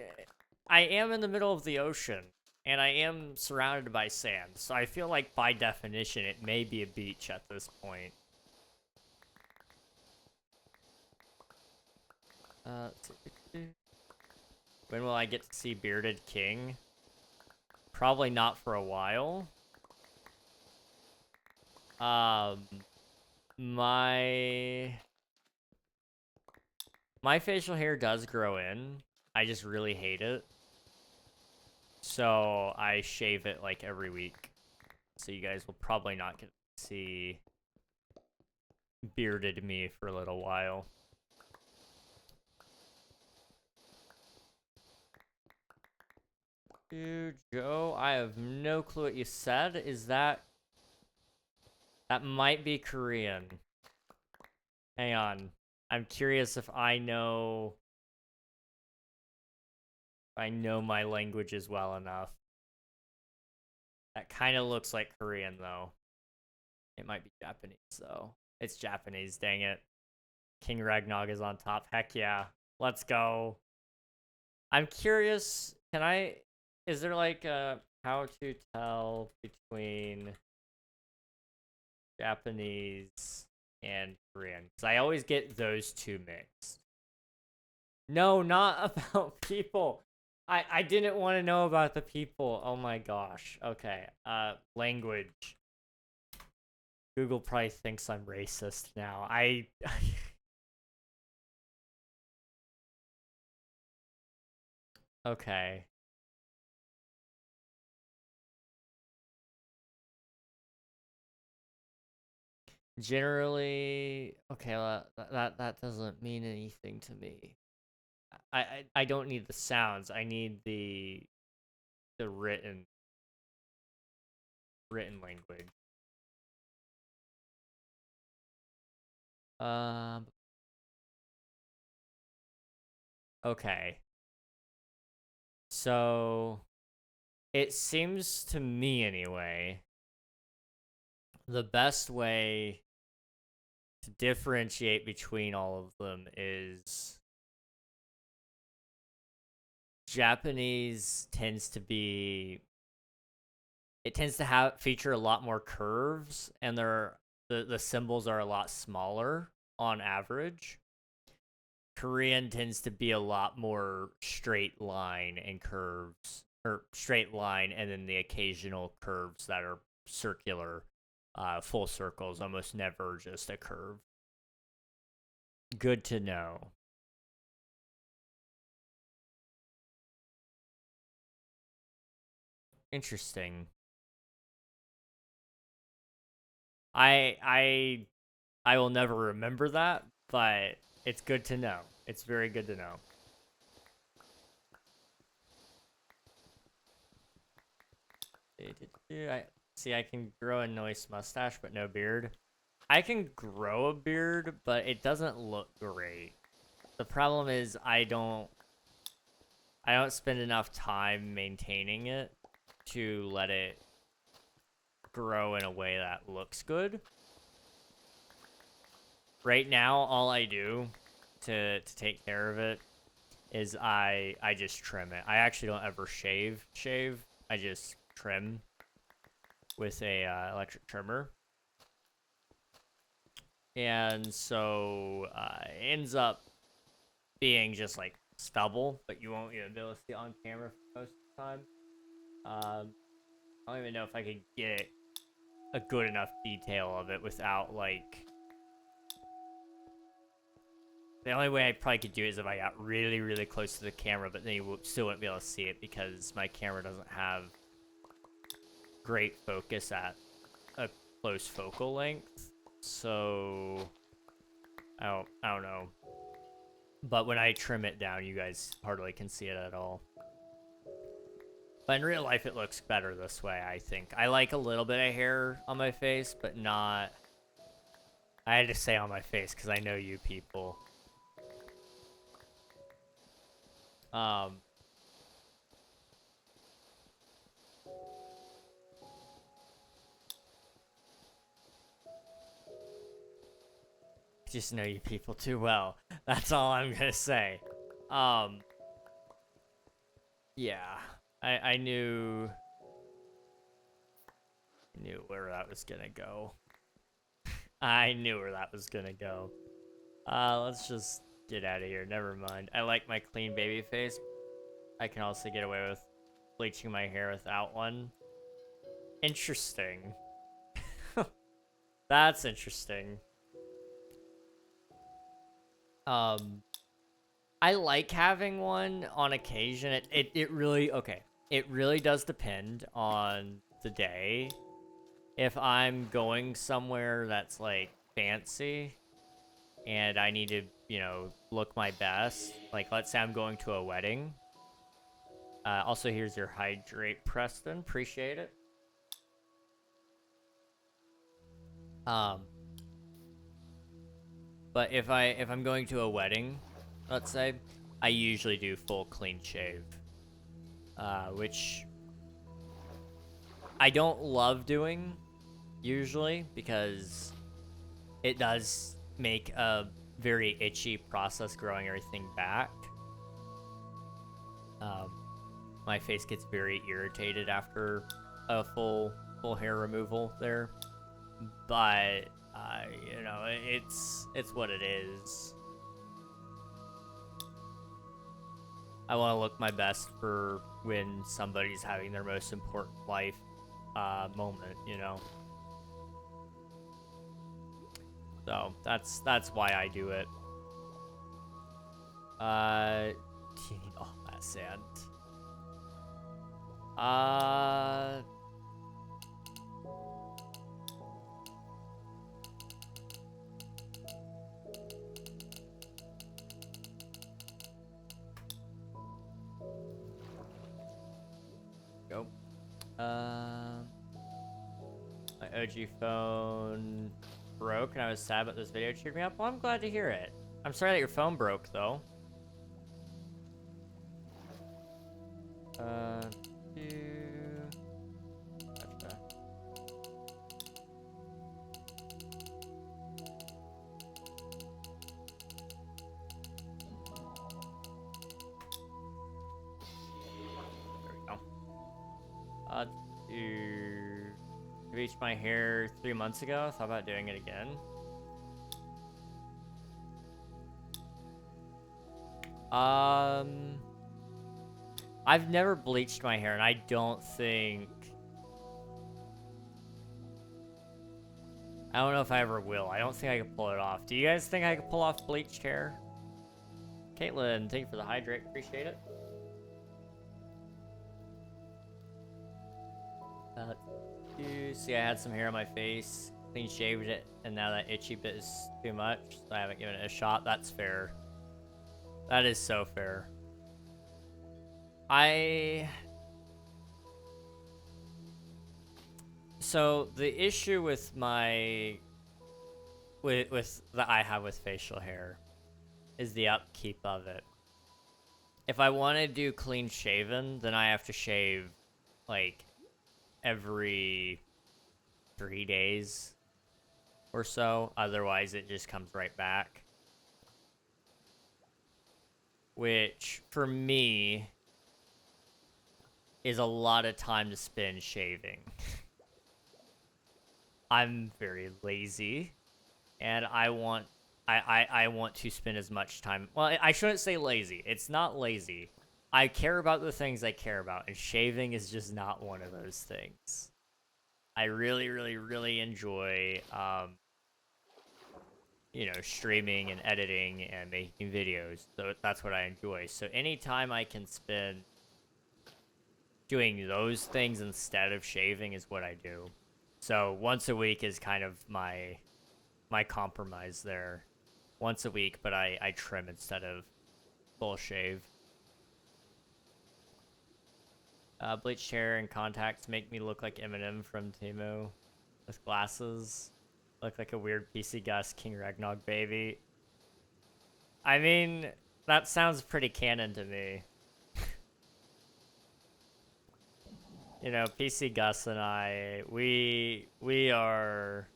I am in the middle of the ocean, and I am surrounded by sand, so I feel like by definition it may be a beach at this point. When will I get to see Bearded King? Probably not for a while. My facial hair does grow in. I just really hate it. So I shave it like every week. So you guys will probably not get to see bearded me for a little while. Dude, Joe, I have no clue what you said. Is that... That might be Korean. Hang on. I'm curious if I know... If I know my languages well enough. That kind of looks like Korean, though. It might be Japanese, though. It's Japanese, dang it. King Ragnog is on top. Heck yeah. Let's go. I'm curious, can I... Is there like a how to tell between Japanese and Korean? Because I always get those two mixed. No, not about people. I didn't want to know about the people. Oh my gosh. Okay. Language. Google probably thinks I'm racist now. Okay. Generally, okay, that doesn't mean anything to me. I don't need the sounds. I need the written language. Okay. So it seems to me anyway, the best way to differentiate between all of them is Japanese tends to be, it tends to have feature a lot more curves, and the symbols are a lot smaller on average. Korean tends to be a lot more straight line and curves, or straight line and then the occasional curves that are circular, full circles, almost never just a curve. Good to know. Interesting. I will never remember that, but it's good to know. It's very good to know. I can grow a nice mustache, but no beard. I can grow a beard, but it doesn't look great. The problem is I don't spend enough time maintaining it to let it grow in a way that looks good. Right now, all I do to take care of it is I just trim it. I actually don't ever shave. I just trim with a electric trimmer. And so it ends up being just like stubble, but you won't even be able to see it on camera for most of the time. I don't even know if I could get a good enough detail of it without like The only way I probably could do it is if I got really, really close to the camera, but then you still wouldn't be able to see it because my camera doesn't have great focus at a close focal length. So I don't know. But when I trim it down, you guys hardly can see it at all. But in real life, it looks better this way, I think. I like a little bit of hair on my face, but not... I had to say on my face because I know you people. Just know you people too well. That's all I'm gonna say. Yeah. I knew where that was gonna go. I knew where that was gonna go. Let's just get out of here. Never mind. I like my clean baby face. I can also get away with bleaching my hair without one. Interesting. That's interesting. I like having one on occasion. It really, okay. It really does depend on the day. If I'm going somewhere that's like fancy and I need to, you know, look my best, like let's say I'm going to a wedding. Also, here's your hydrate, Preston. Appreciate it. But if I'm going to a wedding, let's say, I usually do full clean shave. Which I don't love doing, usually, because it does make a very itchy process growing everything back. My face gets very irritated after a full hair removal there. But, you know, it's what it is. I want to look my best for when somebody's having their most important life moment, you know. So that's why I do it. Do you need all that sand? Go. My OG phone broke and I was sad, but this video cheered me up. Well, I'm glad to hear it. I'm sorry that your phone broke, though. Gotcha. There we go. Bleached my hair 3 months ago. Thought about doing it again. I've never bleached my hair, and I don't know if I ever will. I don't think I can pull it off. Do you guys think I can pull off bleached hair? Caitlin, thank you for the hydrate. Appreciate it. See, I had some hair on my face, clean shaved it, and now that itchy bit is too much, so I haven't given it a shot. That's fair. That is so fair. So the issue with that I have with facial hair is the upkeep of it. If I want to do clean shaven, then I have to shave like every 3 days or so. Otherwise, it just comes right back. Which, for me, is a lot of time to spend shaving. I'm very lazy, and I want to spend as much time... Well, I shouldn't say lazy. It's not lazy. I care about the things I care about, and shaving is just not one of those things. I really, really, really enjoy you know, streaming and editing and making videos. So that's what I enjoy. So anytime I can spend doing those things instead of shaving is what I do. So once a week is kind of my compromise there. Once a week, but I trim instead of full shave. Bleached hair and contacts make me look like Eminem from Timo with glasses. Look like a weird PC Gus King Ragnog baby. I mean, that sounds pretty canon to me. You know, PC Gus and I, we are...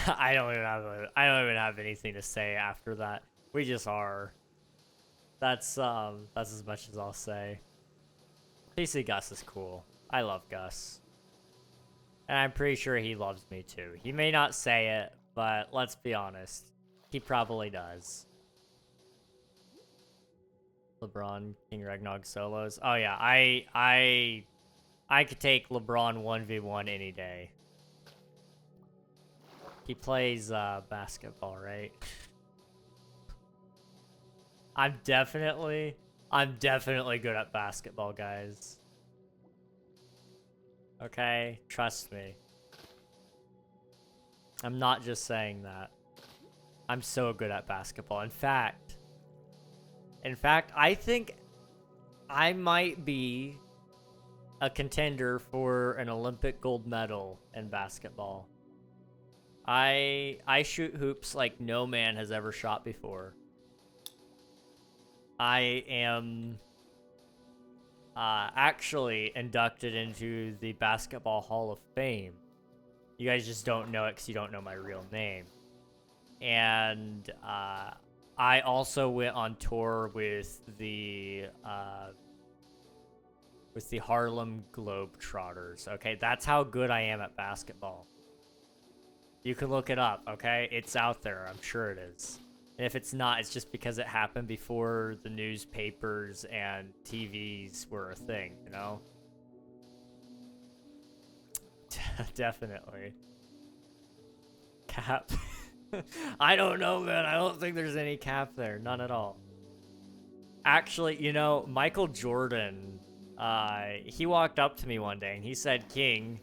I don't even have anything to say after that. We just are. That's as much as I'll say. PC Gus is cool. I love Gus. And I'm pretty sure he loves me too. He may not say it, but let's be honest. He probably does. LeBron King Ragnog solos. Oh yeah, I could take LeBron 1v1 any day. He plays basketball, right? I'm definitely good at basketball, guys. Okay, trust me. I'm not just saying that. I'm so good at basketball. In fact, I think I might be a contender for an Olympic gold medal in basketball. I shoot hoops like no man has ever shot before. I am actually inducted into the Basketball Hall of Fame. You guys just don't know it because you don't know my real name. And I also went on tour with the Harlem Globetrotters. Okay, that's how good I am at basketball. You can look it up, okay? It's out there. I'm sure it is. And if it's not, it's just because it happened before the newspapers and TVs were a thing, you know? Definitely. Cap. I don't know, man. I don't think there's any cap there. None at all. Actually, you know, Michael Jordan, he walked up to me one day and he said, King,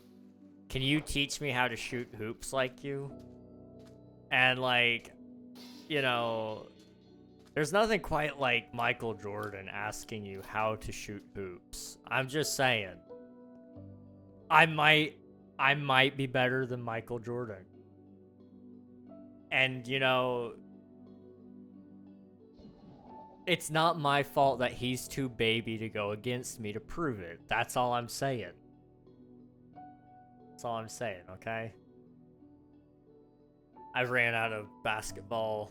can you teach me how to shoot hoops like you? And like, you know, there's nothing quite like Michael Jordan asking you how to shoot hoops. I'm just saying. I might be better than Michael Jordan. And, you know, it's not my fault that he's too baby to go against me to prove it. That's all I'm saying. That's all I'm saying, okay? I've ran out of basketball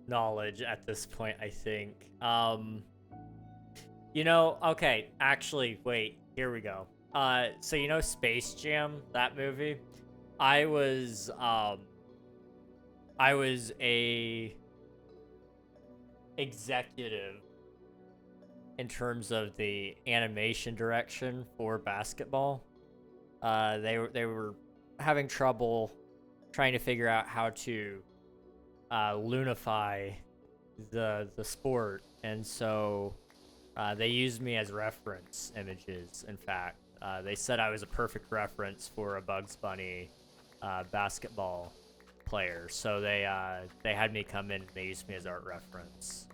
knowledge at this point, I think. You know, okay, actually, wait, here we go. So you know Space Jam, that movie? I was a executive in terms of the animation direction for basketball. They were having trouble trying to figure out how to lunify the sport, and so they used me as reference images. In fact, they said I was a perfect reference for a Bugs Bunny basketball player, so they had me come in and they used me as art reference.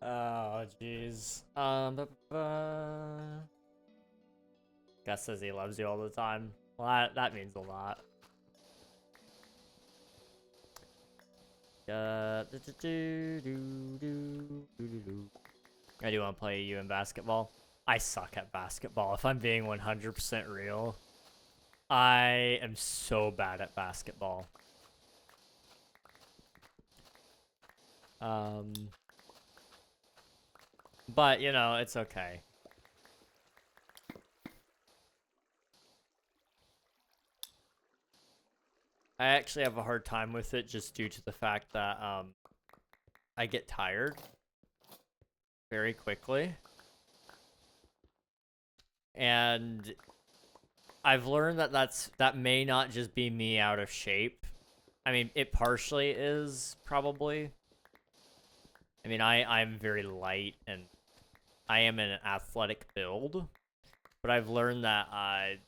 Oh, jeez. Gus says he loves you all the time. Well, that means a lot. I do want to play you in basketball. I suck at basketball. If I'm being 100% real, I am so bad at basketball. But, you know, it's okay. I actually have a hard time with it just due to the fact that, I get tired very quickly. And I've learned that that may not just be me out of shape. I mean, it partially is, probably. I mean, I'm very light, and I am in an athletic build. But I've learned that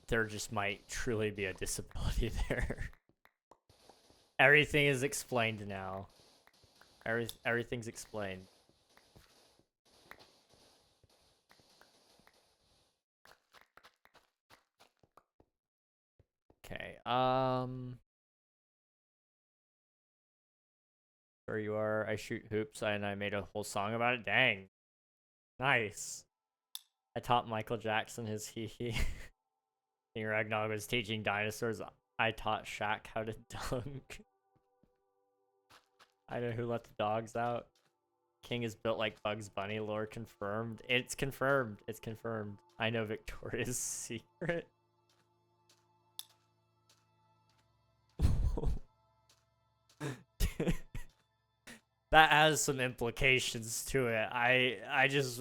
there just might truly be a disability there. Everything is explained now. Everything's explained. Okay, there you are. I shoot hoops, and I made a whole song about it. Dang. Nice. I taught Michael Jackson his hee-hee. King Ragnar was teaching dinosaurs. I taught Shaq how to dunk. I know who let the dogs out. King is built like Bugs Bunny. Lore confirmed. It's confirmed. It's confirmed. I know Victoria's Secret. That has some implications to it. I just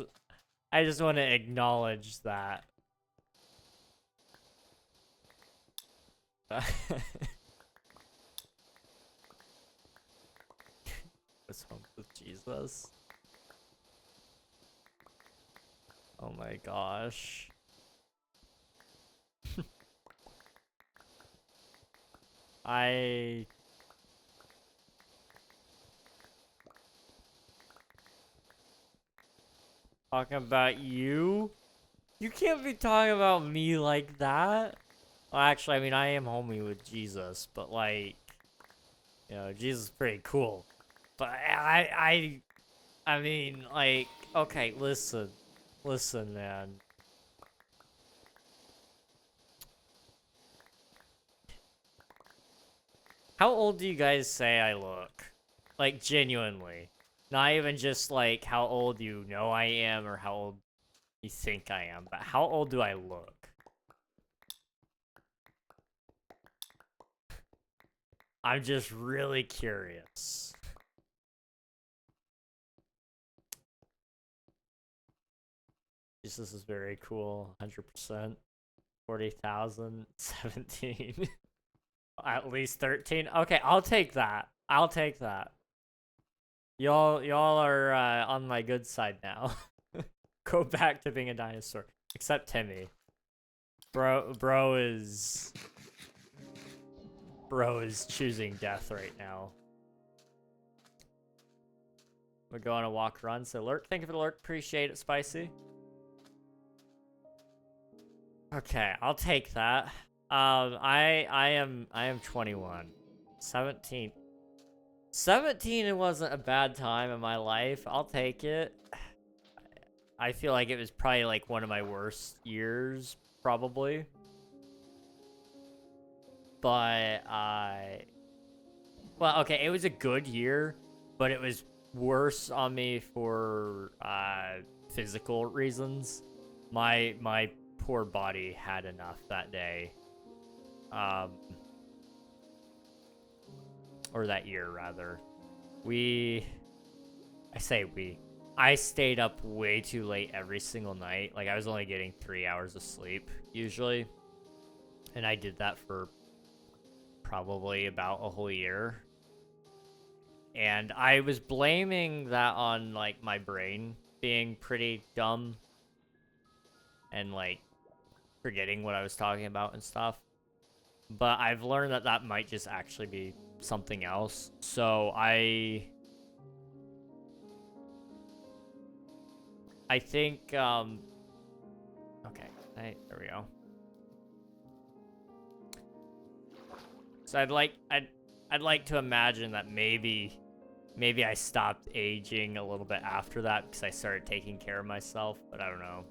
want to acknowledge that. What's wrong with Jesus? Oh my gosh. Talking about you? You can't be talking about me like that. Well, actually, I mean, I am homie with Jesus, but like, you know, Jesus is pretty cool. But I mean, like, okay, listen, man. How old do you guys say I look? Like, genuinely. Not even just, like, how old you know I am or how old you think I am, but how old do I look? I'm just really curious. This is very cool. 100%. 40,000. 17. At least 13. Okay, I'll take that. I'll take that. Y'all are on my good side now. Go back to being a dinosaur. Except Timmy. Bro is choosing death right now. We're going on a walk run. So lurk, thank you for the lurk. Appreciate it, Spicy. Okay, I'll take that. I am 21. 17. 17, it wasn't a bad time in my life. I'll take it. I feel like it was probably like one of my worst years, probably. But well, okay, it was a good year, but it was worse on me for physical reasons. My poor body had enough that day. Or that year, rather. I stayed up way too late every single night. Like, I was only getting 3 hours of sleep, usually. And I did that for probably about a whole year. And I was blaming that on, like, my brain being pretty dumb. And, like, forgetting what I was talking about and stuff. But I've learned that that might just actually be something else. So I think okay, there we go. So I'd like to imagine that maybe I stopped aging a little bit after that because I started taking care of myself, but I don't know.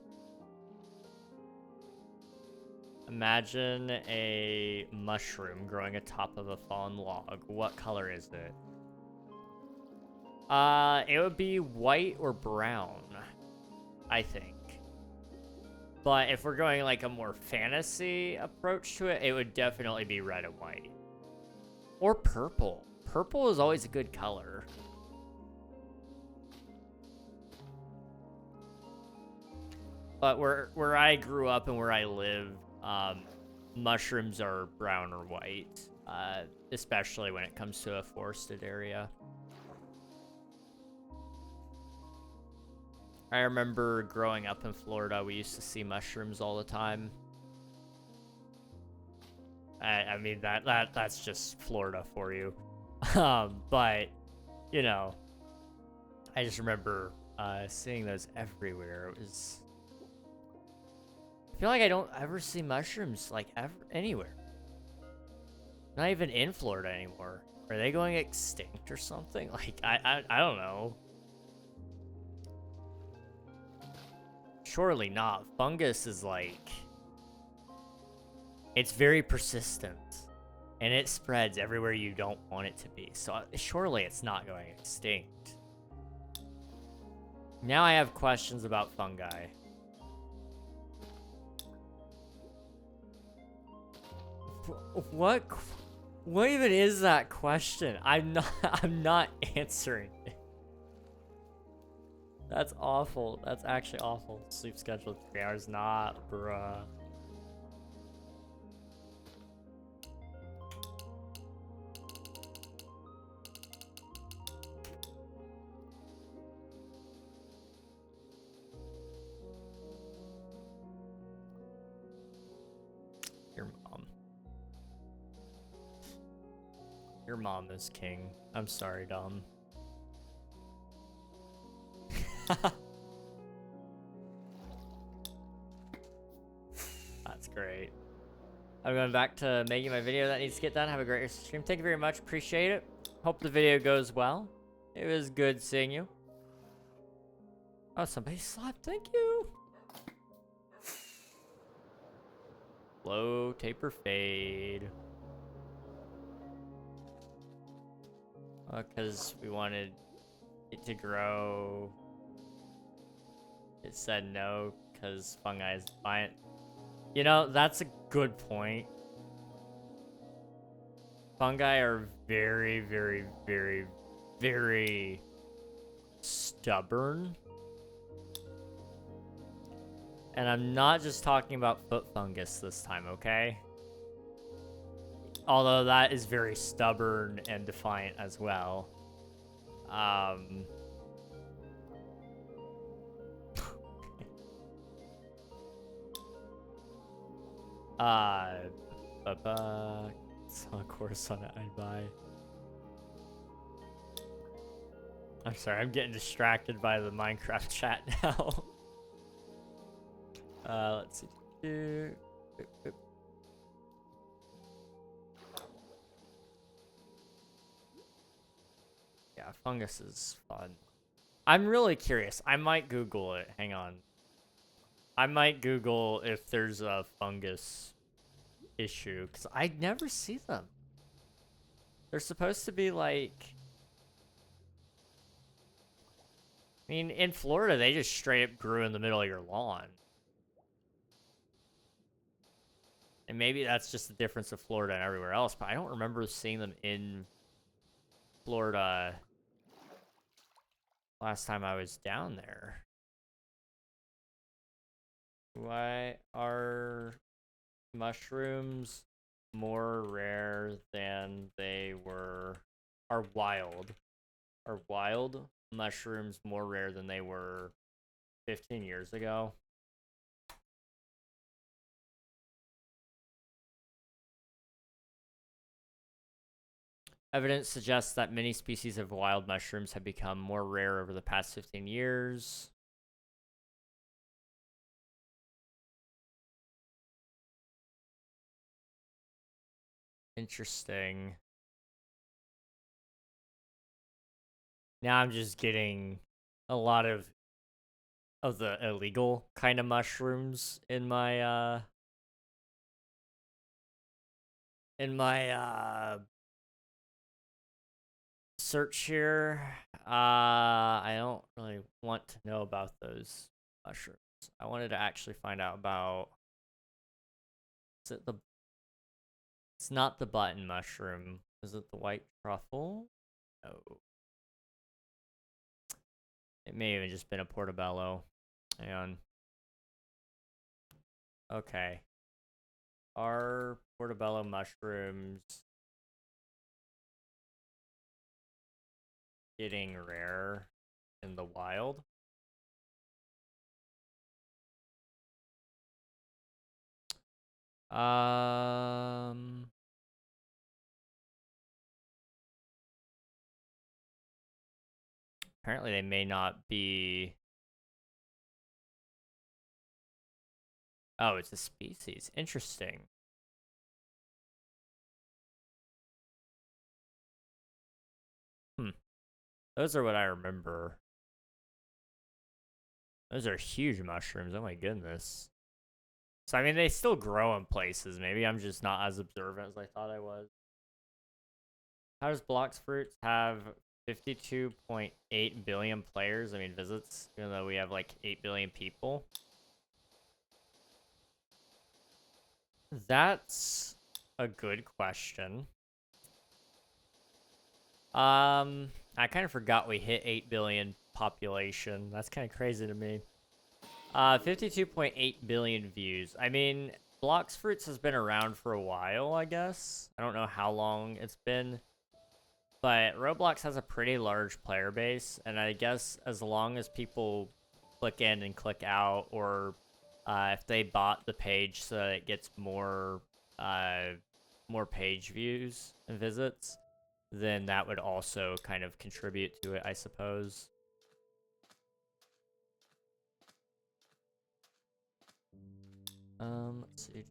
Imagine a mushroom growing atop of a fallen log. What color is it? It would be white or brown, I think. But if we're going like a more fantasy approach to it, it would definitely be red and white. Or purple. Purple is always a good color. But where I grew up and where I live, mushrooms are brown or white, especially when it comes to a forested area. I remember growing up in Florida, we used to see mushrooms all the time. I mean, that's just Florida for you. But, you know, I just remember seeing those everywhere. It was... I feel like I don't ever see mushrooms, like, ever anywhere. Not even in Florida anymore. Are they going extinct or something? Like, I don't know. Surely not. Fungus is like... It's very persistent. And it spreads everywhere you don't want it to be. So surely it's not going extinct. Now I have questions about fungi. What even is that question? I'm not answering it. That's awful. That's actually awful. Sleep schedule 3 hours, not, bruh. Your mom is king. I'm sorry, Dom. That's great. I'm going back to making my video that needs to get done. Have a great stream. Thank you very much. Appreciate it. Hope the video goes well. It was good seeing you. Oh, somebody slapped. Thank you. Low taper fade. Because we wanted it to grow. It said no, because fungi is defiant. You know, that's a good point. Fungi are very, very, very, very stubborn. And I'm not just talking about foot fungus this time, okay? Although that is very stubborn and defiant as well. It's on a course on it I'd buy. I'm sorry, I'm getting distracted by the Minecraft chat now. Let's see. Yeah, fungus is fun. I'm really curious. I might Google it. Hang on. I might Google if there's a fungus issue, because I never see them. They're supposed to be like... I mean, in Florida, they just straight up grew in the middle of your lawn. And maybe that's just the difference of Florida and everywhere else, but I don't remember seeing them in Florida last time I was down there. Why are mushrooms more rare than they were... Are wild mushrooms more rare than they were 15 years ago? Evidence suggests that many species of wild mushrooms have become more rare over the past 15 years. Interesting. Now I'm just getting a lot of the illegal kind of mushrooms in my search here. I don't really want to know about those mushrooms. I wanted to actually find out about... Is it the... It's not the button mushroom. Is it the white truffle? No. It may have even just been a portobello. Hang on. Okay. Are portobello mushrooms getting rare in the wild? Apparently they may not be. Oh, it's a species. Interesting. Those are what I remember. Those are huge mushrooms. Oh my goodness. So, I mean, they still grow in places. Maybe I'm just not as observant as I thought I was. How does Blocks Fruits have 52.8 billion players? I mean, visits, even though we have like 8 billion people. That's a good question. I kind of forgot we hit 8 billion population. That's kind of crazy to me. 52.8 billion views. I mean, Blocks Fruits has been around for a while, I guess. I don't know how long it's been. But Roblox has a pretty large player base, and I guess as long as people click in and click out, or if they bought the page so that it gets more page views and visits, then that would also kind of contribute to it, I suppose. Let's see.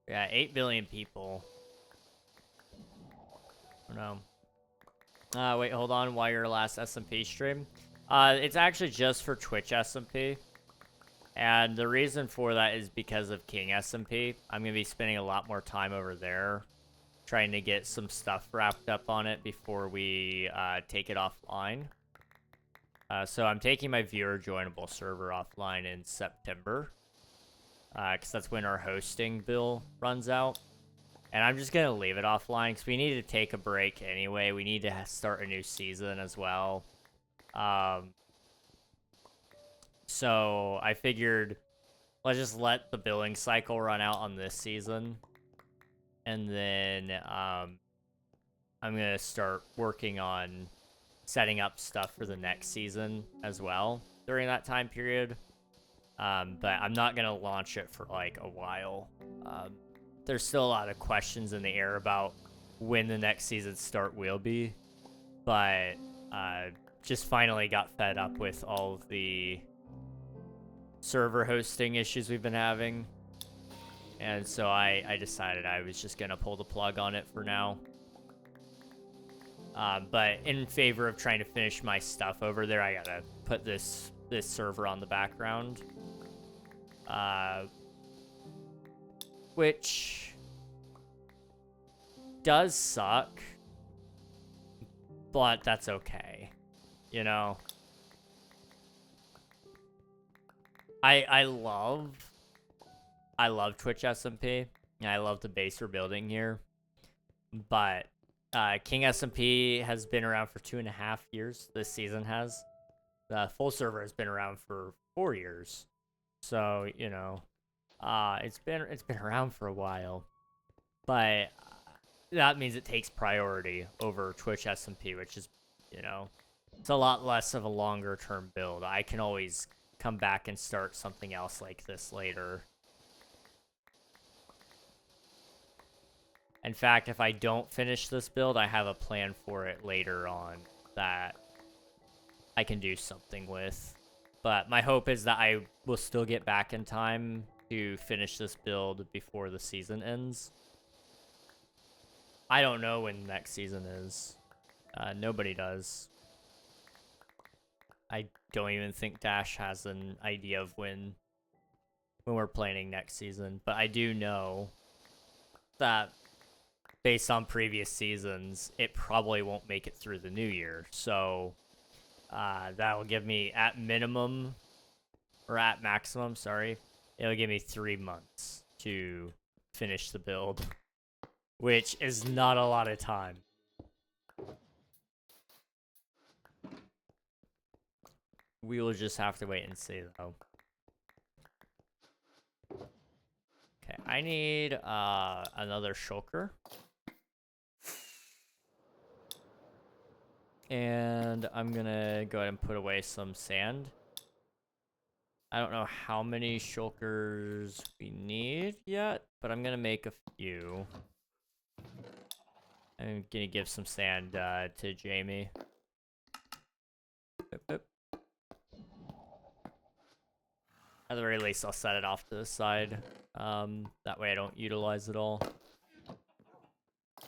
Yeah, 8 billion people. Oh no. Wait, hold on. Why your last SMP stream? It's actually just for Twitch SMP. And the reason for that is because of King SMP. I'm going to be spending a lot more time over there trying to get some stuff wrapped up on it before we take it offline. So I'm taking my viewer joinable server offline in September. Because that's when our hosting bill runs out. And I'm just going to leave it offline because we need to take a break anyway. We need to start a new season as well. So I figured let's just let the billing cycle run out on this season. And then I'm going to start working on setting up stuff for the next season as well during that time period. But I'm not going to launch it for like a while. There's still a lot of questions in the air about when the next season start will be. But just finally got fed up with all of the server hosting issues we've been having. And so I decided I was just going to pull the plug on it for now. But in favor of trying to finish my stuff over there, I got to put this server on the background. Which does suck, but that's okay. You know? I love Twitch SMP. I love the base we're building here. But King SMP has been around for 2.5 years. This season has. The full server has been around for 4 years. So, you know, it's been around for a while. But that means it takes priority over Twitch SMP, which is, you know, it's a lot less of a longer term build. I can always come back and start something else like this later. In fact, if I don't finish this build, I have a plan for it later on that I can do something with. But my hope is that I will still get back in time to finish this build before the season ends. I don't know when next season is. Nobody does. I don't even think Dash has an idea of when we're planning next season. But I do know that based on previous seasons, it probably won't make it through the new year. So that will give me at minimum, or at maximum, sorry, it'll give me 3 months to finish the build, which is not a lot of time. We will just have to wait and see, though. Okay, I need another shulker. And I'm gonna go ahead and put away some sand. I don't know how many shulkers we need yet, but I'm gonna make a few. I'm gonna give some sand to Jamie. Boop, boop. At the very least, I'll set it off to the side. That way I don't utilize it all.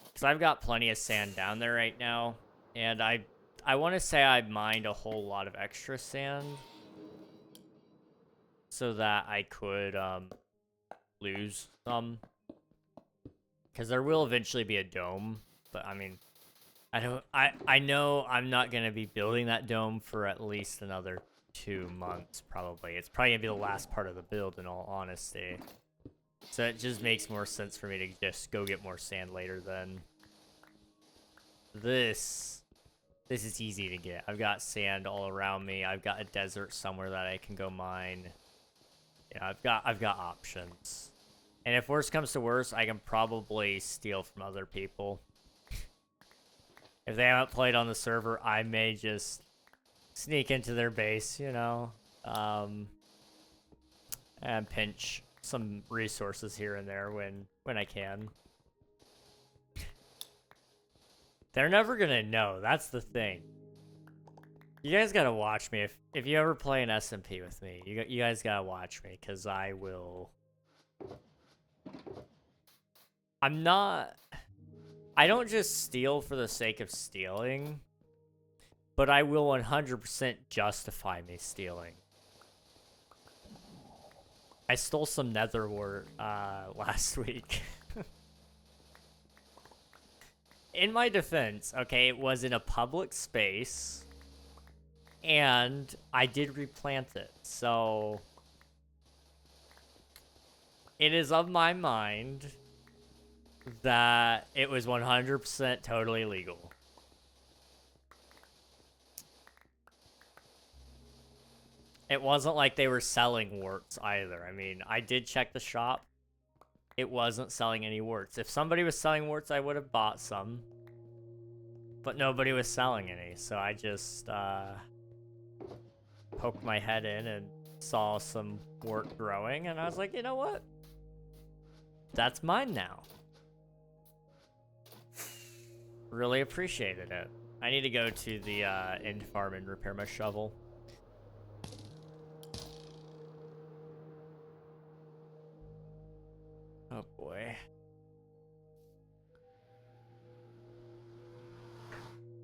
Because I've got plenty of sand down there right now. And I want to say I mined a whole lot of extra sand. So that I could lose some. Because there will eventually be a dome. But I mean, I know I'm not going to be building that dome for at least another 2 months, probably. It's probably gonna be the last part of the build, in all honesty. So it just makes more sense for me to just go get more sand later then. This is easy to get. I've got sand all around me. I've got a desert somewhere that I can go mine. Yeah, I've got options. And if worse comes to worse, I can probably steal from other people. If they haven't played on the server, I may just sneak into their base, you know, and pinch some resources here and there when I can. They're never gonna know. That's the thing. You guys gotta watch me. If you ever play an SMP with me, you guys gotta watch me, because I will. I don't just steal for the sake of stealing. But I will 100% justify me stealing. I stole some nether wart last week. In my defense, okay, it was in a public space. And I did replant it. So it is of my mind that it was 100% totally legal. It wasn't like they were selling warts either. I mean, I did check the shop. It wasn't selling any warts. If somebody was selling warts, I would have bought some. But nobody was selling any, so I just poked my head in and saw some wart growing, and I was like, you know what? That's mine now. Really appreciated it. I need to go to the end farm and repair my shovel. Oh boy.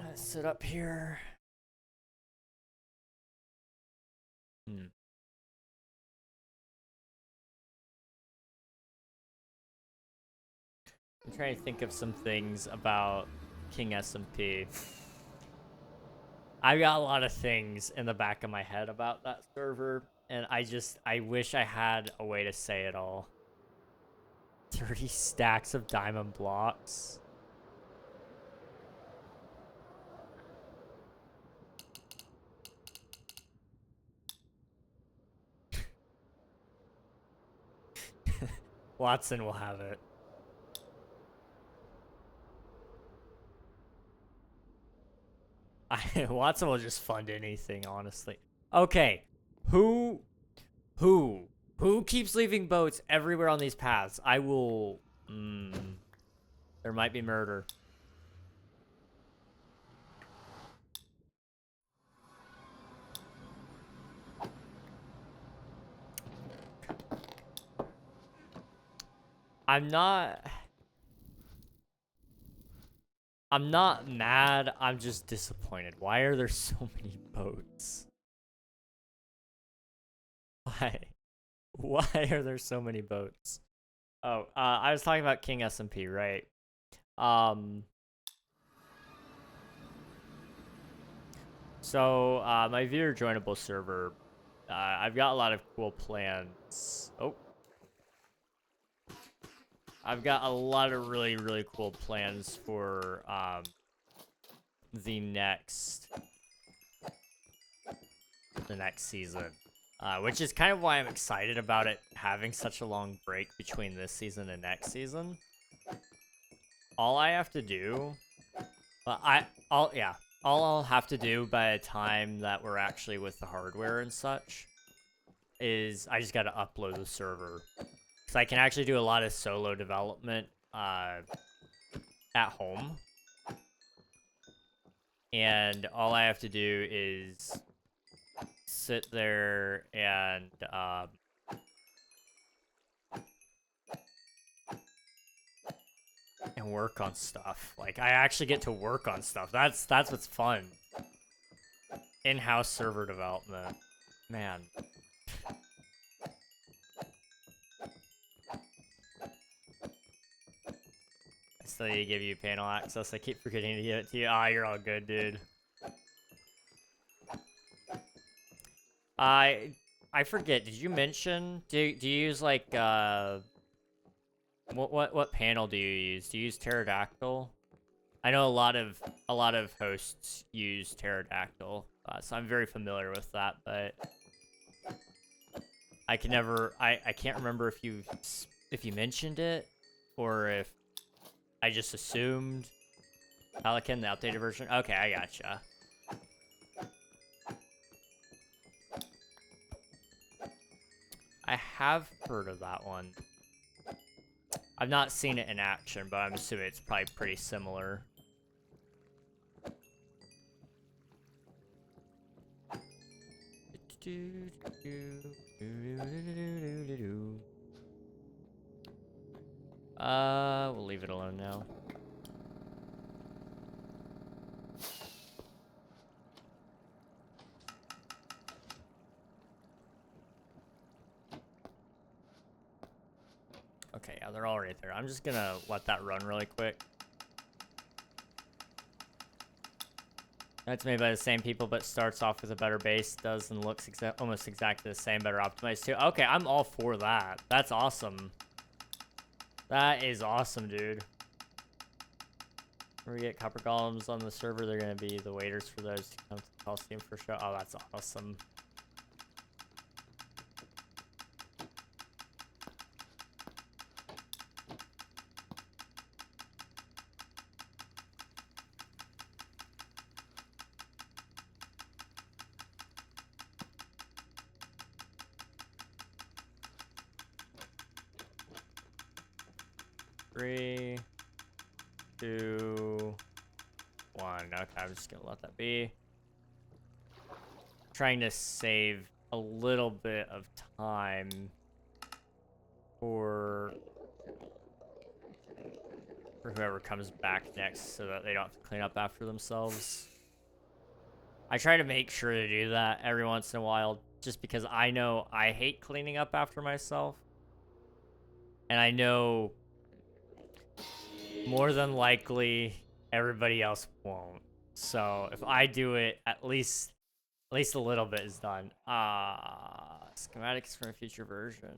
Let's sit up here. I'm trying to think of some things about King SMP. I've got a lot of things in the back of my head about that server, and I wish I had a way to say it all. 30 stacks of diamond blocks. Watson will have it. Watson will just fund anything, honestly. Okay, who keeps leaving boats everywhere on these paths? I will. There might be murder. I'm not mad, I'm just disappointed. Why are there so many boats? Why are there so many boats? Oh, I was talking about King SMP, right? So, my viewer joinable server, I've got a lot of cool plans. Oh. I've got a lot of really, really cool plans for, the next the next season, which is kind of why I'm excited about it having such a long break between this season and next season. All I have to do, all I'll have to do by the time that we're actually with the hardware and such is I just got to upload the server. So I can actually do a lot of solo development at home. And all I have to do is sit there and work on stuff. Like, I actually get to work on stuff. That's what's fun. In-house server development. Man. I still need to give you panel access. I keep forgetting to give it to you. Ah, you're all good, dude. I forget. Did you mention? Do you use like what panel do you use? Do you use pterodactyl? I know a lot of hosts use pterodactyl, so I'm very familiar with that. But I can't remember if you mentioned it or if I just assumed Pelican, the updated version. Okay, I gotcha. I have heard of that one. I've not seen it in action, but I'm assuming it's probably pretty similar. We'll leave it alone now. Okay, yeah, they're all right there. I'm just gonna let that run really quick. That's made by the same people, but starts off with a better base, does, and looks almost exactly the same, better optimized too. Okay, I'm all for that. That's awesome. That is awesome, dude. When we get copper golems on the server, they're gonna be the waiters for those to come to the Coliseum for show. Oh, that's awesome. Three, 2, 1. Okay, I'm just gonna let that be. Trying to save a little bit of time for whoever comes back next so that they don't have to clean up after themselves. I try to make sure to do that every once in a while just because I know I hate cleaning up after myself. And I know more than likely everybody else won't. So if I do it, at least a little bit is done. Schematics for a future version.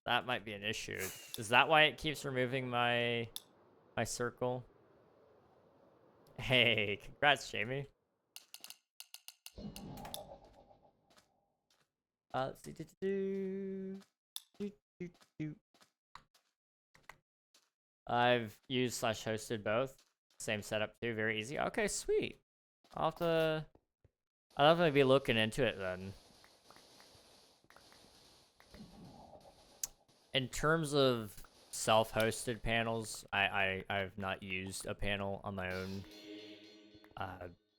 That might be an issue. Is that why it keeps removing my circle? Hey, congrats, Jamie. Let's see. I've used / hosted both. Same setup too. Very easy. Okay, sweet. I'll definitely be looking into it then. In terms of self-hosted panels, I've not used a panel on my own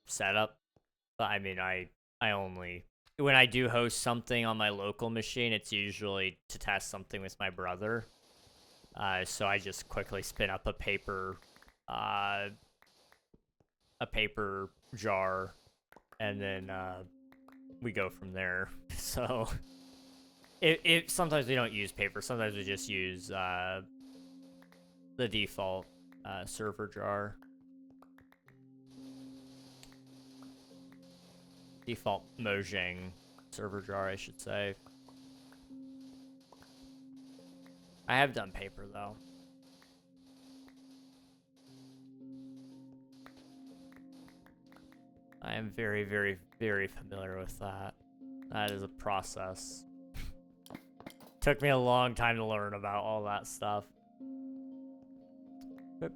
setup. But I mean, I only, when I do host something on my local machine, it's usually to test something with my brother. So I just quickly spin up a paper jar, and then we go from there. So it sometimes we don't use paper. Sometimes we just use the default server jar. Default Mojang server jar, I should say. I have done paper, though. I am very, very, very familiar with that. That is a process. Took me a long time to learn about all that stuff. Boop.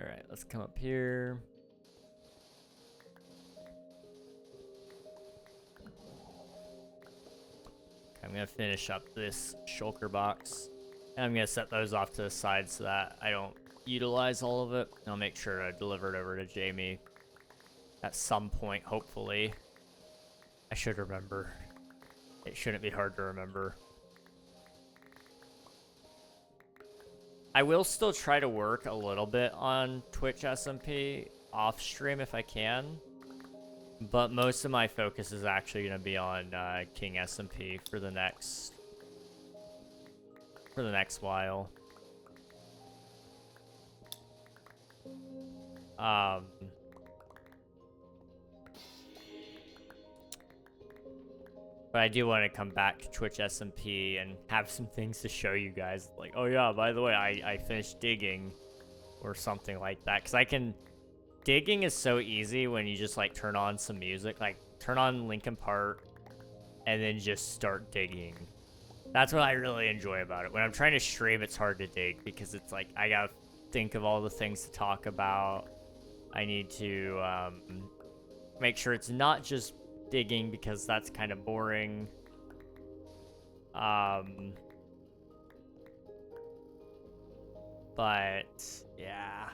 Alright, let's come up here. I'm gonna finish up this shulker box. And I'm gonna set those off to the side so that I don't utilize all of it. I'll make sure to deliver it over to Jamie at some point, hopefully. I should remember. It shouldn't be hard to remember. I will still try to work a little bit on Twitch SMP off stream if I can. But most of my focus is actually going to be on King SMP for the next while. But I do want to come back to Twitch SMP and have some things to show you guys. Like, oh yeah, by the way, I finished digging or something like that. Because I can... Digging is so easy when you just, like, turn on some music. Like, turn on Linkin Park and then just start digging. That's what I really enjoy about it. When I'm trying to stream, it's hard to dig because it's like, I gotta think of all the things to talk about. I need to make sure it's not just digging because that's kind of boring. But yeah,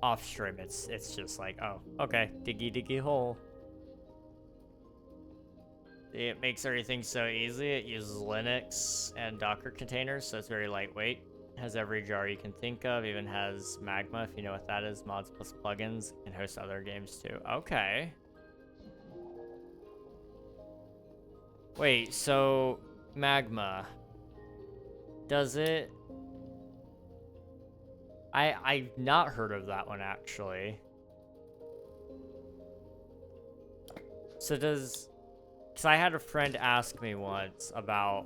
off stream it's just like, oh, okay, diggy hole. It makes everything so easy. It uses Linux and Docker containers, so it's very lightweight. Has every jar you can think of, even has Magma, if you know what that is, mods plus plugins, and hosts other games too. Okay. Wait, so Magma, does it... I've not heard of that one, actually. So does... Because I had a friend ask me once about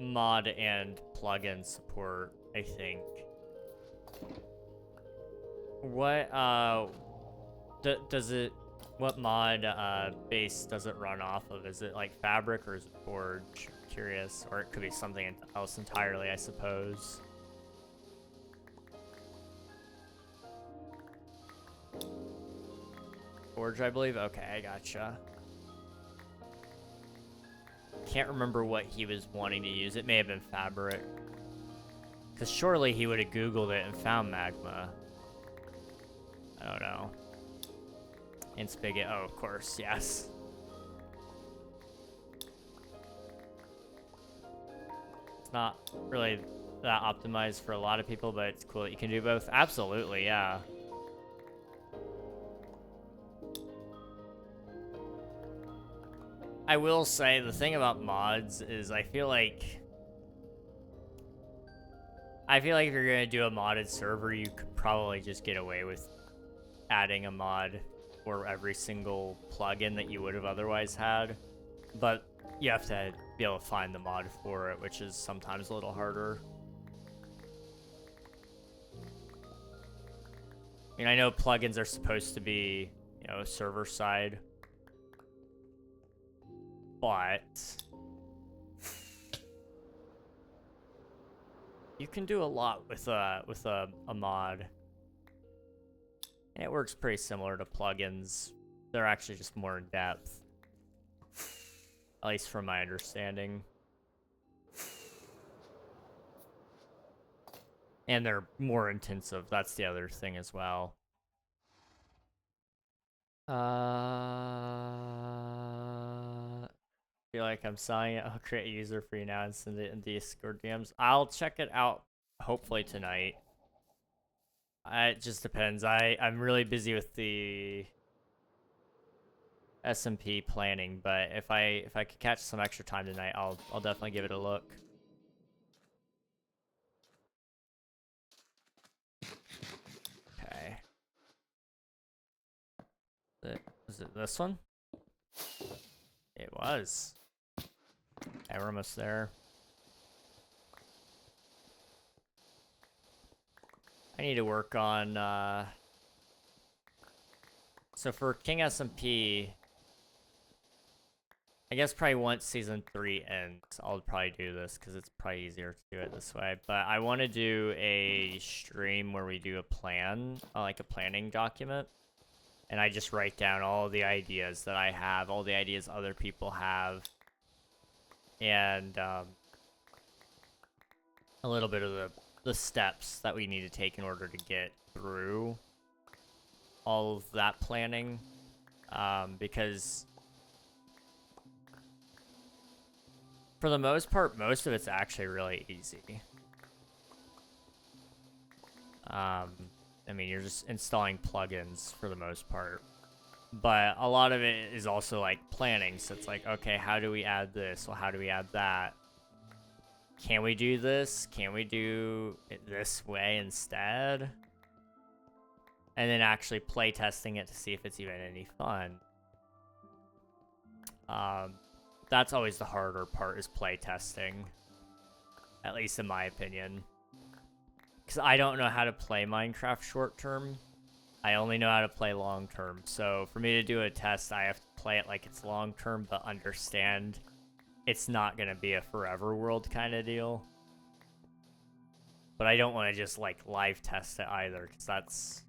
mod and plugin support, I think. What, does it... What mod base does it run off of? Is it like Fabric or is it Forge? Curious. Or it could be something else entirely, I suppose. Forge, I believe? Okay, I gotcha. Can't remember what he was wanting to use. It may have been Fabric. Because surely he would have Googled it and found Magma. I don't know. And Spigot. Oh, of course, yes. It's not really that optimized for a lot of people, but it's cool that you can do both. Absolutely, yeah. I will say, the thing about mods is I feel like if you're going to do a modded server, you could probably just get away with adding a mod for every single plugin that you would have otherwise had. But you have to be able to find the mod for it, which is sometimes a little harder. I mean, I know plugins are supposed to be, you know, server side. But you can do a lot with a mod. And it works pretty similar to plugins. They're actually just more in depth. At least from my understanding. And they're more intensive. That's the other thing as well. Feel like I'm selling it. I'll create a user for you now and send it in Discord DMs. I'll check it out hopefully tonight. It just depends. I'm really busy with the SMP planning, but if I could catch some extra time tonight, I'll definitely give it a look. Okay. Was it this one? It was. Okay, we're almost there. I need to work on, so for King SMP, I guess probably once Season 3 ends, I'll probably do this, because it's probably easier to do it this way. But I want to do a stream where we do a plan, like a planning document. And I just write down all the ideas that I have, all the ideas other people have. And a little bit of the steps that we need to take in order to get through all of that planning. Because for the most part, most of it's actually really easy. I mean, you're just installing plugins for the most part. But a lot of it is also like planning. So it's like, okay, how do we add this? Well, how do we add that? Can we do this? Can we do it this way instead? And then actually play testing it to see if it's even any fun. That's always the harder part, is play testing. At least in my opinion. Because I don't know how to play Minecraft short term. I only know how to play long term. So for me to do a test, I have to play it like it's long term, but understand it's not going to be a forever world kind of deal. But I don't want to just like live test it either, because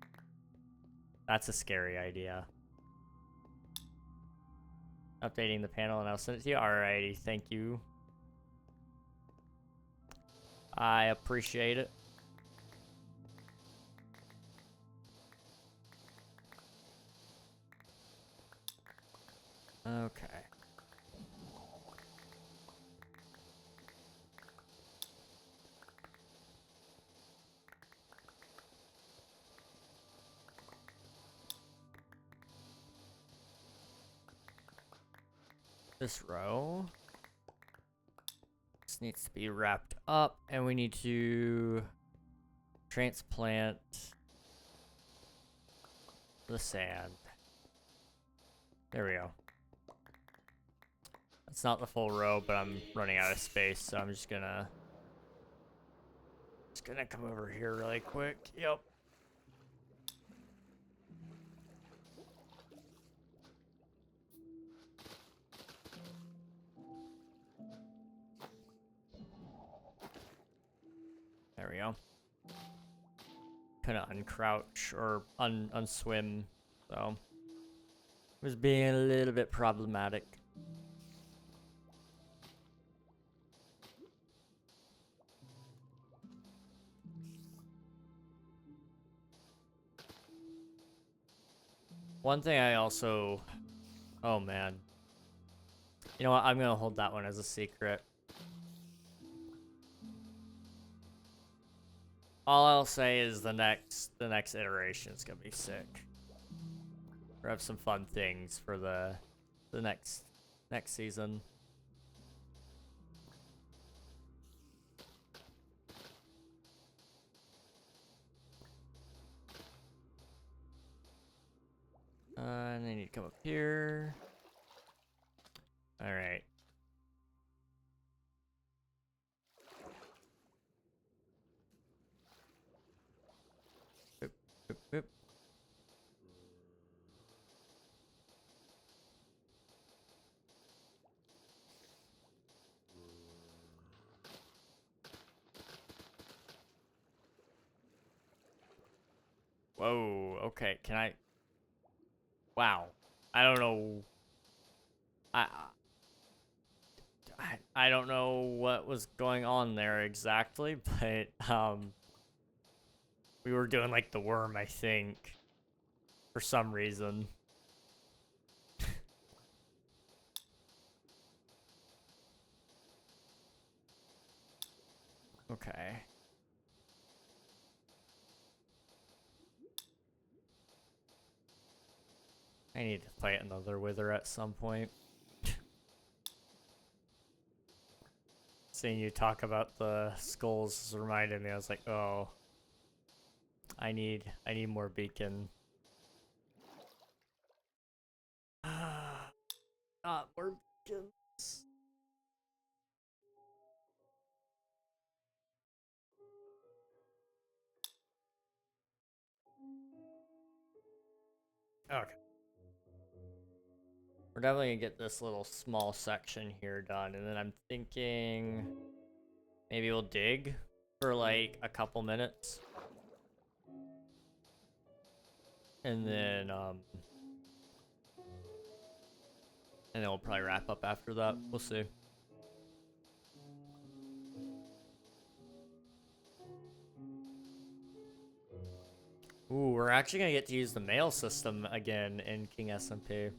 that's a scary idea. Updating the panel and I'll send it to you. Alrighty, thank you. I appreciate it. Okay. This row. This needs to be wrapped up, and we need to transplant the sand. There we go. It's not the full row, but I'm running out of space, so I'm just gonna come over here really quick. Yep. There we go. Kind of uncrouch or unswim, so it was being a little bit problematic. One thing I also... Oh, man. You know what? I'm going to hold that one as a secret. All I'll say is the next iteration is going to be sick. We'll have some fun things for the next season. And they need to come up here. All right. Boop, boop, boop. Whoa, okay, can I... Wow. I don't know... I don't know what was going on there exactly, but, we were doing, like, the worm, I think, for some reason. Okay. I need to fight another wither at some point. Seeing you talk about the skulls reminded me, I was like, oh. I need more beacon. Not more beacons. Okay. We're definitely gonna get this little small section here done, and then I'm thinking maybe we'll dig for like a couple minutes. And then we'll probably wrap up after that. We'll see. Ooh, we're actually gonna get to use the mail system again in King SMP.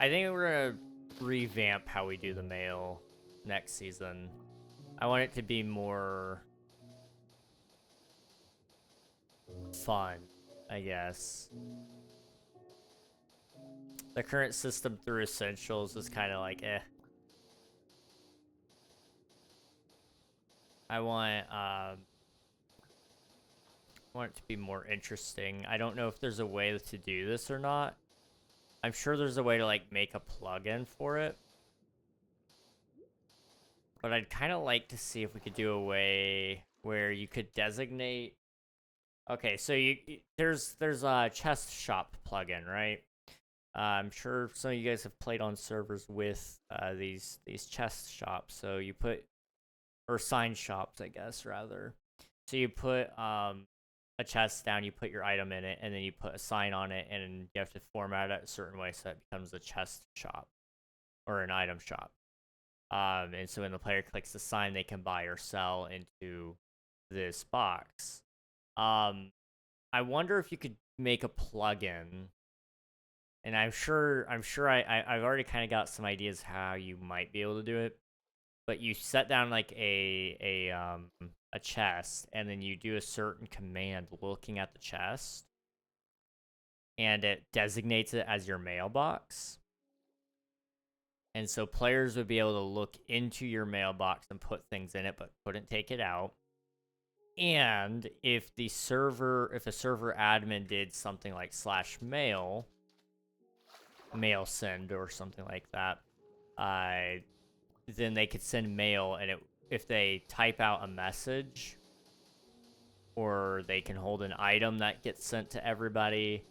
I think we're gonna revamp how we do the mail next season. I want it to be more fun, I guess. The current system through Essentials is kind of like, eh. I want it to be more interesting. I don't know if there's a way to do this or not. I'm sure there's a way to like make a plugin for it. But I'd kind of like to see if we could do a way where you could designate. Okay, so there's a chest shop plugin, right? I'm sure some of you guys have played on servers with these chest shops. So you put, or sign shops, I guess, rather. So you put a chest down, you put your item in it, and then you put a sign on it, and you have to format it a certain way so it becomes a chest shop or an item shop. And so when the player clicks the sign, they can buy or sell into this box. I wonder if you could make a plugin, and I'm sure I've already kind of got some ideas how you might be able to do it. But you set down like a chest, and then you do a certain command looking at the chest, and it designates it as your mailbox. And so players would be able to look into your mailbox and put things in it, but couldn't take it out. And if a server admin did something like /mail send or something like that, then they could send mail, and if they type out a message, or they can hold an item that gets sent to everybody,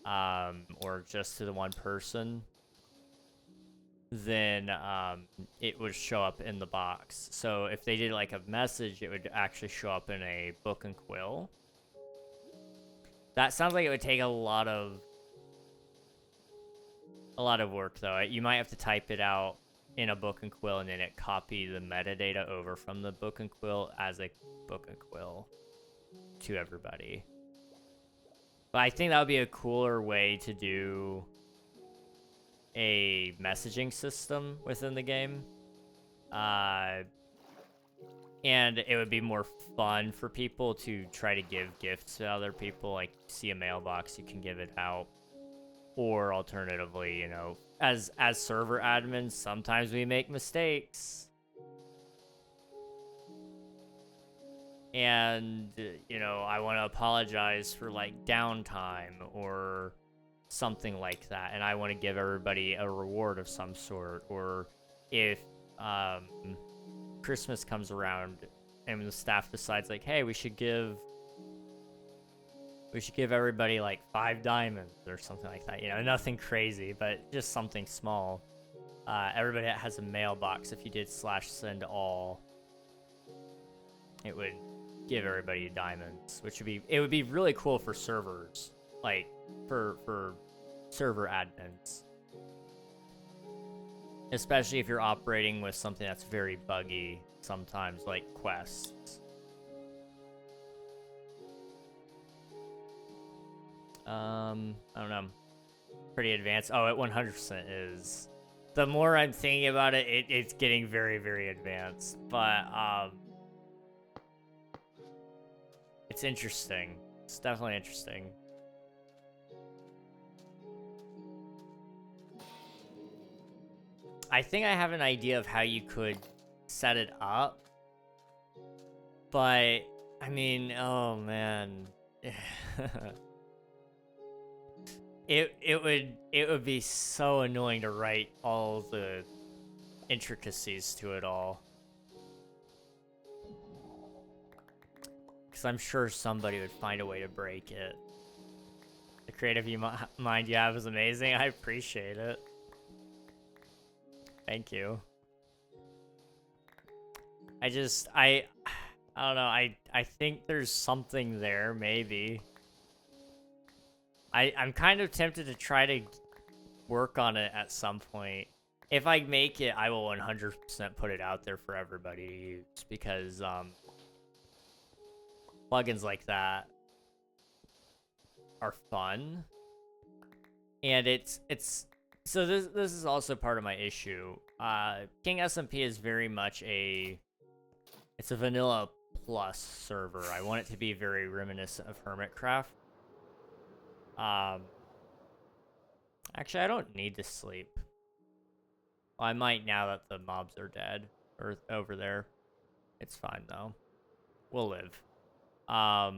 or just to the one person, then it would show up in the box. So if they did like a message, it would actually show up in a book and quill. That sounds like it would take a lot of work, though. You might have to type it out in a book and quill, and then it copy the metadata over from the book and quill as a book and quill to everybody. But I think that would be a cooler way to do a messaging system within the game. And it would be more fun for people to try to give gifts to other people. Like, see a mailbox, you can give it out. Or alternatively, you know, as server admins, sometimes we make mistakes. And, you know, I want to apologize for, like, downtime or something like that. And I want to give everybody a reward of some sort. Or if Christmas comes around and the staff decides, like, hey, we should give everybody like 5 diamonds or something like that. You know, nothing crazy, but just something small. Everybody that has a mailbox, if you did /send all, it would give everybody diamonds, which would be really cool for servers, like for server admins, especially if you're operating with something that's very buggy sometimes, like quests. I don't know. Pretty advanced. Oh, it 100% is. The more I'm thinking about it, it's getting very, very advanced. But, it's interesting. It's definitely interesting. I think I have an idea of how you could set it up. But, I mean, oh, man. It would be so annoying to write all the intricacies to it all. Because I'm sure somebody would find a way to break it. The creative mind you have is amazing. I appreciate it. Thank you. I don't know. I think there's something there, maybe. I'm kind of tempted to try to work on it at some point. If I make it, I will 100% put it out there for everybody to use, because plugins like that are fun. And it's so this is also part of my issue. King SMP is very much it's a vanilla plus server. I want it to be very reminiscent of Hermitcraft. Actually, I don't need to sleep. Well, I might now that the mobs are dead or over there. It's fine though. We'll live. But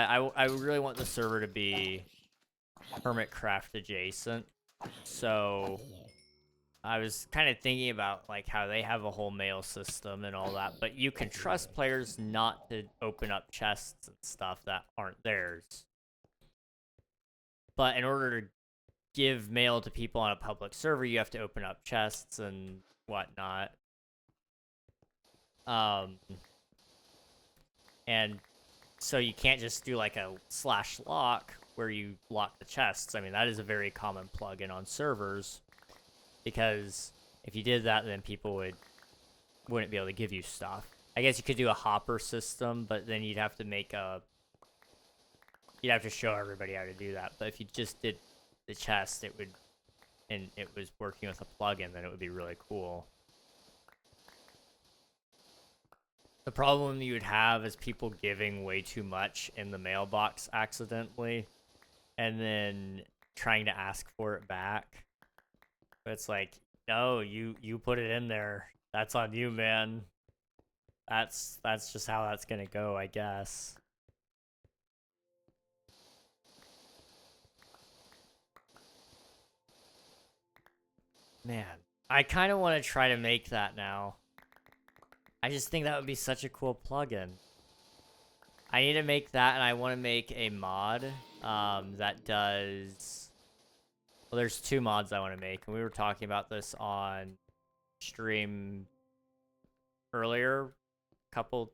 I really want the server to be Hermitcraft adjacent. So I was kind of thinking about like how they have a whole mail system and all that, but you can trust players not to open up chests and stuff that aren't theirs. But in order to give mail to people on a public server, you have to open up chests and whatnot. And so you can't just do like a /lock where you lock the chests. I mean, that is a very common plugin on servers, because if you did that, then people wouldn't be able to give you stuff. I guess you could do a hopper system, but then you'd have to you'd have to show everybody how to do that. But if you just did the chest, and it was working with a plugin, then it would be really cool. The problem you would have is people giving way too much in the mailbox accidentally, and then trying to ask for it back. But it's like, no, you put it in there. That's on you, man. That's just how that's gonna go, I guess. Man, I kind of want to try to make that now. I just think that would be such a cool plugin. I need to make that, and I want to make a mod that does... Well, there's 2 mods I want to make, and we were talking about this on stream earlier, couple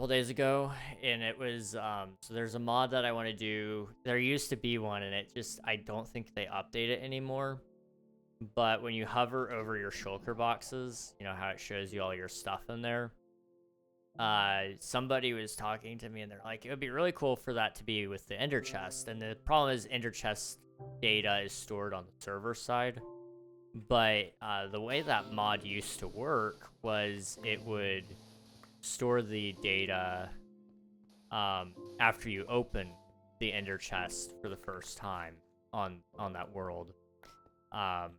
days ago, and it was so there's a mod that I want to do. There used to be one, and I don't think they update it anymore. But when you hover over your shulker boxes, you know how it shows you all your stuff in there. Somebody was talking to me, and they're like, it would be really cool for that to be with the Ender chest. And the problem is Ender chest data is stored on the server side. But the way that mod used to work was it would store the data after you open the Ender chest for the first time on that world. And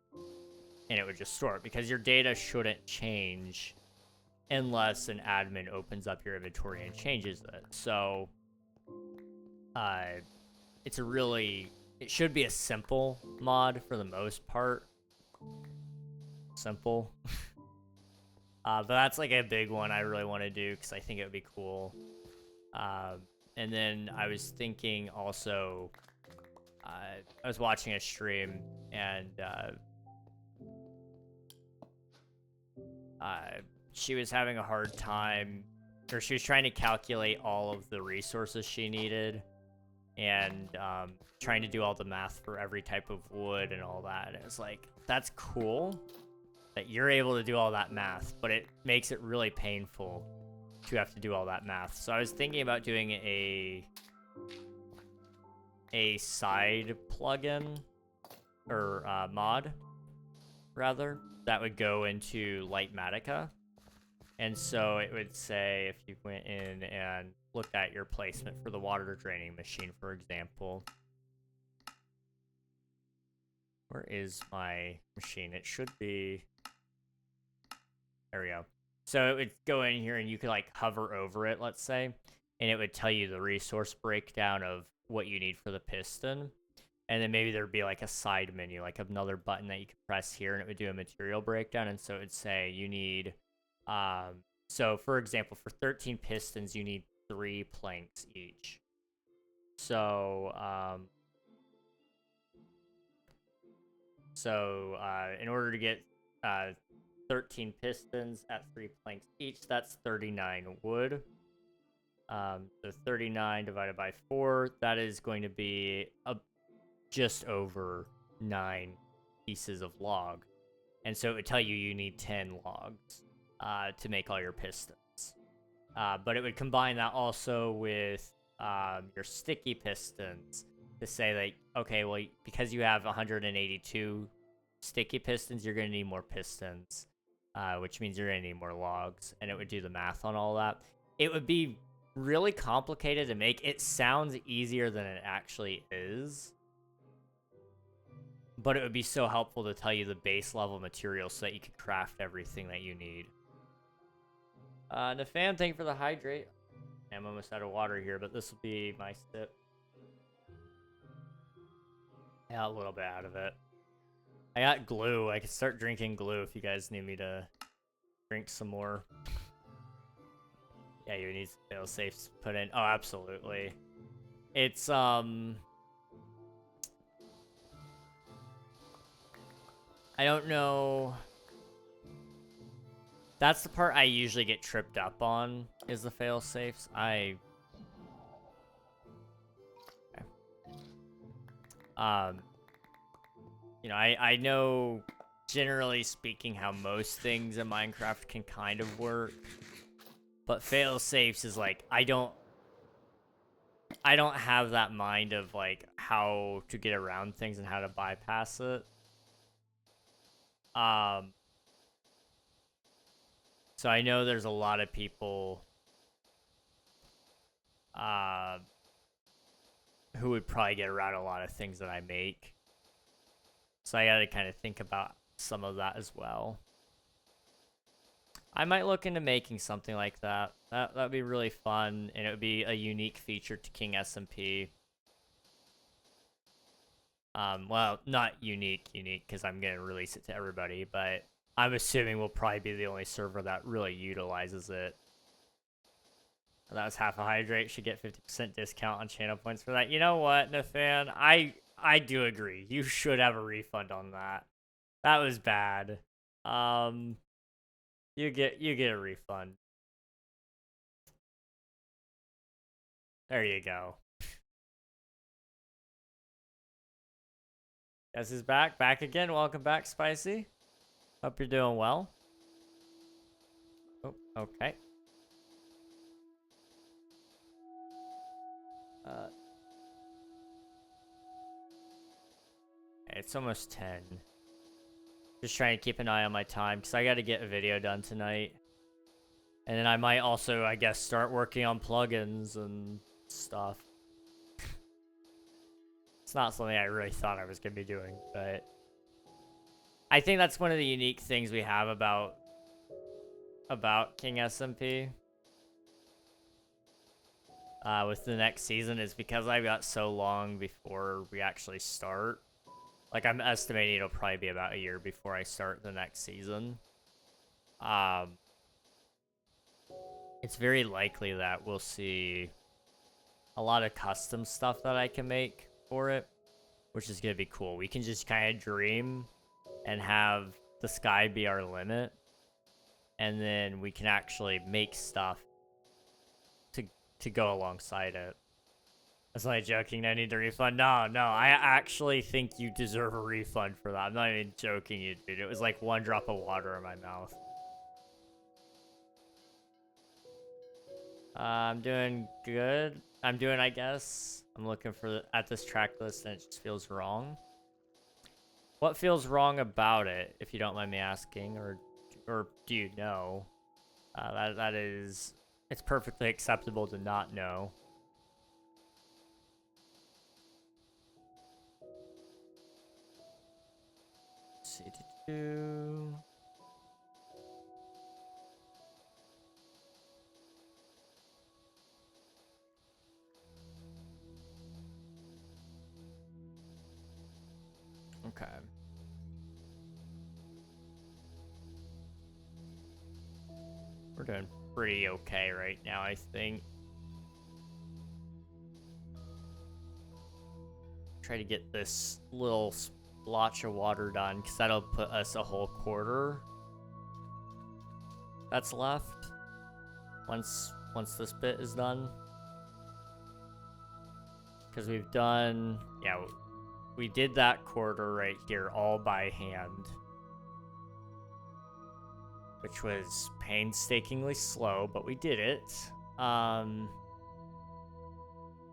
it would just store it, because your data shouldn't change unless an admin opens up your inventory and changes it. So it should be a simple mod for the most part. Simple. But that's like a big one I really want to do, because I think it would be cool. And then I was thinking also, I was watching a stream, and she was having a hard time, or she was trying to calculate all of the resources she needed, and trying to do all the math for every type of wood and all that. And it was like, that's cool that you're able to do all that math, but it makes it really painful to have to do all that math. So I was thinking about doing a side plugin, or mod rather, that would go into Lightmatica. And so it would say, if you went in and looked at your placement for the water draining machine, for example, where is my machine? It should be, there we go. So it would go in here, and you could like hover over it, let's say, and it would tell you the resource breakdown of what you need for the piston. And then maybe there'd be like a side menu, like another button that you could press here, and it would do a material breakdown. And so it would say you need So for example, for 13 pistons, you need 3 planks each. So, in order to get 13 pistons at 3 planks each, that's 39 wood. So 39 divided by 4, that is going to be just over 9 pieces of log. And so it would tell you you need 10 logs to make all your pistons. But it would combine that also with your sticky pistons to say, like, okay, well, because you have 182 sticky pistons, you're going to need more pistons, which means you're going to need more logs. And it would do the math on all that. It would be really complicated to make. It sounds easier than it actually is. But it would be so helpful to tell you the base level materials so that you could craft everything that you need. Nafan, thank you for the hydrate. I'm almost out of water here, but this will be my sip. Yeah, a little bit out of it. I got glue. I can start drinking glue if you guys need me to drink some more. Yeah, you need fail safes put in. Oh, absolutely. It's, I don't know. That's the part I usually get tripped up on, is the fail safes. Okay. You know, I know, generally speaking, how most things in Minecraft can kind of work. But fail safes is like, I don't have that mind of, like, how to get around things and how to bypass it. So I know there's a lot of people who would probably get around a lot of things that I make. So I gotta kind of think about some of that as well. I might look into making something like that. That'd be really fun, and it would be a unique feature to King SMP. Well, not unique, because I'm gonna release it to everybody, but I'm assuming we'll probably be the only server that really utilizes it. That was half a hydrate. Should get 50% discount on channel points for that. You know what, Nathan? I do agree. You should have a refund on that. That was bad. You get a refund. There you go. Guess he's back. Back again. Welcome back, Spicy. Hope you're doing well. Oh, okay. It's almost 10. Just trying to keep an eye on my time, because I got to get a video done tonight. And then I might also, I guess, start working on plugins and stuff. It's not something I really thought I was going to be doing, but I think that's one of the unique things we have about King SMP. With the next season is because I've got so long before we actually start. Like, I'm estimating it'll probably be about a year before I start the next season. It's very likely that we'll see a lot of custom stuff that I can make for it, which is going to be cool. We can just kind of dream and have the sky be our limit, and then we can actually make stuff to go alongside it. That's not joking. I need the refund. No, I actually think you deserve a refund for that. I'm not even joking, you dude. It was like one drop of water in my mouth. I'm doing good. I'm doing, I guess. I'm looking at this track list and it just feels wrong. What feels wrong about it, if you don't mind me asking, or do you know? That is, it's perfectly acceptable to not know. Let's see. Okay. doing pretty okay right now, I think. Try to get this little splotch of water done, because that'll put us a whole quarter that's left once this bit is done. Because we've done, yeah, we did that quarter right here all by hand, which was painstakingly slow, but we did it.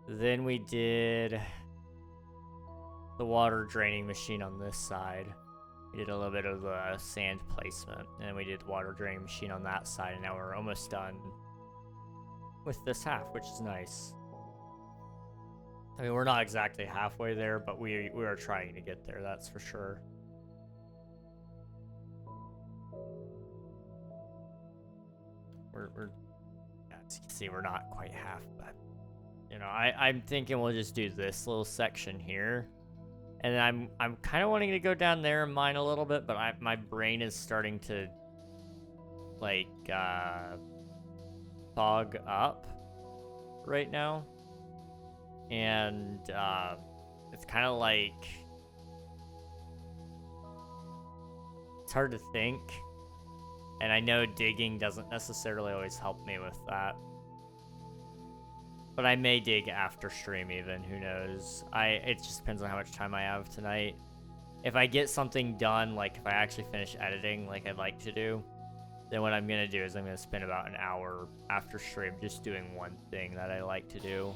Then we did the water draining machine on this side. We did a little bit of the sand placement, and then we did the water draining machine on that side, and now we're almost done with this half, which is nice. I mean, we're not exactly halfway there, but we are trying to get there, that's for sure. We're yeah, as you can see, we're not quite half, but you know, I'm thinking we'll just do this little section here. And I'm kind of wanting to go down there and mine a little bit, but my brain is starting to like fog up right now, and it's kind of like it's hard to think, and I know digging doesn't necessarily always help me with that. But I may dig after stream even, who knows. It just depends on how much time I have tonight. If I get something done, like if I actually finish editing like I'd like to do, then what I'm gonna do is I'm gonna spend about an hour after stream just doing one thing that I like to do.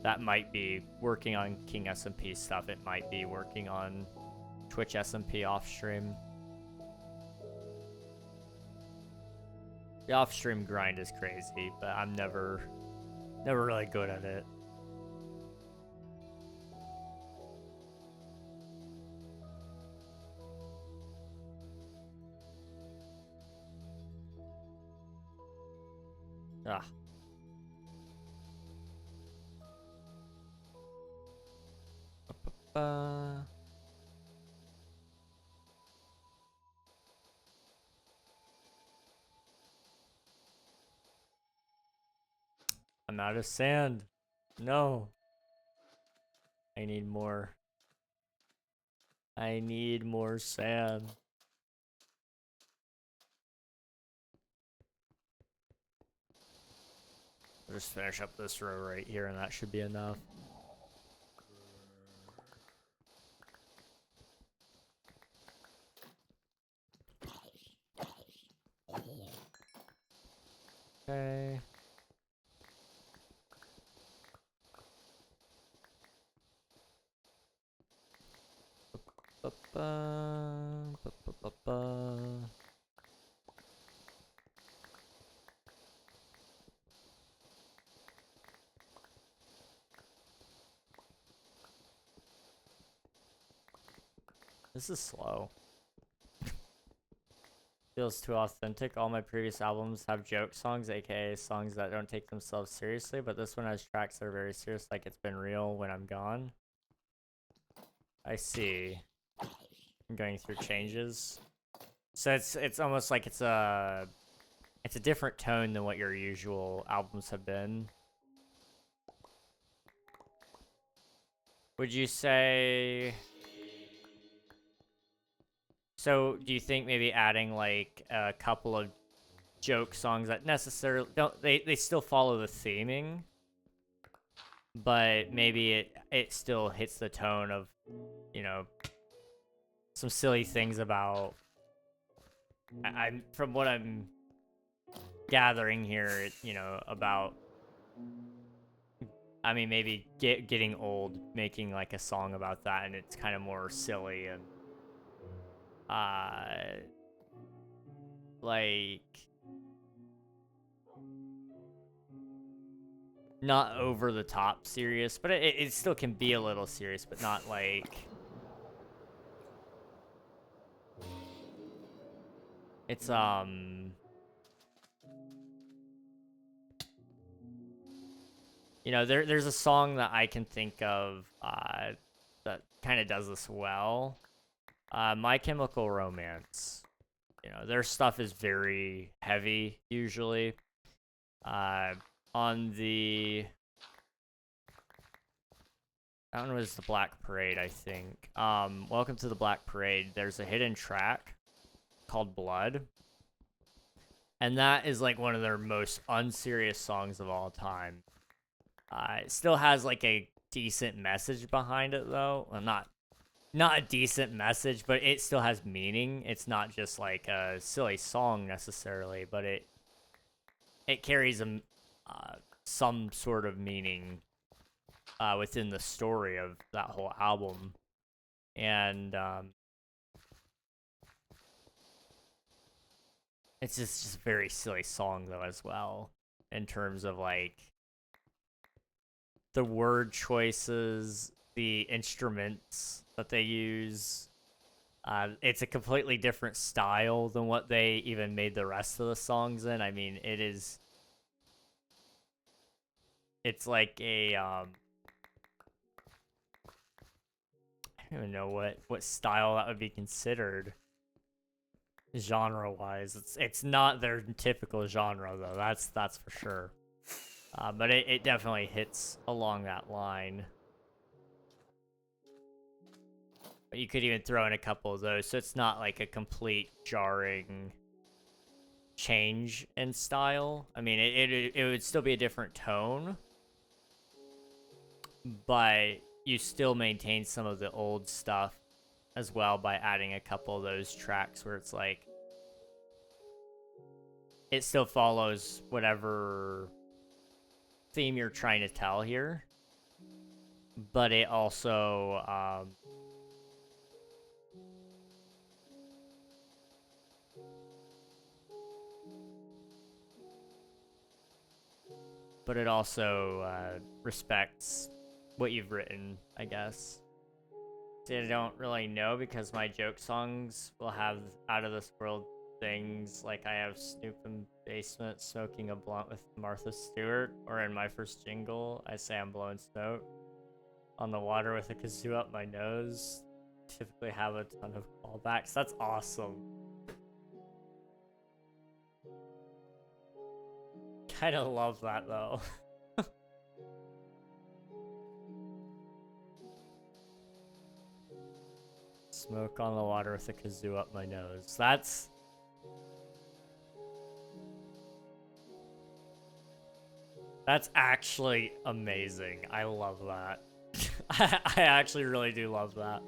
That might be working on King SMP stuff. It might be working on Twitch SMP off stream. The off stream grind is crazy, but I'm never really good at it. Ah. I'm out of sand. No. I need more. I need more sand. I'll just finish up this row right here, and that should be enough. Okay. This is slow. Feels too authentic. All my previous albums have joke songs, aka songs that don't take themselves seriously, but this one has tracks that are very serious, like It's Been Real, When I'm Gone. I see. I'm going through changes. So it's almost like it's a different tone than what your usual albums have been. Would you say... So, do you think maybe adding like a couple of joke songs that necessarily don't they still follow the theming, but maybe it still hits the tone of, you know, some silly things about I'm from what I'm gathering here, you know, about I mean maybe getting old, making like a song about that, and it's kind of more silly and like not over the top serious, but it still can be a little serious, but not like it's you know, there's a song that I can think of that kind of does this well. My Chemical Romance you know, their stuff is very heavy usually. On the, that one was the Black Parade, I think. Welcome to the Black Parade. There's a hidden track called Blood. And that is like one of their most unserious songs of all time. It still has like a decent message behind it though. Well, not a decent message, but it still has meaning. It's not just like a silly song necessarily, but it carries some sort of meaning within the story of that whole album. And it's just a very silly song though as well, in terms of like the word choices, the instruments that they use. It's a completely different style than what they even made the rest of the songs in. I mean, it's like a I don't even know what style that would be considered genre wise. It's not their typical genre though. That's for sure. But it definitely hits along that line. But you could even throw in a couple of those, so it's not like a complete jarring change in style. I mean, it would still be a different tone, but you still maintain some of the old stuff as well by adding a couple of those tracks where it's like it still follows whatever theme you're trying to tell here, but it also respects what you've written, I guess. I don't really know because my joke songs will have out of this world things like I have Snoop in basement smoking a blunt with Martha Stewart, or in my first jingle, I say I'm blowing smoke on the water with a kazoo up my nose. Typically have a ton of callbacks. That's awesome. Kind of love that though. Smoke on the water with a kazoo up my nose. That's actually amazing. I love that. I actually really do love that.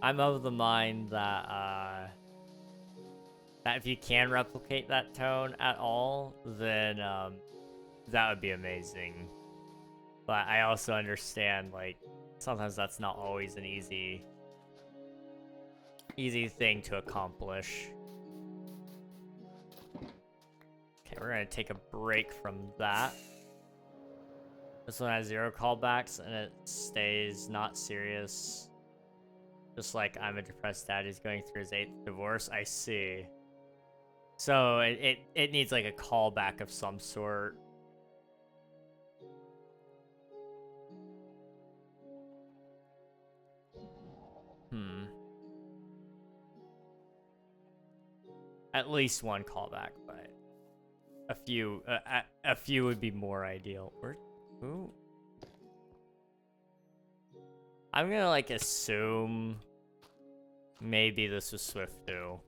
I'm of the mind that that if you can replicate that tone at all, then that would be amazing. But I also understand like sometimes that's not always an easy thing to accomplish. Okay, we're gonna take a break from that. This one has 0 callbacks and it stays not serious. Just like I'm a depressed dad who's going through his 8th divorce. I see. So it needs like a callback of some sort. At least one callback, but a few would be more ideal. Ooh. I'm gonna like assume maybe this was Swift too.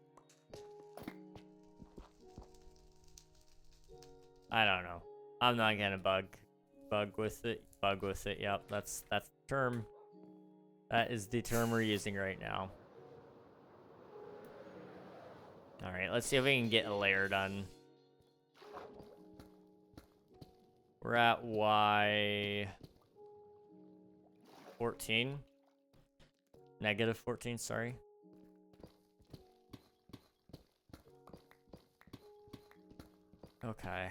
I don't know. I'm not gonna bug with it. Bug with it. Yep, that's the term. That is the term we're using right now. All right, let's see if we can get a layer done. We're at Y 14. Negative 14, sorry. Okay.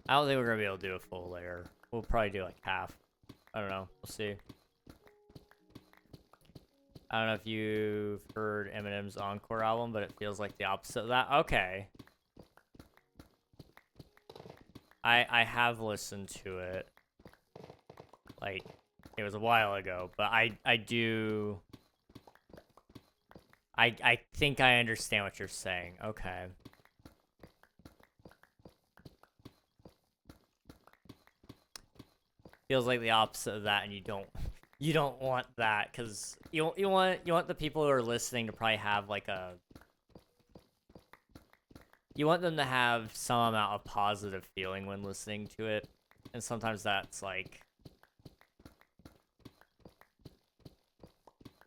I don't think we're gonna be able to do a full layer. We'll probably do like half. I don't know. We'll see. I don't know if you've heard Eminem's Encore album, but it feels like the opposite of that. Okay. I have listened to it. Like, it was a while ago, but I think I understand what you're saying. Okay. Feels like the opposite of that, and you don't want that, because you want the people who are listening to probably have like a, you want them to have some amount of positive feeling when listening to it, and sometimes that's like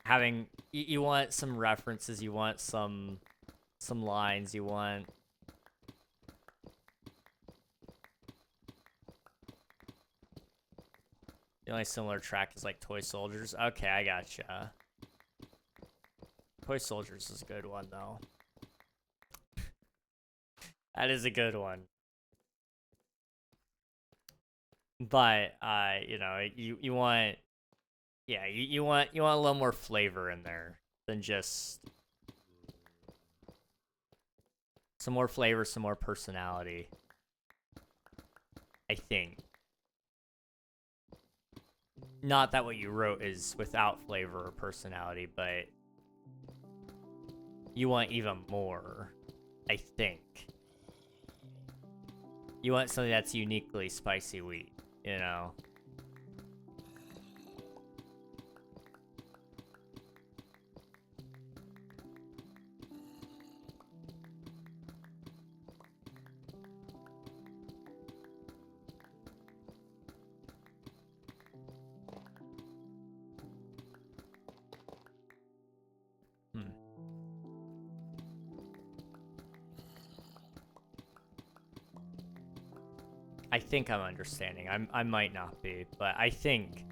having, you want some references, you want some lines, you want the only similar track is like Toy Soldiers. Okay, I gotcha. Toy Soldiers is a good one though. That is a good one. But you know, you want, yeah, you want a little more flavor in there than just some more flavor, some more personality. I think. Not that what you wrote is without flavor or personality, but you want even more, I think. You want something that's uniquely spicy wheat, you know? I think I'm understanding. I might not be, but I think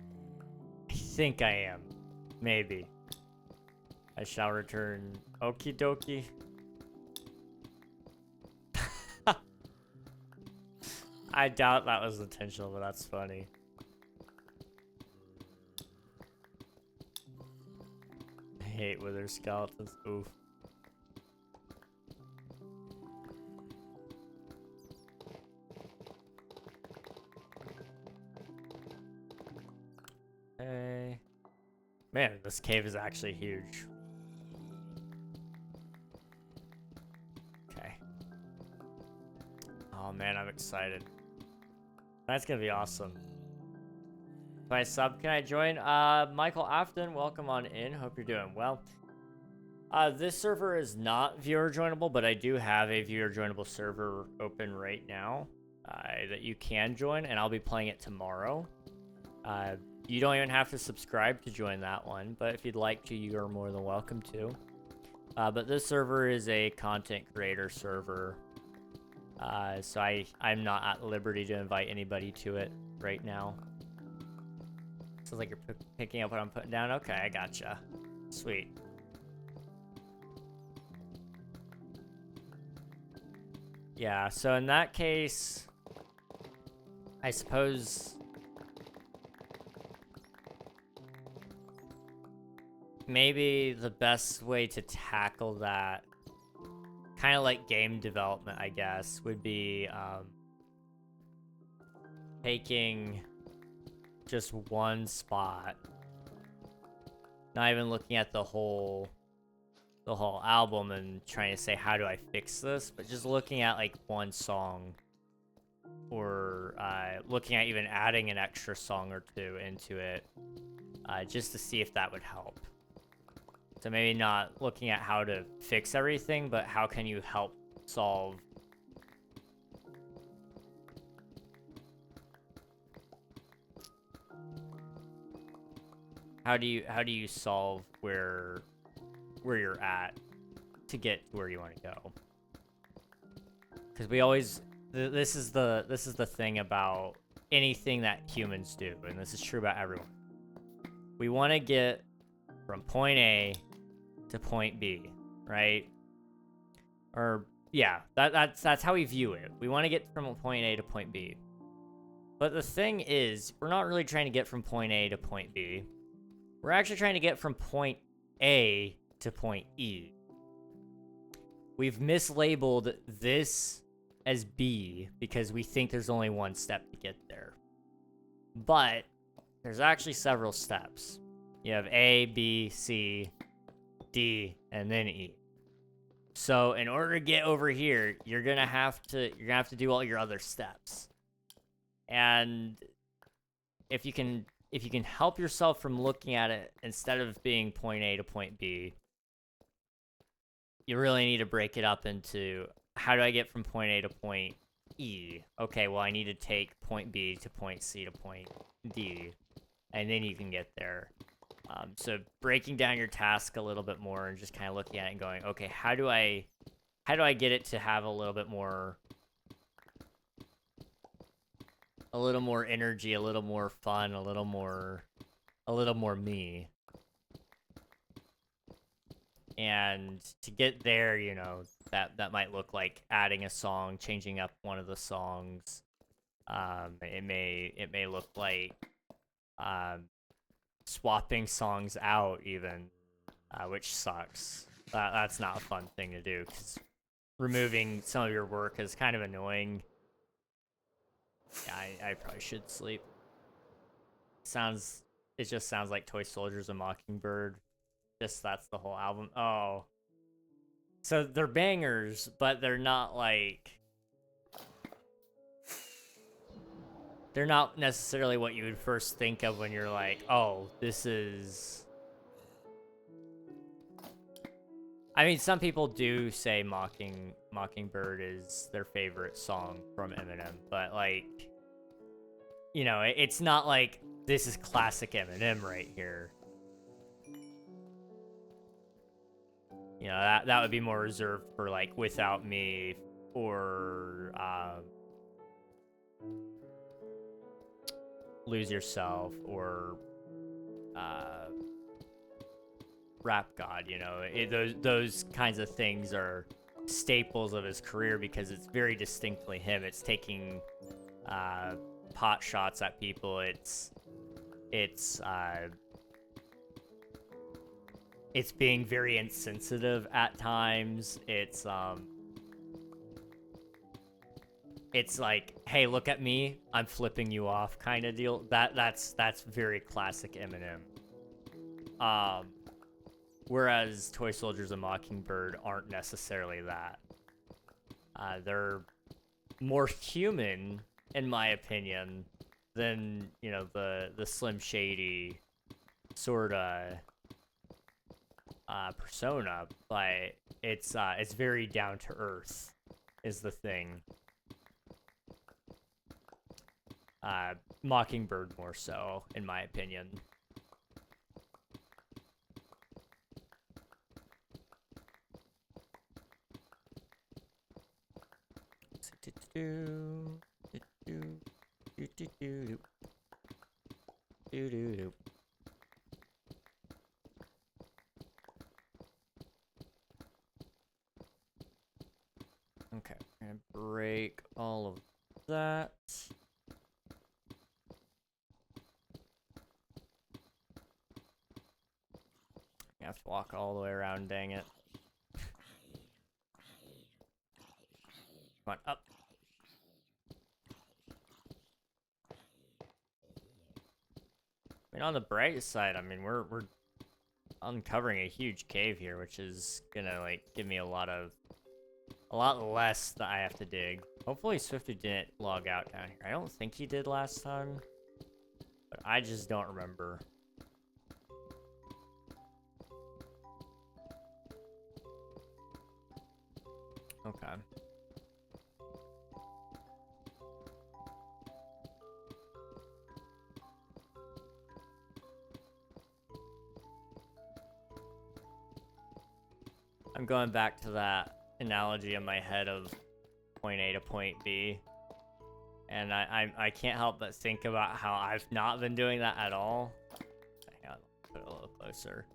I am. Maybe. I shall return. Okie dokie. I doubt that was intentional, but that's funny. I hate wither skeletons. Oof. Hey. Man, this cave is actually huge. Okay. Oh man, I'm excited. That's gonna be awesome. If I sub, can I join? Michael Afton, welcome on in. Hope you're doing well. This server is not viewer joinable, but I do have a viewer joinable server open right now that you can join, and I'll be playing it tomorrow. You don't even have to subscribe to join that one, but if you'd like to, you are more than welcome to. But this server is a content creator server, so I'm not at liberty to invite anybody to it right now. Sounds like you're picking up what I'm putting down. Okay, I gotcha. Sweet. Yeah, so in that case, I suppose maybe the best way to tackle that, kind of like game development, I guess, would be taking just one spot, not even looking at the whole album and trying to say, how do I fix this, but just looking at like one song, or looking at even adding an extra song or two into it, just to see if that would help. So maybe not looking at how to fix everything, but how can you help solve how do you solve where you're at to get to where you want to go? Because we always, this is the thing about anything that humans do, and this is true about everyone. We want to get from point A to point B, right? Or yeah, that's how we view it. We want to get from point A to point B. But the thing is, we're not really trying to get from point A to point B. We're actually trying to get from point A to point E. We've mislabeled this as B because we think there's only one step to get there. But there's actually several steps. You have A, B, C, D, and then E. So in order to get over here, you're gonna have to do all your other steps. And if you can help yourself from looking at it instead of being point A to point B, you really need to break it up into how do I get from point A to point E? Okay, well I need to take point B to point C to point D, and then you can get there. So breaking down your task a little bit more and just kind of looking at it and going, okay, how do I get it to have a little bit more energy, a little more fun, a little more me. And to get there, you know, that might look like adding a song, changing up one of the songs. It may look like swapping songs out even, which sucks. That's not a fun thing to do because removing some of your work is kind of annoying. Yeah, I probably should sleep. It just sounds like Toy Soldiers and Mockingbird. Just that's the whole album. Oh. So they're bangers, but they're not like... They're not necessarily what you would first think of when you're like, oh, this is... I mean, some people do say Mockingbird is their favorite song from Eminem, but like, you know, it's not like this is classic Eminem right here. You know, that would be more reserved for like Without Me or Lose Yourself or Rap God, you know. Those kinds of things are staples of his career because it's very distinctly him. It's taking pot shots at people. It's being very insensitive at times. It's like, hey, look at me, I'm flipping you off kind of deal. That's very classic Eminem. Whereas Toy Soldiers and Mockingbird aren't necessarily that. They're more human, in my opinion, than, you know, the Slim Shady sorta persona, but it's very down to earth is the thing. Mockingbird more so, in my opinion. Okay, I'm gonna break all of that. I have to walk all the way around, dang it. Come on, up. I mean, on the bright side, I mean, we're uncovering a huge cave here, which is gonna, like, give me a lot less that I have to dig. Hopefully Swifty didn't log out down here. I don't think he did last time, but I just don't remember. Okay. I'm going back to that analogy in my head of point A to point B. And I can't help but think about how I've not been doing that at all. Hang on, put it a little closer.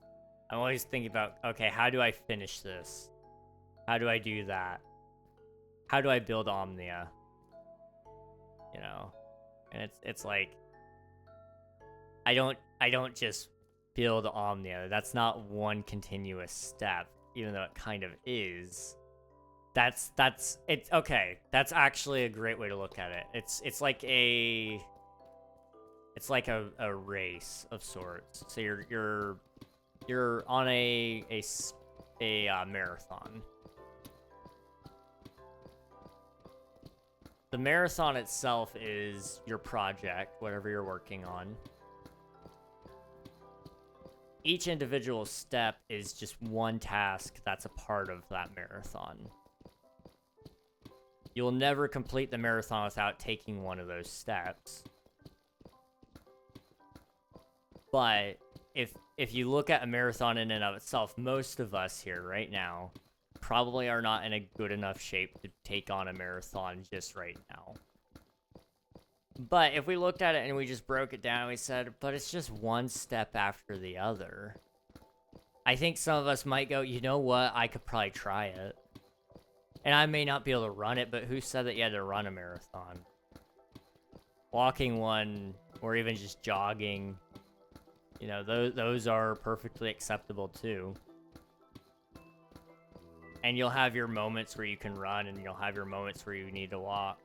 I'm always thinking about, okay, how do I finish this? How do I do that? How do I build Omnia? You know? And it's like, I don't just build Omnia. That's not one continuous step, even though it kind of is. That's it's okay. That's actually a great way to look at it. It's like a race of sorts. So you're on a marathon. The marathon itself is your project, whatever you're working on. Each individual step is just one task that's a part of that marathon. You'll never complete the marathon without taking one of those steps. But if you look at a marathon in and of itself, most of us here right now probably are not in a good enough shape to take on a marathon just right now. But if we looked at it and we just broke it down, we said, but it's just one step after the other. I think some of us might go, you know what, I could probably try it. And I may not be able to run it, but who said that you had to run a marathon? Walking one, or even just jogging, you know, those are perfectly acceptable too. And you'll have your moments where you can run, and you'll have your moments where you need to walk.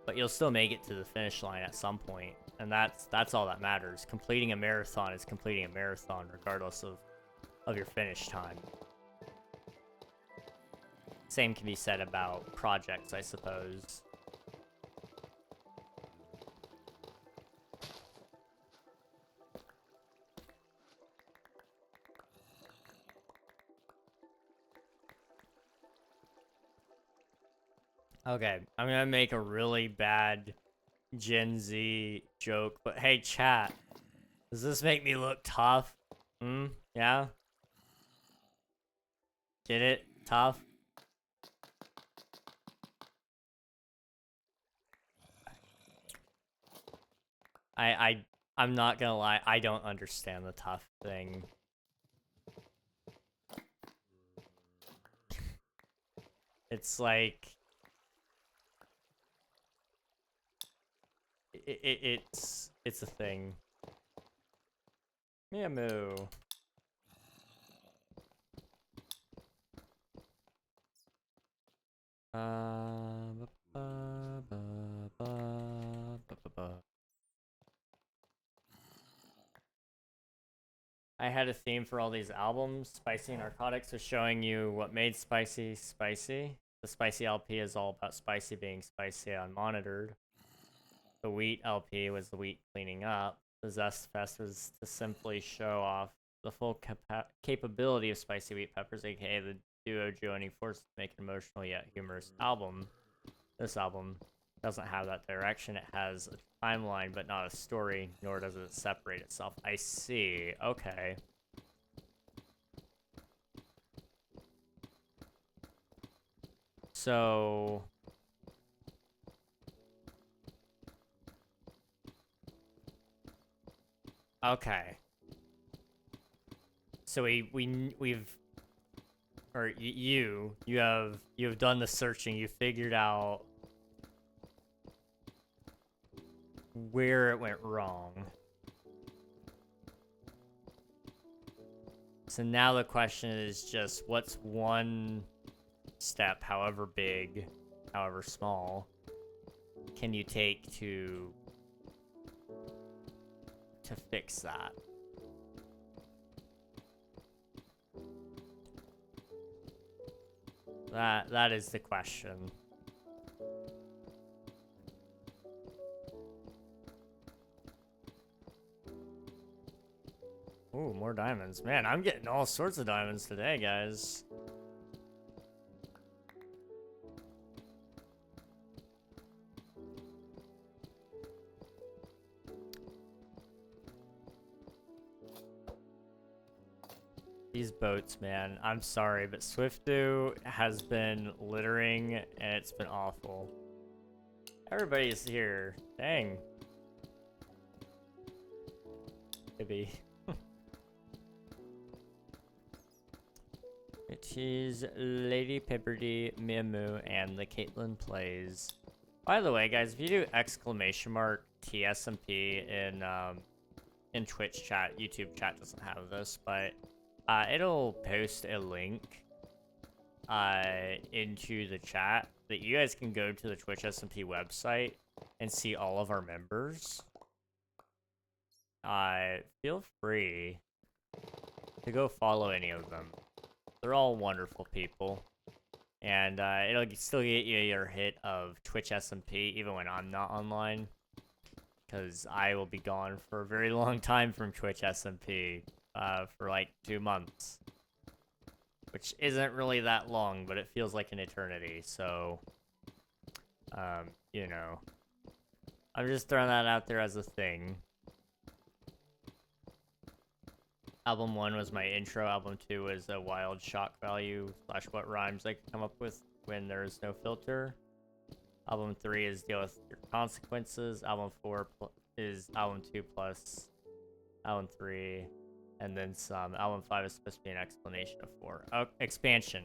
But you'll still make it to the finish line at some point, and that's all that matters. Completing a marathon is completing a marathon, regardless of your finish time. Same can be said about projects, I suppose. Okay, I'm gonna make a really bad Gen Z joke, but hey, chat, does this make me look tough? Yeah? Get it? Tough? I'm not gonna lie, I don't understand the tough thing. It's like... It's a thing. Meow. I had a theme for all these albums. Spicy Narcotics was showing you what made Spicy spicy. The Spicy LP is all about Spicy being spicy unmonitored. The Wheat LP was the wheat cleaning up. The Zest Fest was to simply show off the full capability of Spicy Wheat Peppers, aka the duo joining forces to make an emotional yet humorous album. This album doesn't have that direction. It has a timeline, but not a story, nor does it separate itself. I see. Okay. So... Okay. So we've or you have done the searching. You figured out where it went wrong. So now the question is just, what's one step, however big, however small, can you take to fix that? That is the question. Ooh, more diamonds. Man, I'm getting all sorts of diamonds today, guys. These boats, man. I'm sorry, but Swiftu has been littering, and it's been awful. Everybody's here. Dang. Maybe. It is Lady Pepperdy, Miamu, and the Caitlin Plays. By the way, guys, if you do !TSMP in Twitch chat, YouTube chat doesn't have this, but It'll post a link into the chat that you guys can go to the Twitch SMP website and see all of our members. Feel free to go follow any of them. They're all wonderful people. And it'll still get you your hit of Twitch SMP even when I'm not online. Because I will be gone for a very long time from Twitch SMP. For like 2 months. Which isn't really that long, but it feels like an eternity, so... you know. I'm just throwing that out there as a thing. Album 1 was my intro, album 2 was a wild shock value / what rhymes I could come up with when there is no filter. Album 3 is deal with your consequences. Album 4 is album 2 plus album 3, and then some. Album 5 is supposed to be an explanation of 4. Oh, expansion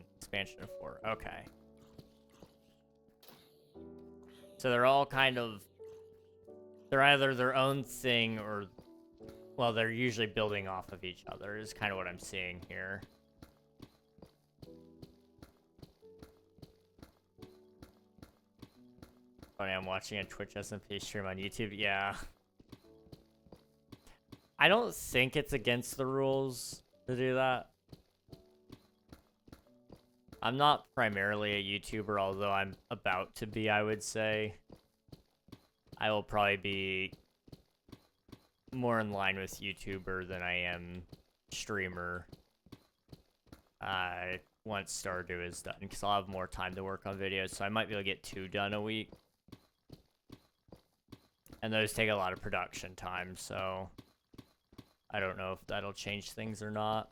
of 4. Okay. So they're all kind of, they're either their own thing or, well, they're usually building off of each other is kind of what I'm seeing here. Funny, I'm watching a Twitch SMP stream on YouTube. Yeah. I don't think it's against the rules to do that. I'm not primarily a YouTuber, although I'm about to be, I would say. I will probably be more in line with YouTuber than I am streamer. Once Stardew is done, because I'll have more time to work on videos, so I might be able to get 2 done a week. And those take a lot of production time, so I don't know if that'll change things or not.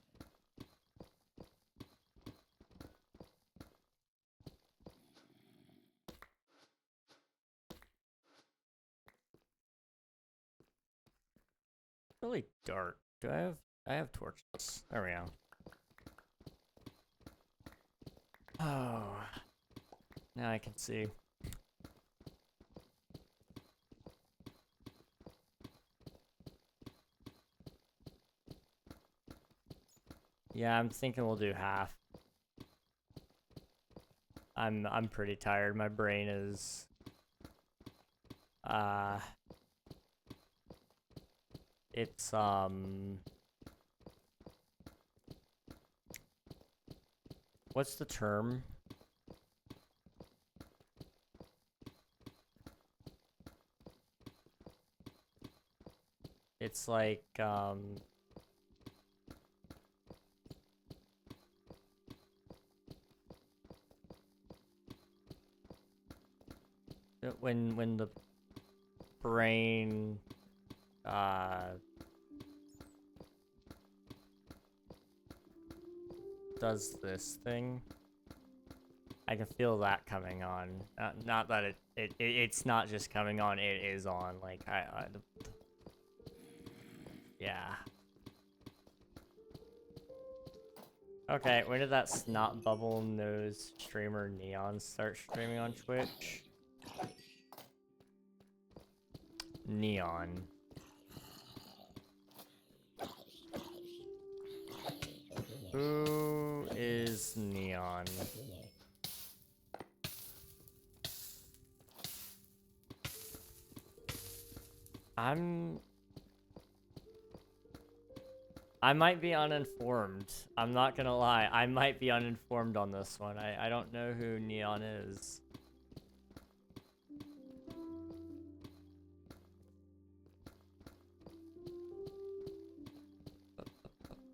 Really dark. Do I have torches? There we go. Oh. Now I can see. Yeah, I'm thinking we'll do half. I'm pretty tired. My brain is it's what's the term? It's like when the brain does this thing, I can feel that coming on. Not that it's not just coming on, it is on. Like yeah. Okay, when did that snot bubble nose streamer Neon start streaming on Twitch? Neon. Who is Neon? I might be uninformed. I'm not gonna lie. I might be uninformed on this one. I don't know who Neon is.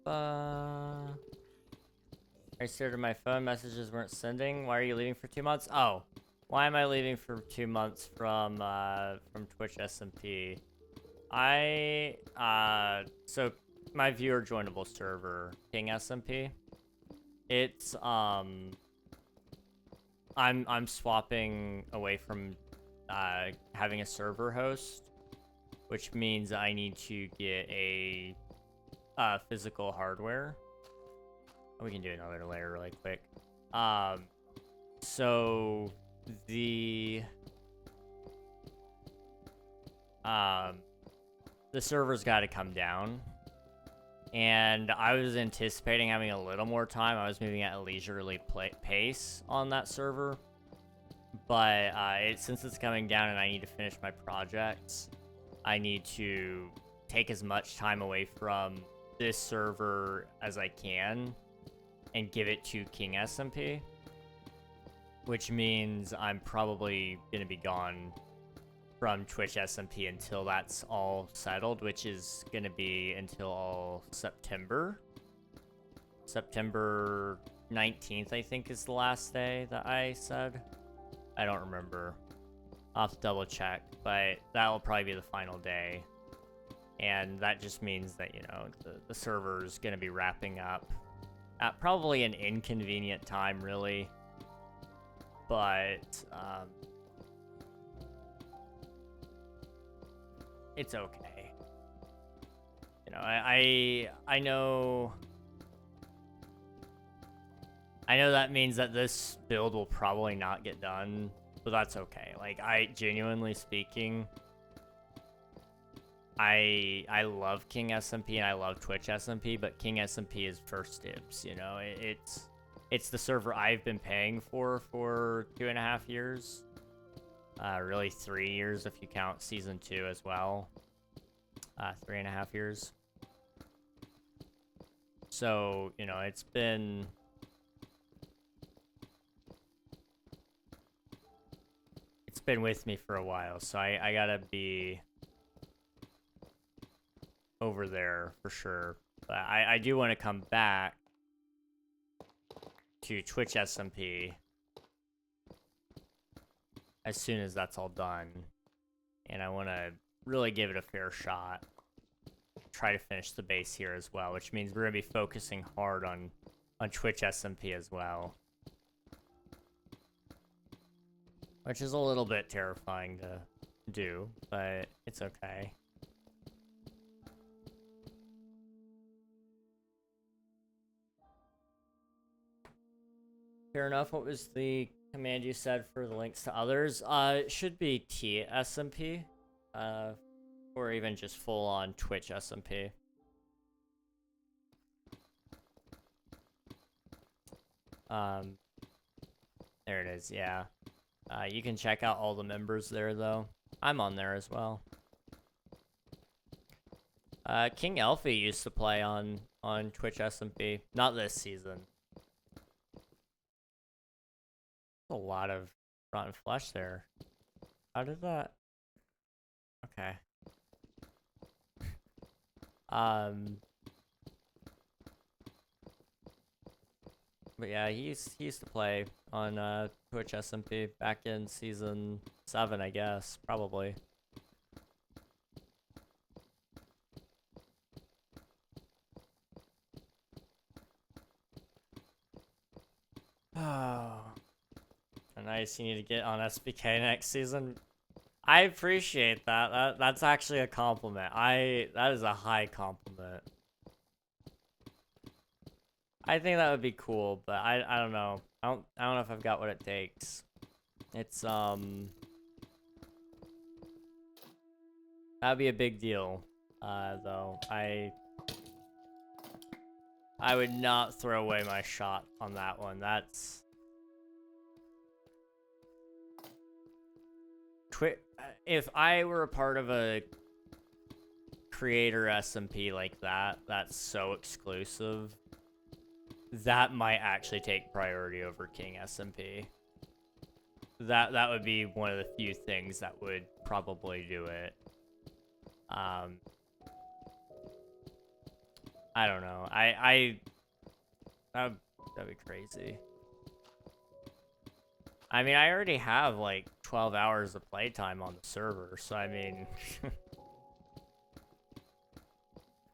I stared at my phone, messages weren't sending. Why are you leaving for 2 months? Oh, why am I leaving for 2 months from Twitch SMP? So my viewer joinable server, King SMP, it's, I'm swapping away from, having a server host, which means I need to get a, physical hardware. We can do another layer really quick. So the server's got to come down. And I was anticipating having a little more time. I was moving at a leisurely pace on that server. But since it's coming down and I need to finish my projects, I need to take as much time away from this server as I can and give it to King SMP. Which means I'm probably going to be gone from Twitch SMP until that's all settled, which is going to be until September. September 19th, I think, is the last day that I said. I don't remember. I'll have to double check, but that will probably be the final day. And that just means that, you know, the server's going to be wrapping up at probably an inconvenient time, really. But, it's okay. You know, I know that means that this build will probably not get done, but that's okay. Like, genuinely speaking, I love King SMP and I love Twitch SMP, but King SMP is first dibs, you know? It's the server I've been paying for 2.5 years. Really 3 years if you count Season 2 as well. 3.5 years. So, you know, it's been with me for a while, so I gotta be over there for sure. But I do want to come back to Twitch SMP as soon as that's all done, and I want to really give it a fair shot. Try to finish the base here as well, which means we're gonna be focusing hard on Twitch SMP as well, which is a little bit terrifying to do, but it's okay. Fair enough. What was the command you said for the links to others? It should be TSMP, or even just full-on Twitch SMP. There it is, yeah. You can check out all the members there, though. I'm on there as well. King Elfie used to play on Twitch SMP. Not this season. A lot of rotten flesh there. How did that? Okay. But yeah, he used to play on Twitch SMP back in Season 7, I guess, probably. Oh. Nice, you need to get on SBK next season. I appreciate that. That's actually a compliment. That is a high compliment. I think that would be cool, but I don't know. I don't know if I've got what it takes. It's that'd be a big deal. Though I would not throw away my shot on that one. That's if I were a part of a creator SMP like that, that's so exclusive, that might actually take priority over King SMP. That would be one of the few things that would probably do it. I don't know. That'd be crazy. I mean, I already have like 12 hours of playtime on the server, so I mean,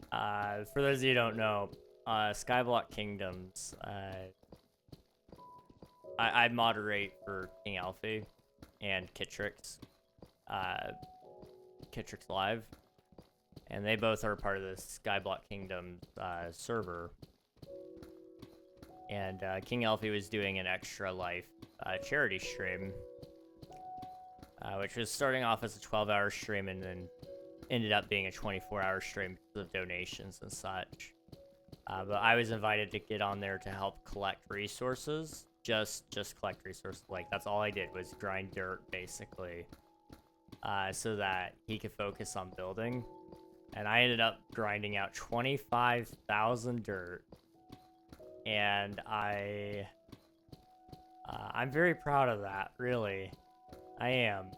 for those of you who don't know, Skyblock Kingdoms, I moderate for King Alfie and Kitrix, Kitrix Live, and they both are part of the Skyblock Kingdoms server. And King Alfie was doing an Extra Life charity stream, which was starting off as a 12-hour stream and then ended up being a 24-hour stream because of donations and such. But I was invited to get on there to help collect resources. Just collect resources. Like, that's all I did was grind dirt, basically. So that he could focus on building. And I ended up grinding out 25,000 dirt. And I'm very proud of that, really. I am.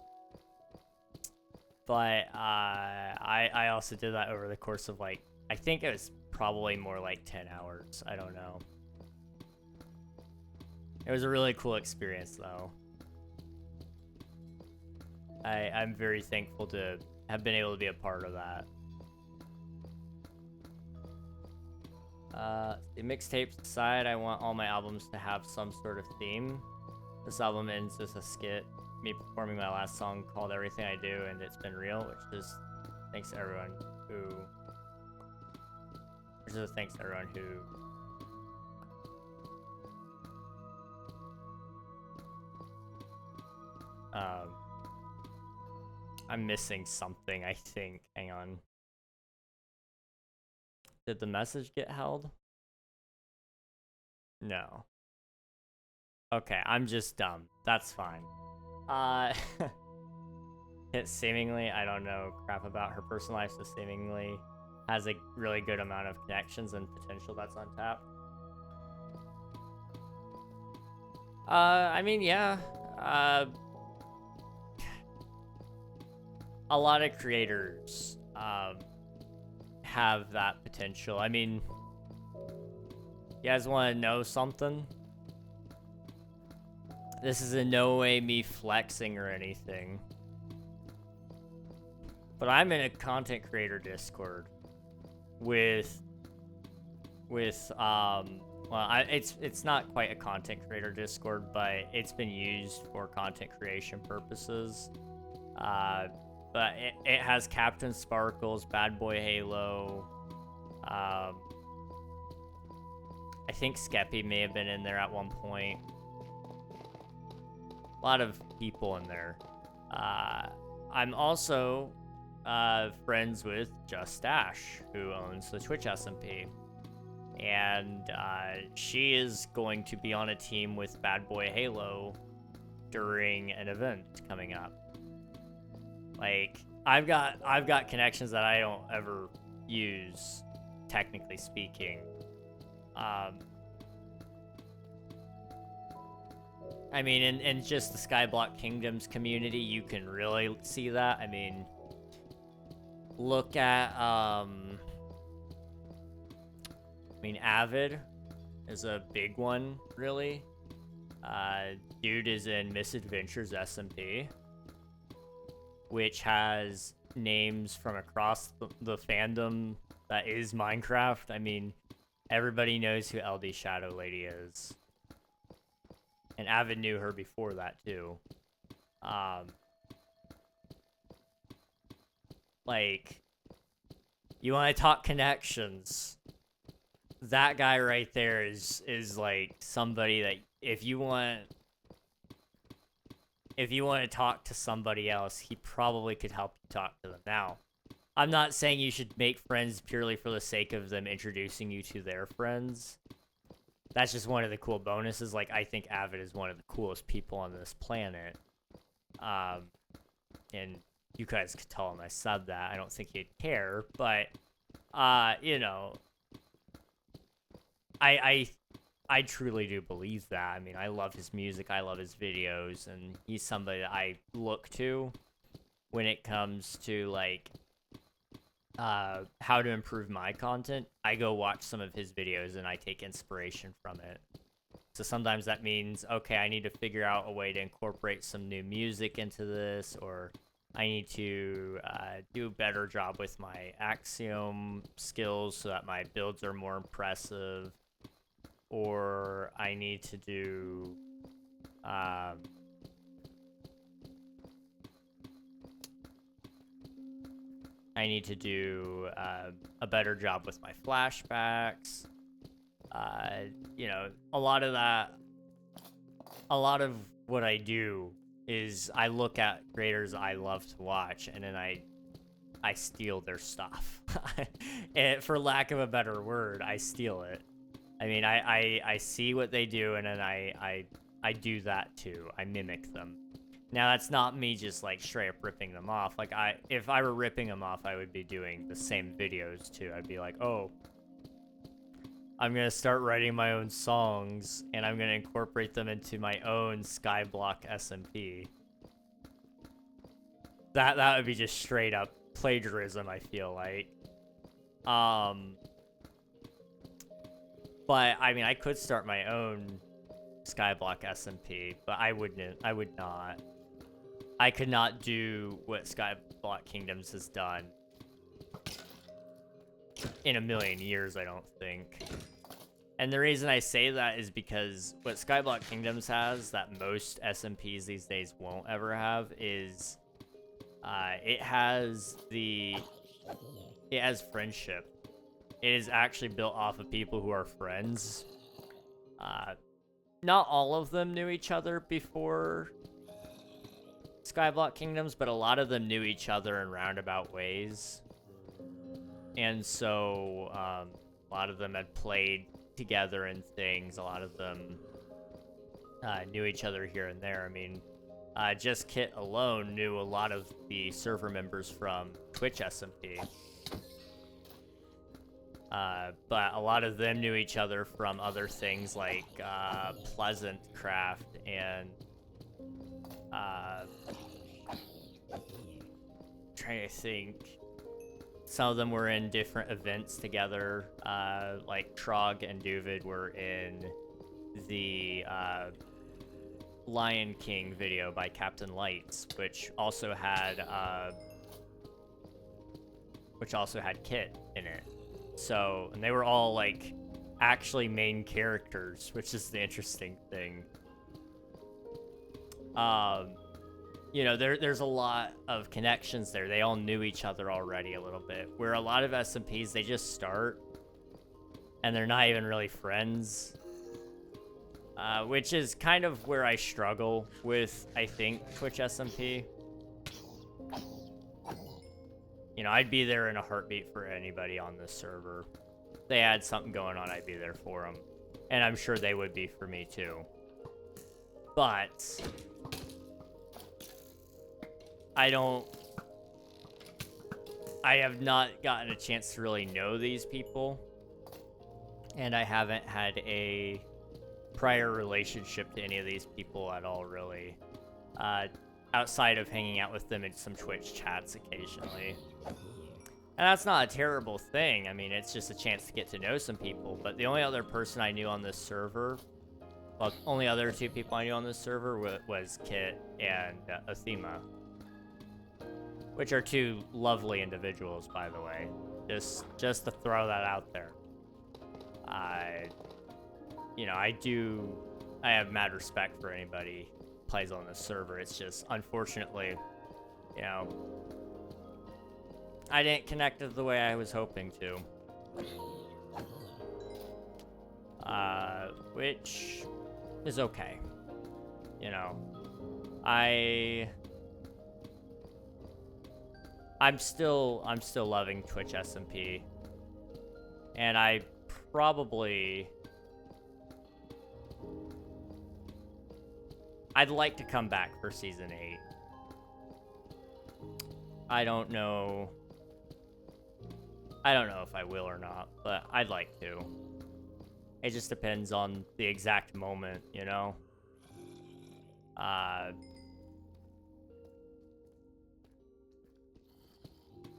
But I also did that over the course of, like, I think it was probably more like 10 hours. I don't know. It was a really cool experience, though. I'm very thankful to have been able to be a part of that. The mixtapes aside, I want all my albums to have some sort of theme. This album ends with a skit, me performing my last song called Everything I Do, and It's Been Real, which is thanks to everyone who... I'm missing something, I think. Hang on. Did the message get held? No. Okay, I'm just dumb. That's fine. It seemingly, I don't know crap about her personal life, so seemingly has a really good amount of connections and potential that's untapped. I mean, yeah. A lot of creators have that potential. I mean, you guys want to know something? This is in no way me flexing or anything. But I'm in a content creator Discord with well, it's not quite a content creator Discord, but it's been used for content creation purposes. But it has Captain Sparkles, Bad Boy Halo. I think Skeppy may have been in there at one point. A lot of people in there. I'm also friends with JustDash, who owns the Twitch SMP. And she is going to be on a team with Bad Boy Halo during an event coming up. Like, I've got connections that I don't ever use, technically speaking. I mean, in just the Skyblock Kingdoms community, you can really see that. I mean, look at, Avid is a big one, really. Dude is in Misadventures SMP, which has names from across the fandom that is Minecraft. I mean, everybody knows who LD Shadow Lady is. And Avid knew her before that, too. Like, you want to talk connections. That guy right there is like somebody that if you want to talk to somebody else, he probably could help you talk to them. Now, I'm not saying you should make friends purely for the sake of them introducing you to their friends. That's just one of the cool bonuses. Like, I think Avid is one of the coolest people on this planet. And you guys could tell him I said that. I don't think he'd care, but, you know, I truly do believe that. I mean, I love his music, I love his videos, and he's somebody that I look to when it comes to, like, how to improve my content. I go watch some of his videos and I take inspiration from it. So sometimes that means, okay, I need to figure out a way to incorporate some new music into this, or I need to do a better job with my Axiom skills so that my builds are more impressive, or I need to do a better job with my flashbacks. You know, a lot of what I do is I look at creators I love to watch, and then I I steal their stuff. And for lack of a better word, I steal it. I mean, I see what they do, and then I do that too. I mimic them. Now, that's not me just, like, straight up ripping them off. Like, if I were ripping them off, I would be doing the same videos too. I'd be like, oh, I'm gonna start writing my own songs, and I'm gonna incorporate them into my own Skyblock SMP. That would be just straight up plagiarism, I feel like. But I mean, I could start my own Skyblock SMP, but I would not. I could not do what Skyblock Kingdoms has done in a million years, I don't think. And the reason I say that is because what Skyblock Kingdoms has that most SMPs these days won't ever have is it has friendship. It is actually built off of people who are friends. Not all of them knew each other before Skyblock Kingdoms, but a lot of them knew each other in roundabout ways. And so a lot of them had played together and things. A lot of them knew each other here and there. I mean, Just Kit alone knew a lot of the server members from Twitch SMP. But a lot of them knew each other from other things like Pleasant Craft and trying to think. Some of them were in different events together. Like Trog and Duvid were in the Lion King video by Captain Lights, which also had Kit in it. So, and they were all like actually main characters, which is the interesting thing. You know, there's a lot of connections there. They all knew each other already a little bit. Where a lot of SMPs, they just start and they're not even really friends. Which is kind of where I struggle with, I think, Twitch SMP. You know, I'd be there in a heartbeat for anybody on this server. If they had something going on, I'd be there for them. And I'm sure they would be for me too. But I have not gotten a chance to really know these people. And I haven't had a prior relationship to any of these people at all, really. Outside of hanging out with them in some Twitch chats occasionally. And that's not a terrible thing. I mean, it's just a chance to get to know some people. But the only other person I knew on this server, well, only other two people I knew on this server was Kit and Athema. Which are two lovely individuals, by the way. Just to throw that out there. You know, I have mad respect for anybody who plays on this server. It's just, unfortunately, you know, I didn't connect it the way I was hoping to. Which is okay. You know, I'm still loving Twitch SMP. And I'd like to come back for Season 8. I don't know if I will or not, but I'd like to. It just depends on the exact moment, you know?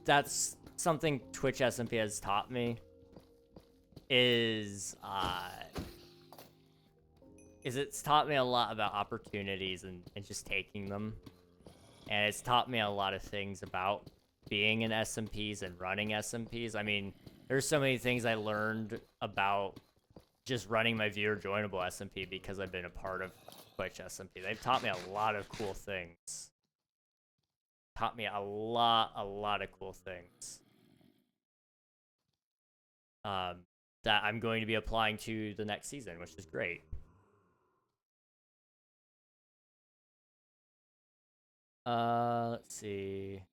That's something Twitch SMP has taught me, is it's taught me a lot about opportunities and just taking them. And it's taught me a lot of things about being in SMPs and running SMPs. I mean, there's so many things I learned about just running my viewer joinable SMP because I've been a part of Twitch SMP. They've taught me a lot of cool things. Taught me a lot of cool things. That I'm going to be applying to the next season, which is great. Let's see.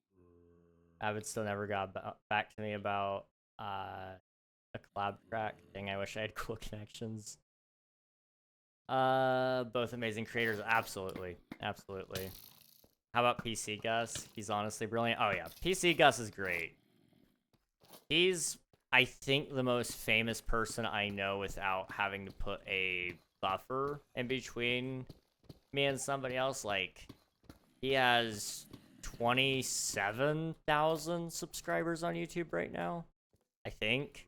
Avid still never got back to me about a collab track. Dang, I wish I had cool connections. Both amazing creators. Absolutely. Absolutely. How about PC Gus? He's honestly brilliant. Oh, yeah. PC Gus is great. He's, I think, the most famous person I know without having to put a buffer in between me and somebody else. Like, he has 27,000 subscribers on YouTube right now. I think.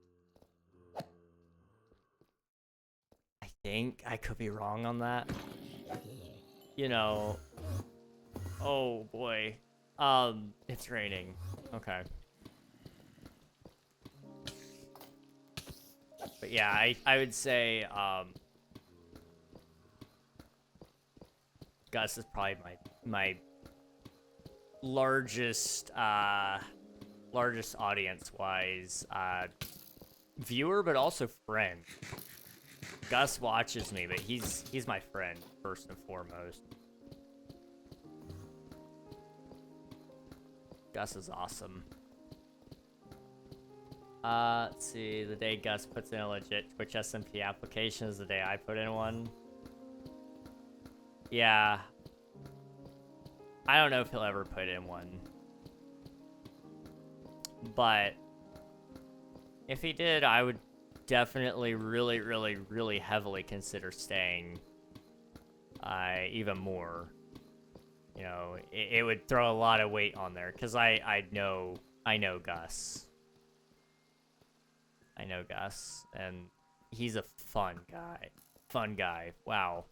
I could be wrong on that. You know. Oh boy. It's raining. Okay. But yeah, I would say Gus is probably my largest largest audience-wise viewer, but also friend. Gus watches me, but he's my friend first and foremost. Gus is awesome. Let's see. The day Gus puts in a legit Twitch SMP application is the day I put in one. Yeah. I don't know if he'll ever put in one. But if he did, I would definitely really heavily consider staying even more. You know, it would throw a lot of weight on there because I know Gus. I know Gus, and he's a fun guy. Fun guy. Wow.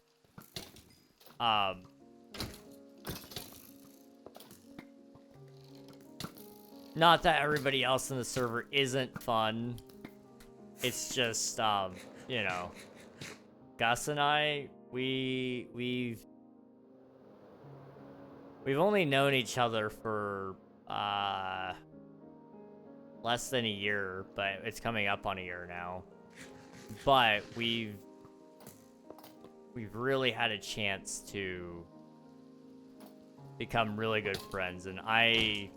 Not that everybody else in the server isn't fun. It's just, you know, Gus and I, we've only known each other for, less than a year, but it's coming up on a year now. But we've really had a chance to become really good friends, and I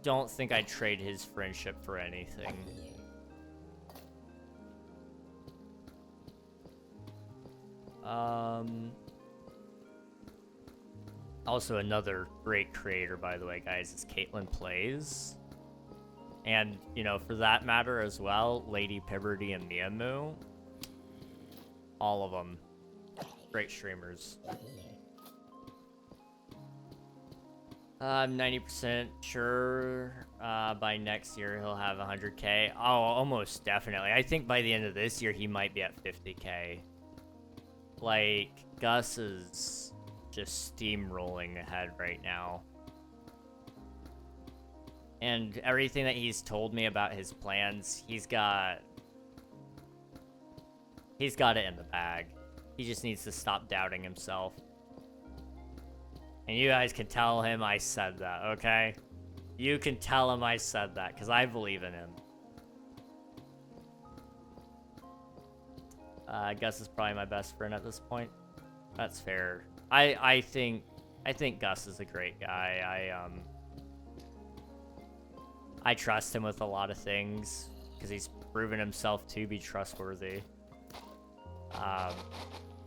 don't think I'd trade his friendship for anything. Also, another great creator, by the way, guys, is Caitlin Plays. And, you know, for that matter as well, Lady Pibberty and Miamu. All of them. Great streamers. I'm 90% sure by next year he'll have 100K. Oh, almost definitely. I think by the end of this year he might be at 50K. Like, Gus is just steamrolling ahead right now. And everything that he's told me about his plans, he's got it in the bag. He just needs to stop doubting himself. And you guys can tell him I said that, okay? You can tell him I said that, because I believe in him. Gus is probably my best friend at this point. That's fair. I think Gus is a great guy. I trust him with a lot of things because he's proven himself to be trustworthy.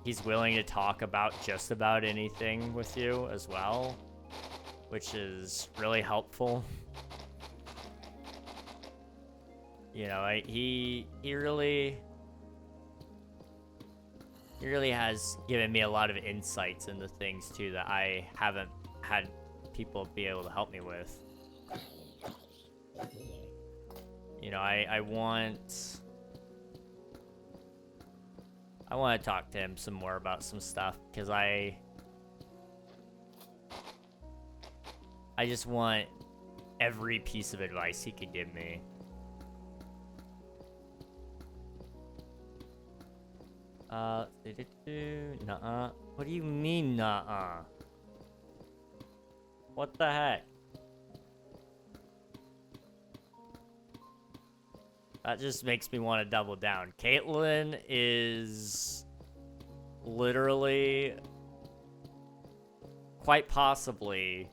He's willing to talk about just about anything with you as well, which is really helpful. You know, he really has given me a lot of insights into things too that I haven't had people be able to help me with. You know, I want to talk to him some more about some stuff because I just want every piece of advice he could give me. Nuh-uh. What do you mean, nuh-uh? What the heck? That just makes me want to double down. Caitlin is literally, quite possibly,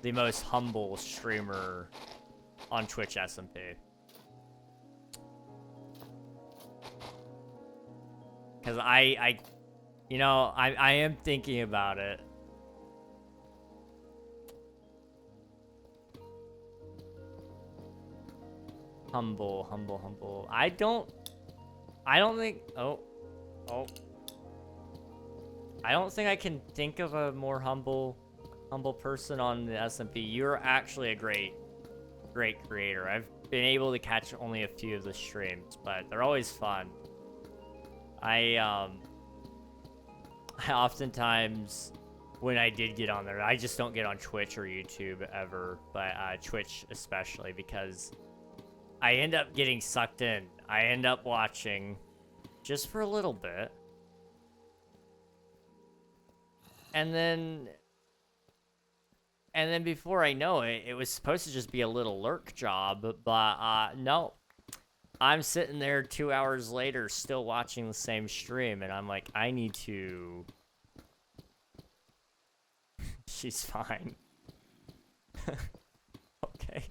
the most humble streamer on Twitch SMP. Because I am thinking about it. Humble. I don't think, I don't think I can think of a more humble person on the SMP. You're actually a great creator. I've been able to catch only a few of the streams, but they're always fun. I oftentimes, when I did get on there, I just don't get on Twitch or YouTube ever, but Twitch especially, because I end up getting sucked in. I end up watching just for a little bit. And then before I know it, it was supposed to just be a little lurk job, but no. I'm sitting there 2 hours later still watching the same stream, and I'm like, I need to... She's fine. Okay.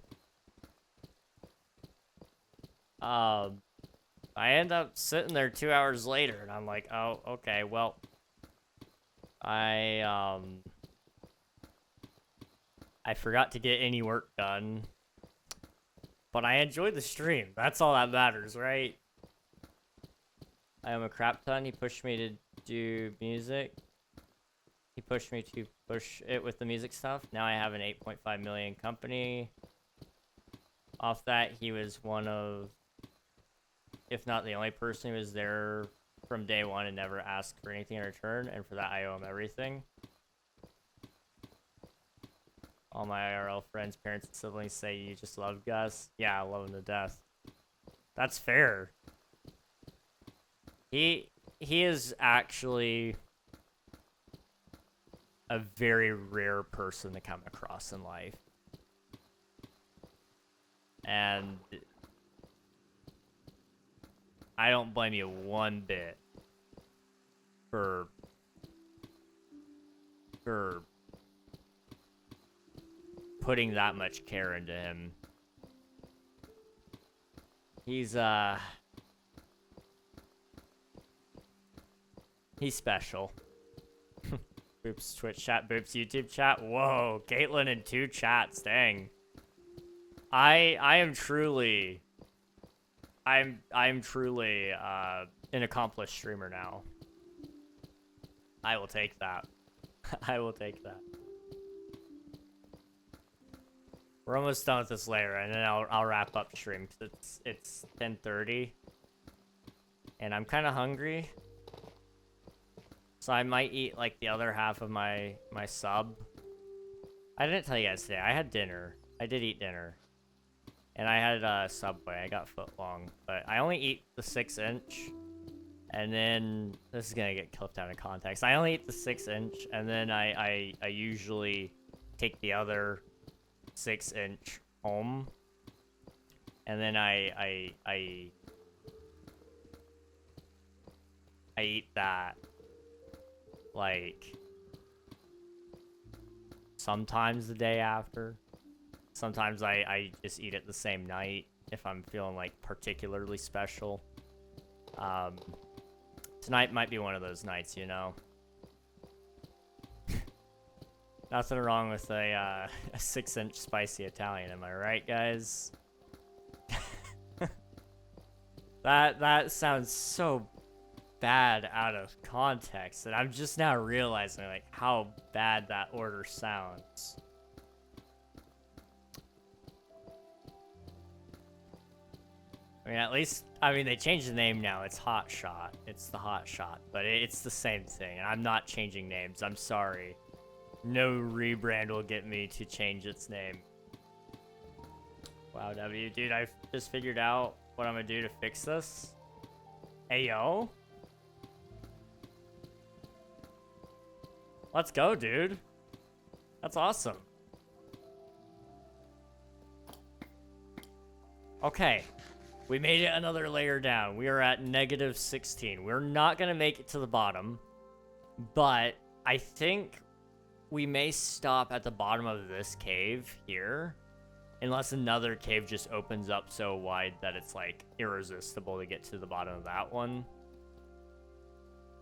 I end up sitting there 2 hours later, and I'm like, oh, okay, well... I forgot to get any work done. But I enjoyed the stream. That's all that matters, right? I am a crap ton. He pushed me to do music. He pushed me to push it with the music stuff. Now I have an 8.5 million company. Off that, he was one of, if not the only person who was there from day one and never asked for anything in return. And for that, I owe him everything. All my IRL friends, parents, and siblings say you just love Gus. Yeah, I love him to death. That's fair. He is actually a very rare person to come across in life. And I don't blame you one bit for putting that much care into him. He's special. Boops Twitch chat, Boops YouTube chat. Whoa, Caitlin in 2 chats, dang. I am truly an accomplished streamer now. I will take that. I will take that. We're almost done with this layer, and then I'll wrap up stream, because it's 10:30, and I'm kind of hungry, so I might eat like the other half of my sub. I didn't tell you guys today. I had dinner. I did eat dinner, and I had Subway. I got footlong, but I only eat the 6-inch, and then this is gonna get clipped out of context. I only eat the 6-inch, and then I usually take the other 6-inch home, and then I eat that like sometimes the day after. Sometimes I just eat it the same night if I'm feeling like particularly special. Tonight might be one of those nights, you know. Nothing wrong with a 6-inch spicy Italian, am I right, guys? That sounds so bad out of context, and I'm just now realizing like how bad that order sounds. I mean, at least, they changed the name now. It's Hot Shot. It's the Hot Shot, but it's the same thing, and I'm not changing names. I'm sorry. No rebrand will get me to change its name. Wow, W, dude, I just figured out what I'm gonna do to fix this. Hey, yo. Let's go, dude. That's awesome. Okay. We made it another layer down. We are at -16. We're not gonna make it to the bottom, but I think we may stop at the bottom of this cave here. Unless another cave just opens up so wide that it's, like, irresistible to get to the bottom of that one.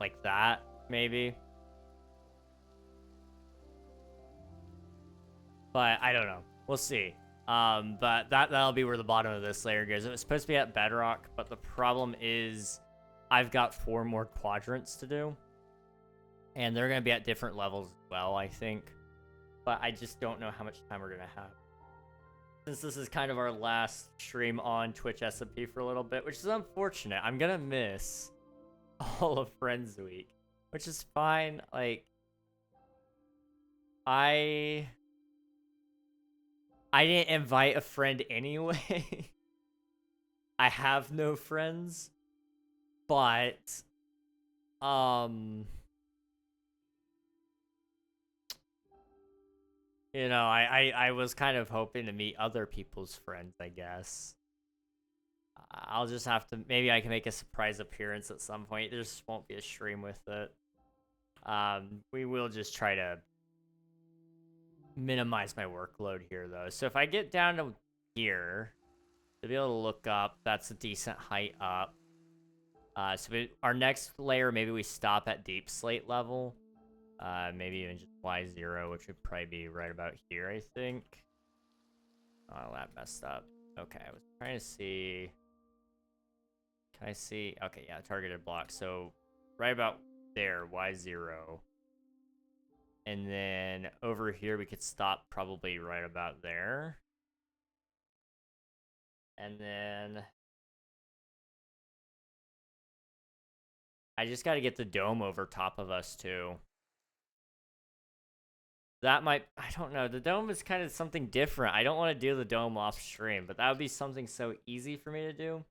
Like that, maybe. But I don't know. We'll see. But that'll be where the bottom of this layer goes. It was supposed to be at bedrock, but the problem is I've got 4 more quadrants to do. And they're going to be at different levels as well, I think. But I just don't know how much time we're going to have. Since this is kind of our last stream on Twitch SMP for a little bit, which is unfortunate. I'm going to miss all of Friends Week, which is fine. Like, I didn't invite a friend anyway. I have no friends. But, you know, I was kind of hoping to meet other people's friends, I guess. I'll just have to, maybe I can make a surprise appearance at some point. There just won't be a stream with it. We will just try to minimize my workload here, though. So if I get down to here, to be able to look up, that's a decent height up. Our next layer, maybe we stop at deep slate level. Maybe even just Y0, which would probably be right about here, I think. Oh, that messed up. Okay, I was trying to see. Can I see? Okay, yeah, targeted block. So right about there, Y0. And then over here, we could stop probably right about there. And then I just got to get the dome over top of us, too. That might, I don't know. The dome is kind of something different. I don't want to do the dome off stream, but that would be something so easy for me to do.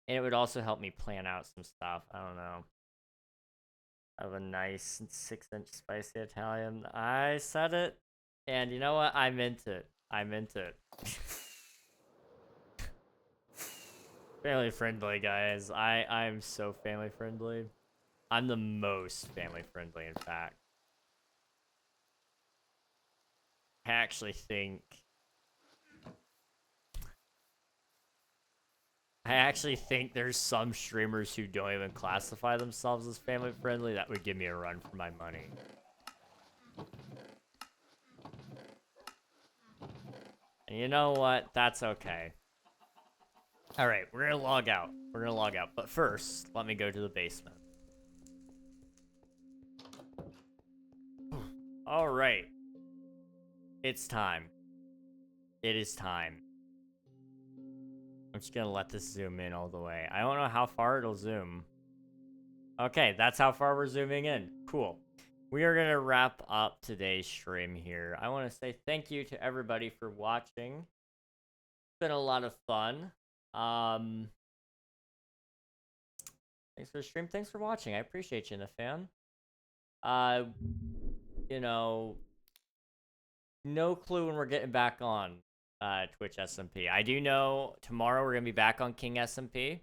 And it would also help me plan out some stuff. I don't know. I have a nice 6-inch spicy Italian. I said it. And you know what? I meant it. I meant it. Family friendly, guys. I'm so family friendly. I'm the most family friendly, in fact. I actually think there's some streamers who don't even classify themselves as family friendly that would give me a run for my money. And you know what? That's okay. Alright, we're gonna log out. We're gonna log out. But first, let me go to the basement. Alright. It's time. It is time. I'm just gonna let this zoom in all the way. I don't know how far it'll zoom. Okay, that's how far we're zooming in. Cool. We are gonna wrap up today's stream here. I want to say thank you to everybody for watching. It's been a lot of fun. Thanks for the stream. Thanks for watching. I appreciate you, Nathan. You know, no clue when we're getting back on Twitch SMP. I do know tomorrow we're going to be back on King SMP.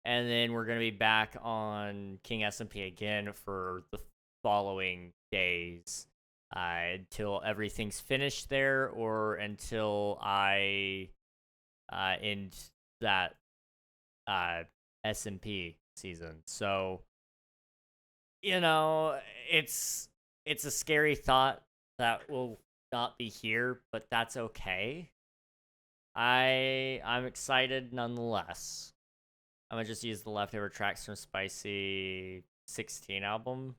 And then we're going to be back on King SMP again for the following days. Until everything's finished there or until I end that SMP season. So, you know, it's a scary thought that we'll not be here, but that's okay. I'm excited nonetheless. I'm gonna just use the leftover tracks from Spicy 16 album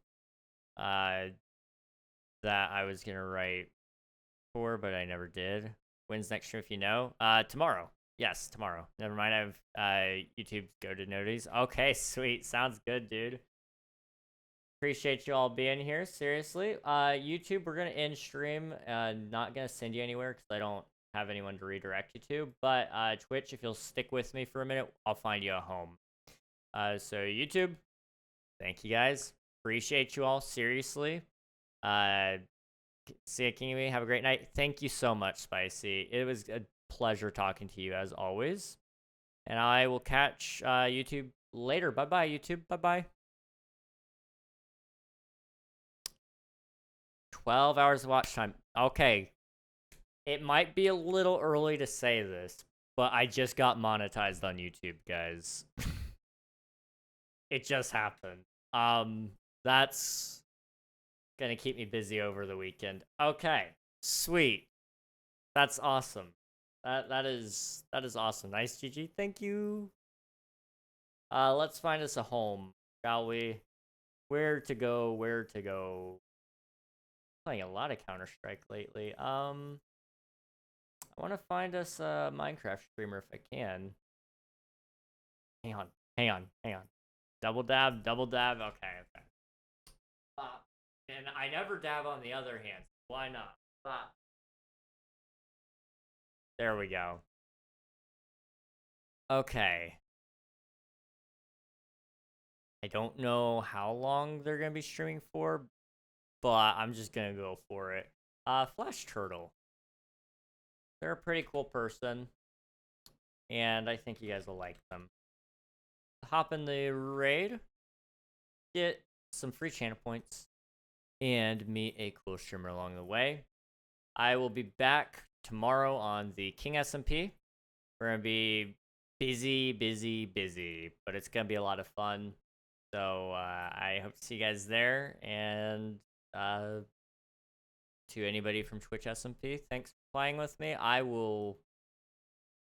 that I was gonna write for, but I never did. When's next stream if you know? Tomorrow. Yes, tomorrow. Never mind, I have YouTube go to notice. Okay, sweet. Sounds good, dude. Appreciate you all being here, seriously. YouTube, we're gonna end stream. Not gonna send you anywhere because I don't have anyone to redirect you to. But Twitch, if you'll stick with me for a minute, I'll find you a home. So YouTube, thank you guys. Appreciate you all, seriously. See you, King of Me. Have a great night. Thank you so much, Spicy. It was a pleasure talking to you as always. And I will catch YouTube later. Bye-bye, YouTube. Bye-bye. 12 hours of watch time. Okay. It might be a little early to say this, but I just got monetized on YouTube, guys. It just happened. That's gonna keep me busy over the weekend. Okay. Sweet. That's awesome. That is awesome. Nice, GG. Thank you. Let's find us a home, shall we? Where to go? Where to go? Playing a lot of Counter-Strike lately. I want to find us a Minecraft streamer if I can. Hang on. Double dab. Okay. And I never dab on the other hand. Why not? There we go. Okay. I don't know how long they're gonna be streaming for, but I'm just gonna go for it. Flash Turtle. They're a pretty cool person, and I think you guys will like them. Hop in the raid, get some free channel points, and meet a cool streamer along the way. I will be back tomorrow on the King SMP. We're gonna be busy, but it's gonna be a lot of fun. So I hope to see you guys there, and to anybody from Twitch SMP, thanks for playing with me. I will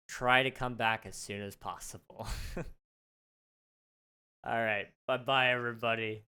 try to come back as soon as possible. All right, bye-bye, everybody.